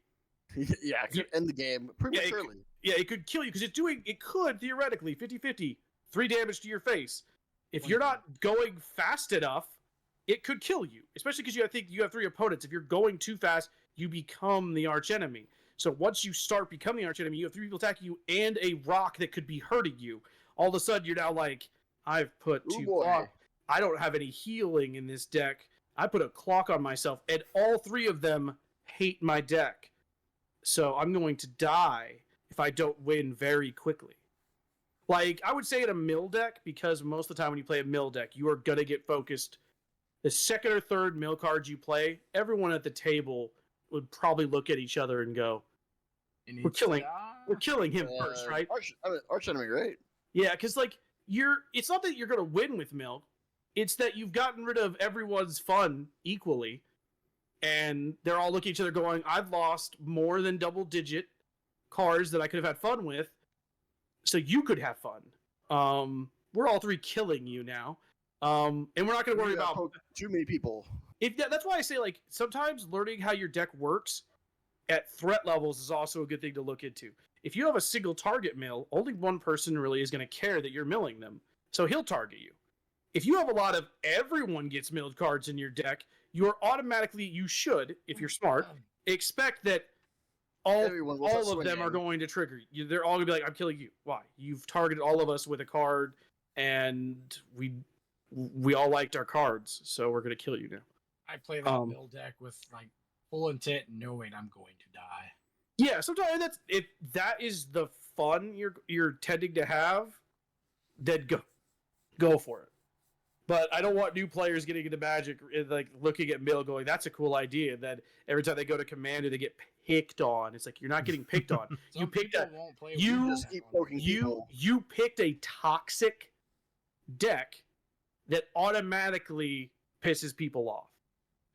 Yeah, it could end the game prematurely. Yeah, it could kill you because it could theoretically 50-50, 3 damage to your face. If you're not going fast enough, it could kill you. Especially because I think you have 3 opponents. If you're going too fast, you become the archenemy. So once you start becoming the archenemy, you have 3 people attacking you and a rock that could be hurting you. All of a sudden, you're now like, I've put Ooh, 2 boy. clock. I don't have any healing in this deck. I put a clock on myself, and all 3 of them hate my deck. So I'm going to die if I don't win very quickly. Like, I would say in a mill deck, because most of the time when you play a mill deck, you are going to get focused. The second or third mill cards you play, everyone at the table would probably look at each other and go, we're killing him first, right? Arch enemy, right? Yeah, because like it's not that you're gonna win with mill, it's that you've gotten rid of everyone's fun equally, and they're all looking at each other going, I've lost more than double-digit cards that I could have had fun with, so you could have fun. We're all 3 killing you now, and we're not gonna worry about too many people. That's why I say, like, sometimes learning how your deck works at threat levels is also a good thing to look into. If you have a single target mill, only one person really is going to care that you're milling them, so he'll target you. If you have a lot of everyone gets milled cards in your deck, you should, if you're smart, expect that all of them are going to trigger you. They're all going to be like, I'm killing you. Why? You've targeted all of us with a card, and we all liked our cards, so we're going to kill you now. I play that mill deck with like full intent, knowing I'm going to die. Yeah, sometimes if that is the fun you're tending to have, then go for it. But I don't want new players getting into Magic like looking at mill going, that's a cool idea. And then every time they go to Commander, they get picked on. It's like, you're not getting picked on. You picked you picked a toxic deck that automatically pisses people off.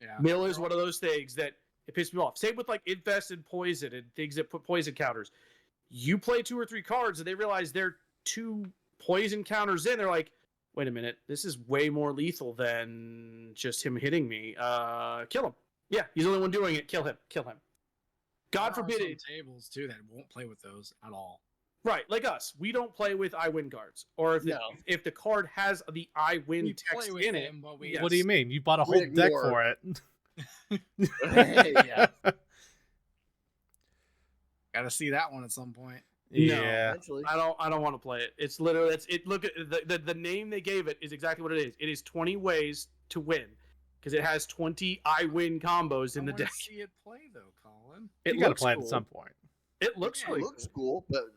Yeah. Mill is one of those things that it pisses me off. Same with like Infest and Poison and things that put poison counters. You play 2 or 3 cards and they realize they're 2 poison counters in. They're like, wait a minute, this is way more lethal than just him hitting me. Kill him. Yeah, he's the only one doing it. Kill him. God forbid it. Tables too that won't play with those at all. Right, like us. We don't play with I win cards. Or if the card has the I win text in it. What do you mean? You bought a whole deck for it. Yeah. Gotta see that one at some point. Yeah. No, I don't want to play it. It's literally look at the name they gave it is exactly what it is. It is 20 ways to win. Because it has 20 I win combos in the deck. See it play though, Colin. You gotta play it at some point. It looks It looks cool, but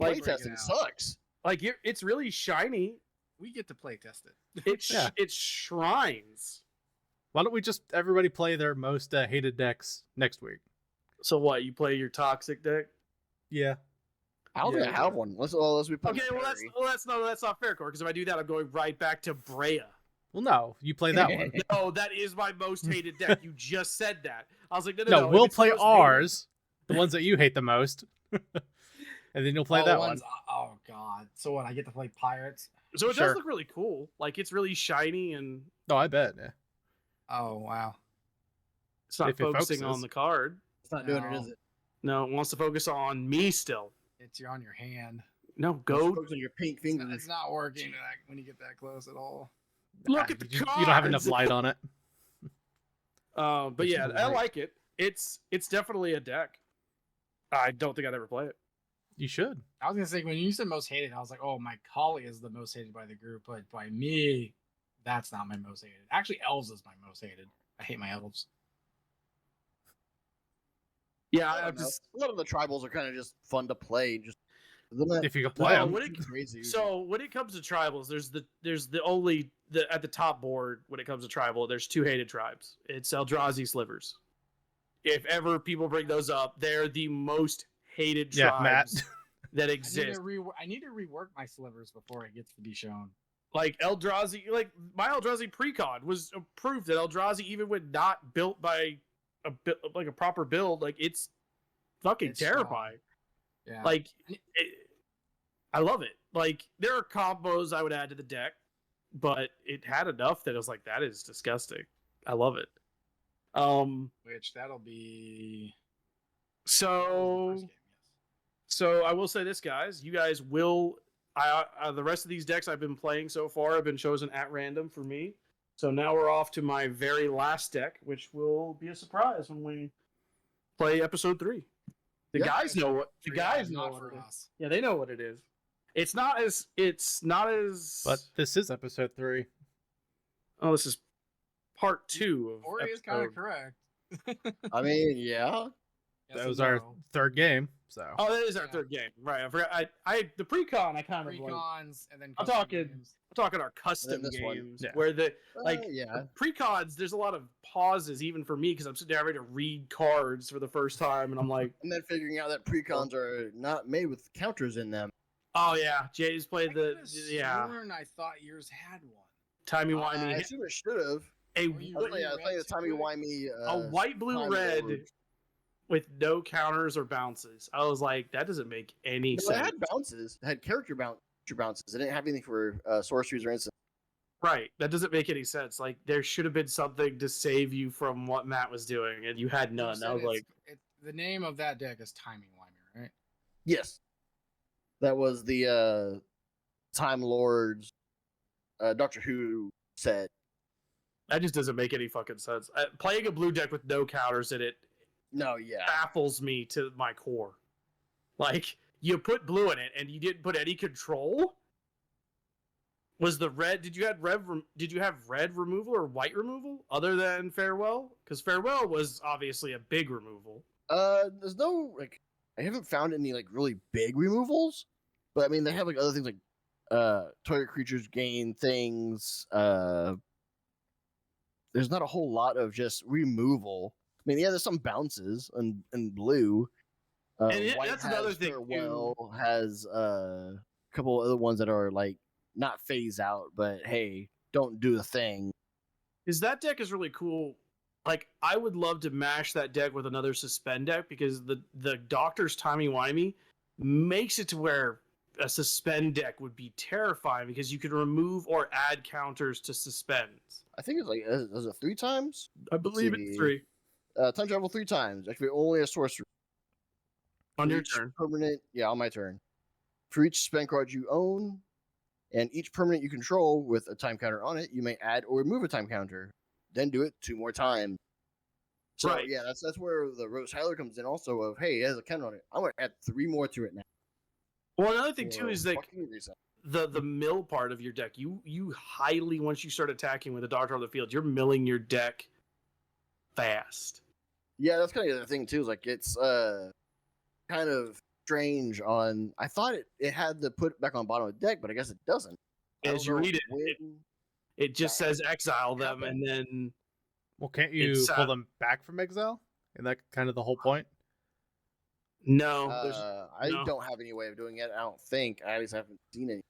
playtesting sucks. Like it's really shiny. We get to play test it. It's shrines. Why don't we just everybody play their most hated decks next week? So what? You play your toxic deck? Yeah. I don't think I have one. Let's be okay. Well, that's not fair, Core. Because if I do that, I'm going right back to Brea. Well, no, you play that one. No, that is my most hated deck. You just said that. I was like, no. We'll play ours, the ones that you hate the most, and then you'll play that one. Oh God! So what? I get to play pirates. So it does look really cool. Like it's really shiny and. Oh, I bet. Yeah. Oh wow! It's not focusing on the card. It's not doing it, is it? No, it wants to focus on me still. It's on your hand. No, go. Focus on your pink fingers. It's not working when you get that close at all. Look at the cards. You don't have enough light on it. But yeah, I like it. It's definitely a deck. I don't think I'd ever play it. You should. I was gonna say when you said most hated, I was like, oh, my Kali is the most hated by the group, but by me, that's not my most hated. Actually, elves is my most hated. I hate my elves. Yeah, a lot of the tribals are kind of just fun to play. Just if you can play them. Crazy. So when it comes to tribals, there's at the top board when it comes to tribal, there's 2 hated tribes. It's Eldrazi slivers. If ever people bring those up, they're the most hated tribes that exist. I need to rework my slivers before it gets to be shown. Like Eldrazi, like my Eldrazi precon was proof that Eldrazi, even when not built by a proper build, like it's fucking terrifying. Yeah. Like I love it. Like there are combos I would add to the deck, but it had enough that I was like, that is disgusting. I love it. Which that'll be so I will say this, guys. You guys will the rest of these decks I've been playing so far have been chosen at random for me. So now we're off to my very last deck, which will be a surprise when we play episode 3. The Yeah. guys know what the For guys guys, know not what for it is. us. Yeah, they know what it is. It's not as But this is episode 3. oh, this is part 2 of Corey is kind episode. of correct. I mean, yeah. Yes That and was our no. 3rd game. So Oh, that is our Yeah. 3rd game, right? I forgot. I the pre-con I kind of like. Precons and then I'm custom talking- games. I'm talking our custom this one. games Yeah. where the like Yeah. pre-cons. There's a lot of pauses even for me because I'm sitting there ready to read cards for the first time, and I'm like, And then figuring out that precons are not made with counters in them. oh yeah, Jay's played I the could've yeah sworn I thought yours had one. timey I wimey assume it should have. a Or you I was Really playing the red timey too? wimey. a white blue Time red Lord. with no counters or bounces. I was like, that doesn't make any No, it sense. had bounces. It had character bounces. It didn't have anything for sorceries or instants. Right, that doesn't make any sense. Like there should have been something to save you from what Matt was doing, and you had You none. said I was like, the name of that deck is Timing Wimey, right? Yes, that was the Time Lord's Doctor Who set. that just doesn't make any fucking sense. Playing a blue deck with no counters in it No, yeah. baffles me to my core. Like you put blue in it and you didn't put any control. Was the red? Did you have red removal or white removal other than farewell? Because farewell was obviously a big removal. There's no like I haven't found any like really big removals, but I mean they have like other things like target creatures gain things. There's not a whole lot of just removal. I mean, yeah, there's some bounces in blue. White that's another has thing, Farewell, has a couple other ones that are like not phase out, but hey, don't do a thing. Is that deck is really cool. Like I would love to mash that deck with another suspend deck because the Doctor's timey wimey makes it to where a suspend deck would be terrifying because you could remove or add counters to suspends. I think it's like is it 3 times? I believe see. it's 3 Time travel 3 times. Actually, only a sorcerer. on For your each turn. Permanent, yeah, on my turn. For each spend card you own, and each permanent you control with a time counter on it, you may add or remove a time counter. Then do it 2 more times. So Right. yeah, that's where the Rose Hyler comes in. Also, of hey, it has a counter on it. I'm gonna add 3 more to it now. Well, another thing too for is like fucking reason. the mill part of your deck. You highly once you start attacking with a Doctor on the field, you're milling your deck fast. Yeah, that's kind of the other thing too. Is like it's kind of strange. On I thought it had to put back on bottom of the deck, but I guess it doesn't. I As don't you know read it, when- it just Yeah. says exile them, and then well, can't you It's, pull them back from exile? Isn't that kind of the whole point? no, I no. don't have any way of doing it. I don't think. I at least haven't seen any.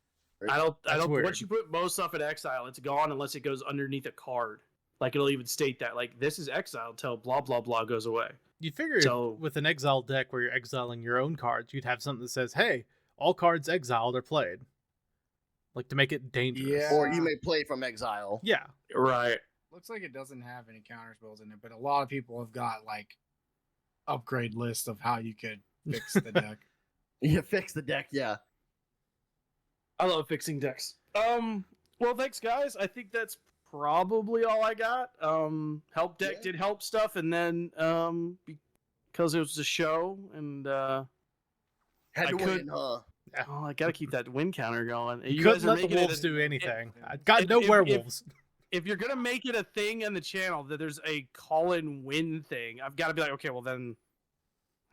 I don't. weird. Once you put most stuff in exile, it's gone unless it goes underneath a card. Like it'll even state that, like this is exile till blah blah blah goes away. You'd figure So- with an exile deck where you're exiling your own cards, you'd have something that says, "Hey, all cards exiled are played," like to make it dangerous. Yeah. Or you may play from exile. Yeah. Right. Looks like it doesn't have any counter spells in it, but a lot of people have got like upgrade list of how you could fix the deck. You fix the deck, yeah. I love fixing decks. Well, thanks guys. I think that's probably all I got. Help deck Yeah. did help stuff, and then because it was a show, and Had I to could- win, huh? oh, I gotta keep that win counter going. You guys couldn't are let the making it wolves a- do anything. if- I got if- no if- werewolves. If you're gonna make it a thing on the channel that there's a call-in win thing, I've got to be like, okay, well then,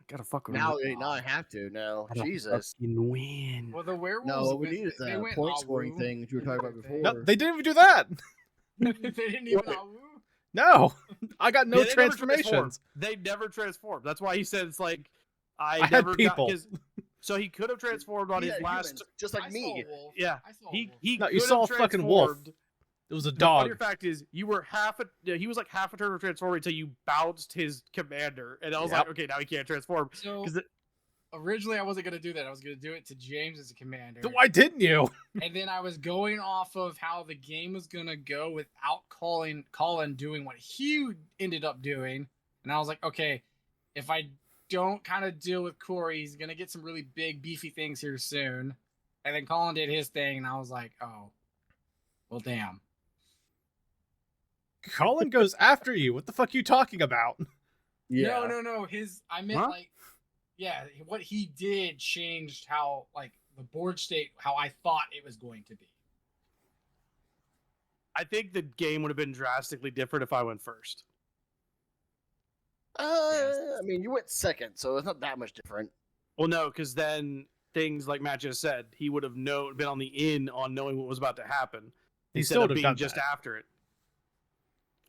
I gotta fucking Now, win. now I have to. No, I gotta Jesus. fucking win. Well, the werewolves. No, what we went- need is they that went point scoring Awu thing that you were in talking their about thing. before. No, they didn't even do that. they didn't even Wait. Awu. No, I got no Yeah, they never transformations. transformed. They never transformed. That's why he said it's like I had never people. got his. So he could have transformed on He his had last. humans, just like I me. Saw a wolf. Yeah, I saw a He wolf. he. No, you could saw have a fucking wolf. transformed. It was a The dog. funnier fact is, you were he was like half a turn of transforming until you bounced his commander, and I was Yep. like, okay, now he can't transform. So 'Cause it- originally I wasn't gonna do that. I was gonna do it to James as a commander. Why didn't you? And then I was going off of how the game was gonna go without Colin doing what he ended up doing. And I was like, okay, if I don't kind of deal with Corey, he's gonna get some really big beefy things here soon. And then Colin did his thing, and I was like, oh, well, damn. Colin goes after you. What the fuck are you talking about? Yeah. No. I meant Huh? like, yeah, what he did changed how, like, the board state, how I thought it was going to be. I think the game would have been drastically different if I went first. I mean, you went second, so it's not that much different. Well, no, because then things like Matt just said, he would have been on the in on knowing what was about to happen He instead still of would have being done just that. after it.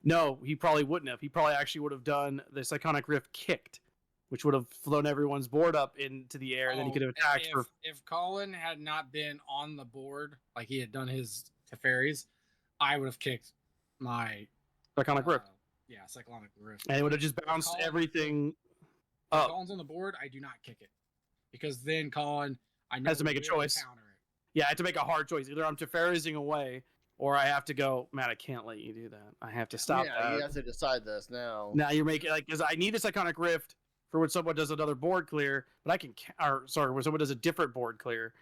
No, he probably wouldn't have. He probably actually would have done the Psychonic Rift kicked, which would have flown everyone's board up into the air, and then he could have attacked for. If Colin had not been on the board, like he had done his Teferis, I would have kicked my Psychonic Rift. Yeah, Cyclonic Rift. And it would have just bounced Colin- everything If up. Colin's on the board, I do not kick it. Because then Colin, I know Has to make a will choice. counter it. Yeah, I had to make a hard choice. Either I'm Teferising away, or I have to go, Matt, I can't let you do that. I have to stop yeah, that. you have to decide this now. Now you're making, like, because I need a Psychonic Rift for when someone does another board clear, but I can, when someone does a different board clear,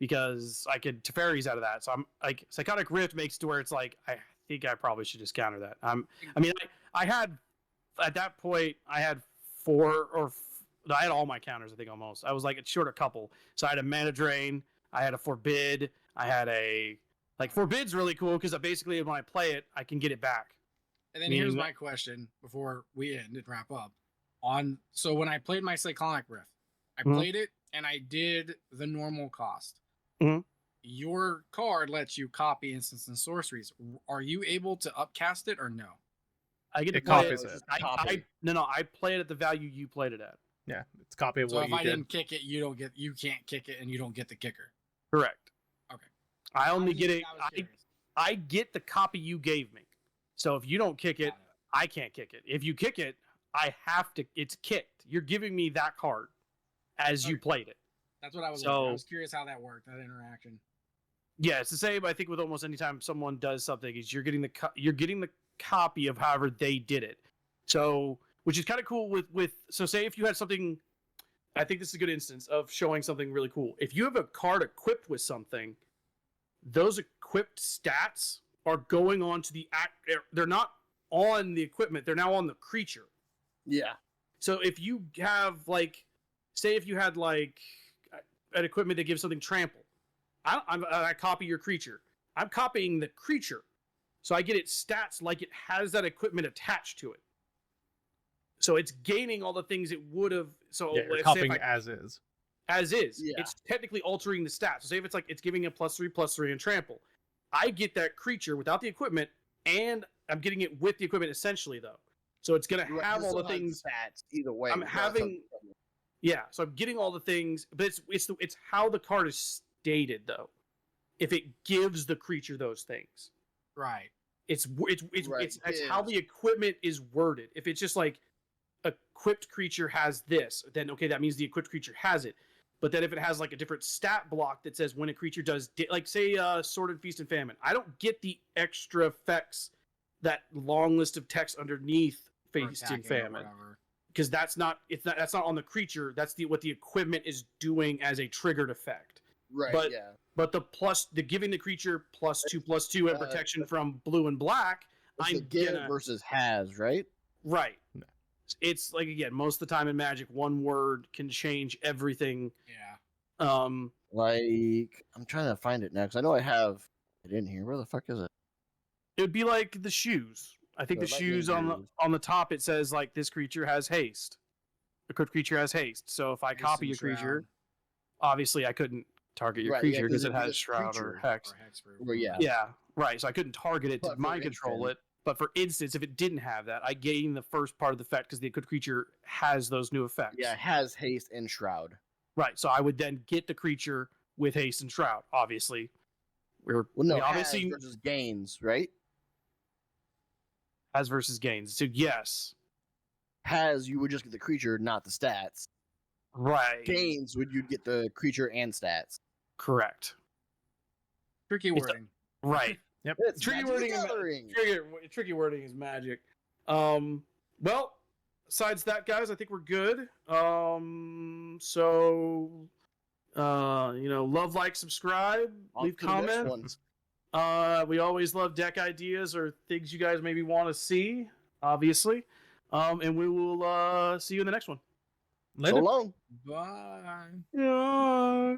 because I could Teferis out of that. So I'm like, Psychonic Rift makes to where it's like, I think I probably should just counter that. I had, at that point, I had I had all my counters, I think, almost. I was like, short a couple. So I had a Mana Drain, I had a Forbid, I had a, like, Forbid's really cool, because basically when I play it, I can get it back. And then here's Meaning- my question before we end and wrap up. So when I played my Cyclonic Rift, I Mhm. played it and I did the normal cost. Mhm. Your card lets you copy instants and sorceries. Are you able to upcast it or no? I get to It play copies it. it. Copy. I play it at the value you played it at. Yeah, it's a copy of So what if you I did. didn't kick it, you can't kick it, and you don't get the kicker. Correct. Okay. I only was get just- it. I was curious. I get the copy you gave me. So if you don't kick it, Got it. I can't kick it. If you kick it, I have to. It's kicked. You're giving me that card as you Okay. played it. That's what I was. So- I was curious how that worked. That interaction. Yeah, it's the same. I think with almost any time someone does something, is you're getting the copy of however they did it. So, which is kind of cool with. So say if you had something, I think this is a good instance of showing something really cool. If you have a card equipped with something, those equipped stats are going on to the act. They're not on the equipment. They're now on the creature. Yeah. So if you have, like, say if you had, like, an equipment that gives something trample, I copy your creature. I'm copying the creature, so I get its stats like it has that equipment attached to it. So it's gaining all the things it would have. So Yeah, you're let's say copying if as is. as is, Yeah. it's technically altering the stats. So say if it's like it's giving a +3/+3 and trample, I get that creature without the equipment, and I'm getting it with the equipment essentially though. So it's gonna Right, have it all the still has things. stats either way. I'm regardless of- having- Yeah, so I'm getting all the things, but it's how the card is stated though. If it gives the creature those things, Right. it's Right, it's how gives. the equipment is worded. If it's just like equipped creature has this, then okay, that means the equipped creature has it. But then if it has like a different stat block that says when a creature does, like say Sword Feast and Famine, I don't get the extra effects, that long list of text underneath Or Feast and attacking or Famine, whatever. because that's not on the creature. That's what the equipment is doing as a triggered effect. Right. but- yeah. But the giving the creature +2/+2 and protection from blue and black, It's I'm a give gonna versus has, right? right. No. It's like, again, most of the time in Magic, one word can change everything. Yeah. Like, I'm trying to find it now because I know I have it in here. Where the fuck is it? It would be like the shoes. I think The the lightning shoes shoes. on the top, it says like this creature has haste. The creature has haste. So if I Haste copy and a creature, Shroud obviously I couldn't target your Right, yeah, creature because 'cause it it's has shroud or creature. hex. or Hexproof. Well, yeah. Yeah, right. So I couldn't target it to But for mind control instance- it. But for instance, if it didn't have that, I gain the first part of the effect because the good creature has those new effects. Yeah, has haste and shroud. Right. So I would then get the creature with haste and shroud. Obviously, Well, no, we has obviously versus gains, right? has versus gains. So yes, Has you would just get the creature, not the stats. right. Gains would you'd get the creature and stats. Correct. Tricky It's wording. Right. It's Tricky Magic the wording and Gathering. tricky wording is magic. Well, besides that, guys, I think we're good. So Love, like, subscribe, On leave to the next comments. one. We always love deck ideas or things you guys maybe want to see, obviously. And we will see you in the next one. Later. So long. Bye. Yeah.